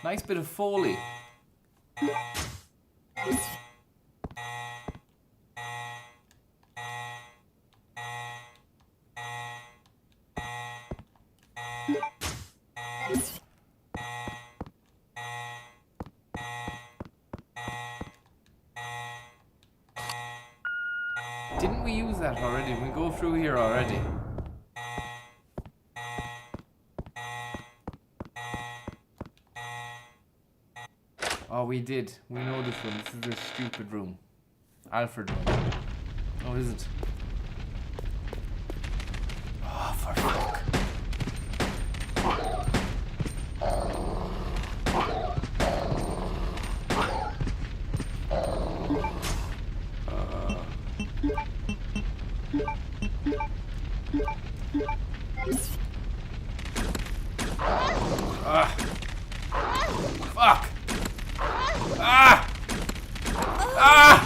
Nice bit of Foley. Didn't we use that already? We go through here already. Oh, we did. We know this one. This is the stupid room. Alfred room. No, it isn't. Oh, for fuck. Fuck! Ah! Ah!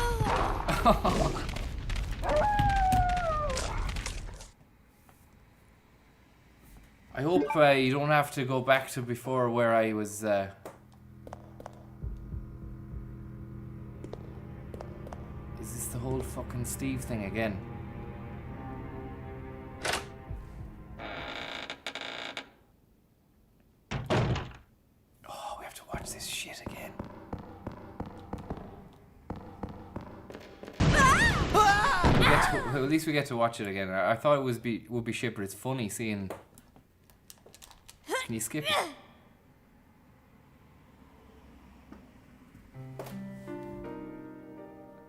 I hope you don't have to go back to before where I was. Is this the whole fucking Steve thing again? Oh, we have to watch this shit again. At least we get to watch it again. I thought it would be shit, but it's funny seeing. Can you skip it?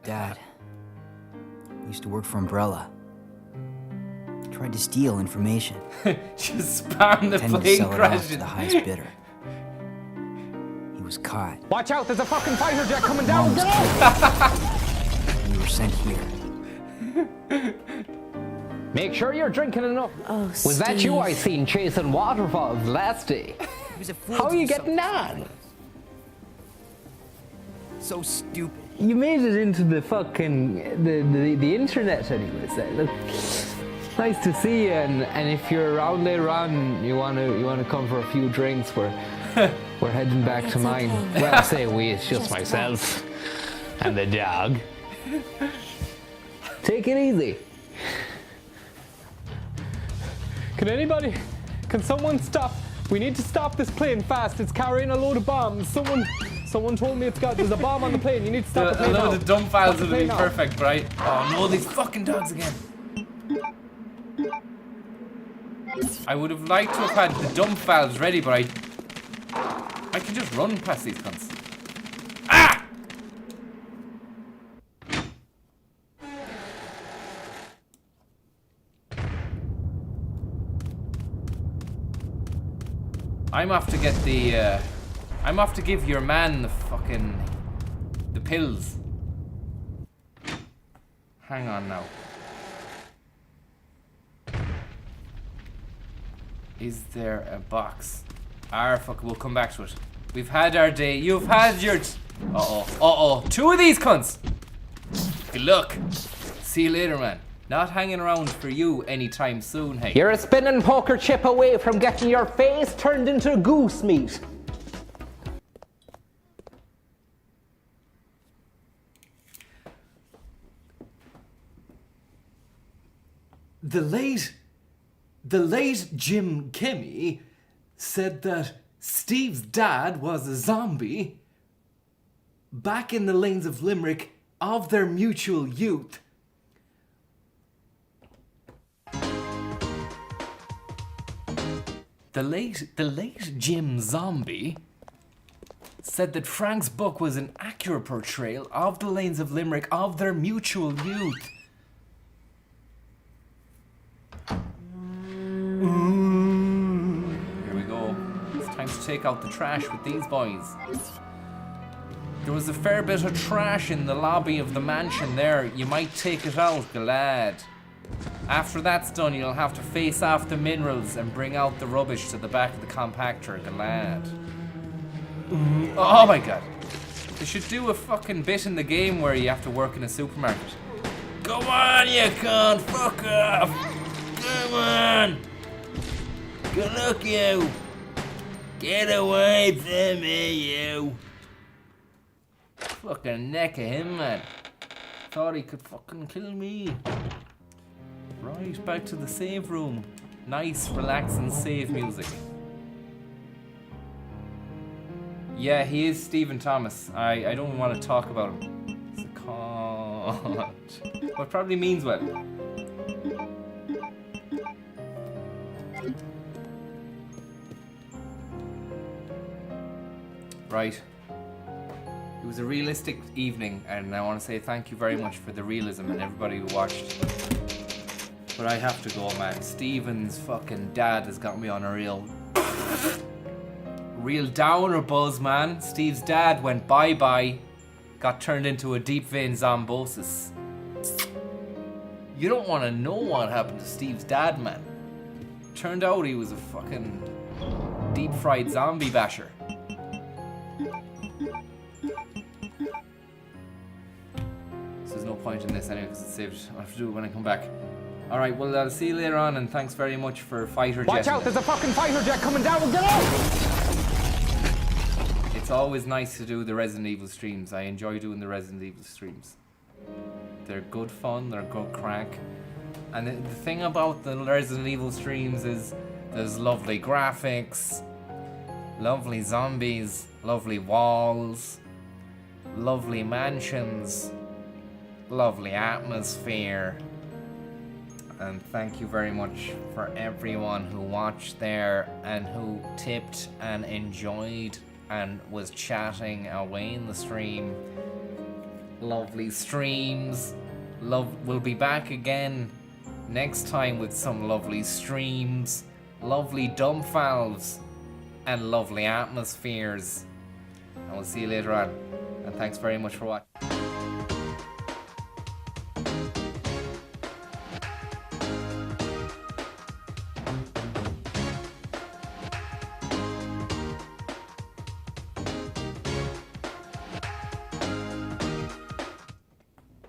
Dad used to work for Umbrella. Tried to steal information. Just spam the Intended to plane sell it off crashing. to the highest bidder. He was caught. Watch out, there's a fucking fighter jet coming down! Mom was killed. And you were sent here. Make sure you're drinking enough. Oh, Was that you I seen chasing waterfalls last day? He was a fool. How are to you do getting something on? So stupid. You made it into the fucking the internet anyways. Look, nice to see you. And if you're around later on, you wanna come for a few drinks, we're heading back to mine. Well, I say we, it's just myself and the dog. Take it easy. Can someone stop? We need to stop this plane fast. It's carrying a load of bombs. Someone told me there's a bomb on the plane. You need to stop the plane now. A load of dumb files would be perfect, right? Oh no, these fucking dogs again. I would have liked to have had the dump files ready, but I can just run past these cunts. Ah! I'm off to get the, I'm off to give your man the pills. Hang on now. Is there a box? Fuck, we'll come back to it. We've had our day. You've had your... Uh-oh. 2 of these cunts! Good luck. See you later, man. Not hanging around for you anytime soon, hey. You're a spinning poker chip away from getting your face turned into goose meat. The late Jim Kimmy said that Steve's dad was a zombie back in the lanes of Limerick of their mutual youth. The late Jim Zombie said that Frank's book was an accurate portrayal of the lanes of Limerick of their mutual youth. Here we go. It's time to take out the trash with these boys. There was a fair bit of trash in the lobby of the mansion there. You might take it out, Galad. After that's done, you'll have to face off the minerals and bring out the rubbish to the back of the compactor, Galad. Oh my god. They should do a fucking bit in the game where you have to work in a supermarket. Go on, you cunt! Fuck off! Come on! Good luck, you! Get away from me, you! Fucking neck of him, man. Thought he could fucking kill me. Right, back to the save room. Nice, relaxing save music. Yeah, he is Stephen Thomas. I don't want to talk about him. He's a cunt. What probably means well. Right. It was a realistic evening, and I want to say thank you very much for the realism and everybody who watched. But I have to go, man. Steven's fucking dad has got me on a real downer buzz, man. Steve's dad went bye-bye, got turned into a deep vein zombosis. You don't want to know what happened to Steve's dad, man. Turned out he was a fucking deep-fried zombie basher. So there's no point in this anyway, because it's saved. I'll have to do it when I come back. Alright, well, I'll see you later on, and thanks very much for Fighter Jet. Watch out, there's a fucking fighter jet coming down, get out! It's always nice to do the Resident Evil streams. I enjoy doing the Resident Evil streams. They're good fun, they're good crack. And the thing about the Resident Evil streams is there's lovely graphics, lovely zombies, lovely walls, lovely mansions, lovely atmosphere. And thank you very much for everyone who watched there and who tipped and enjoyed and was chatting away in the stream. Lovely streams. We'll be back again next time with some lovely streams, lovely dump valves, and lovely atmospheres. And we'll see you later on. And thanks very much for watching.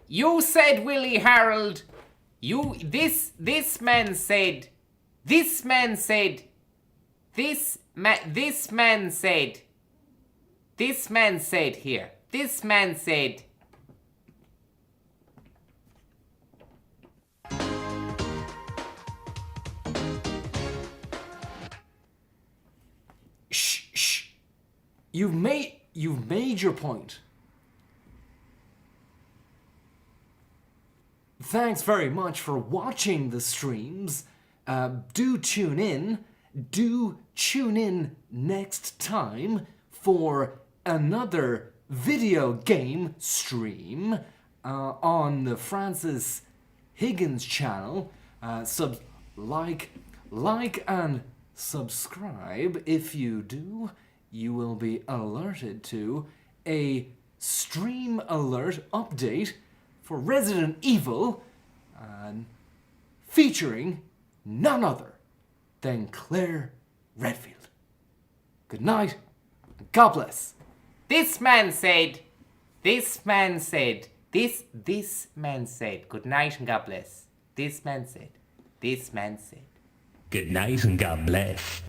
You said, Willie Harold. This man said here. This man said. Shh. You've made your point. Thanks very much for watching the streams. Do tune in. Do tune in next time for another video game stream on the Francis Higgins channel. Like and subscribe. If you do, you will be alerted to a stream alert update for Resident Evil, featuring none other than Claire Redfield. Good night, and God bless. This man said. Good night and God bless. This man said. Good night and God bless.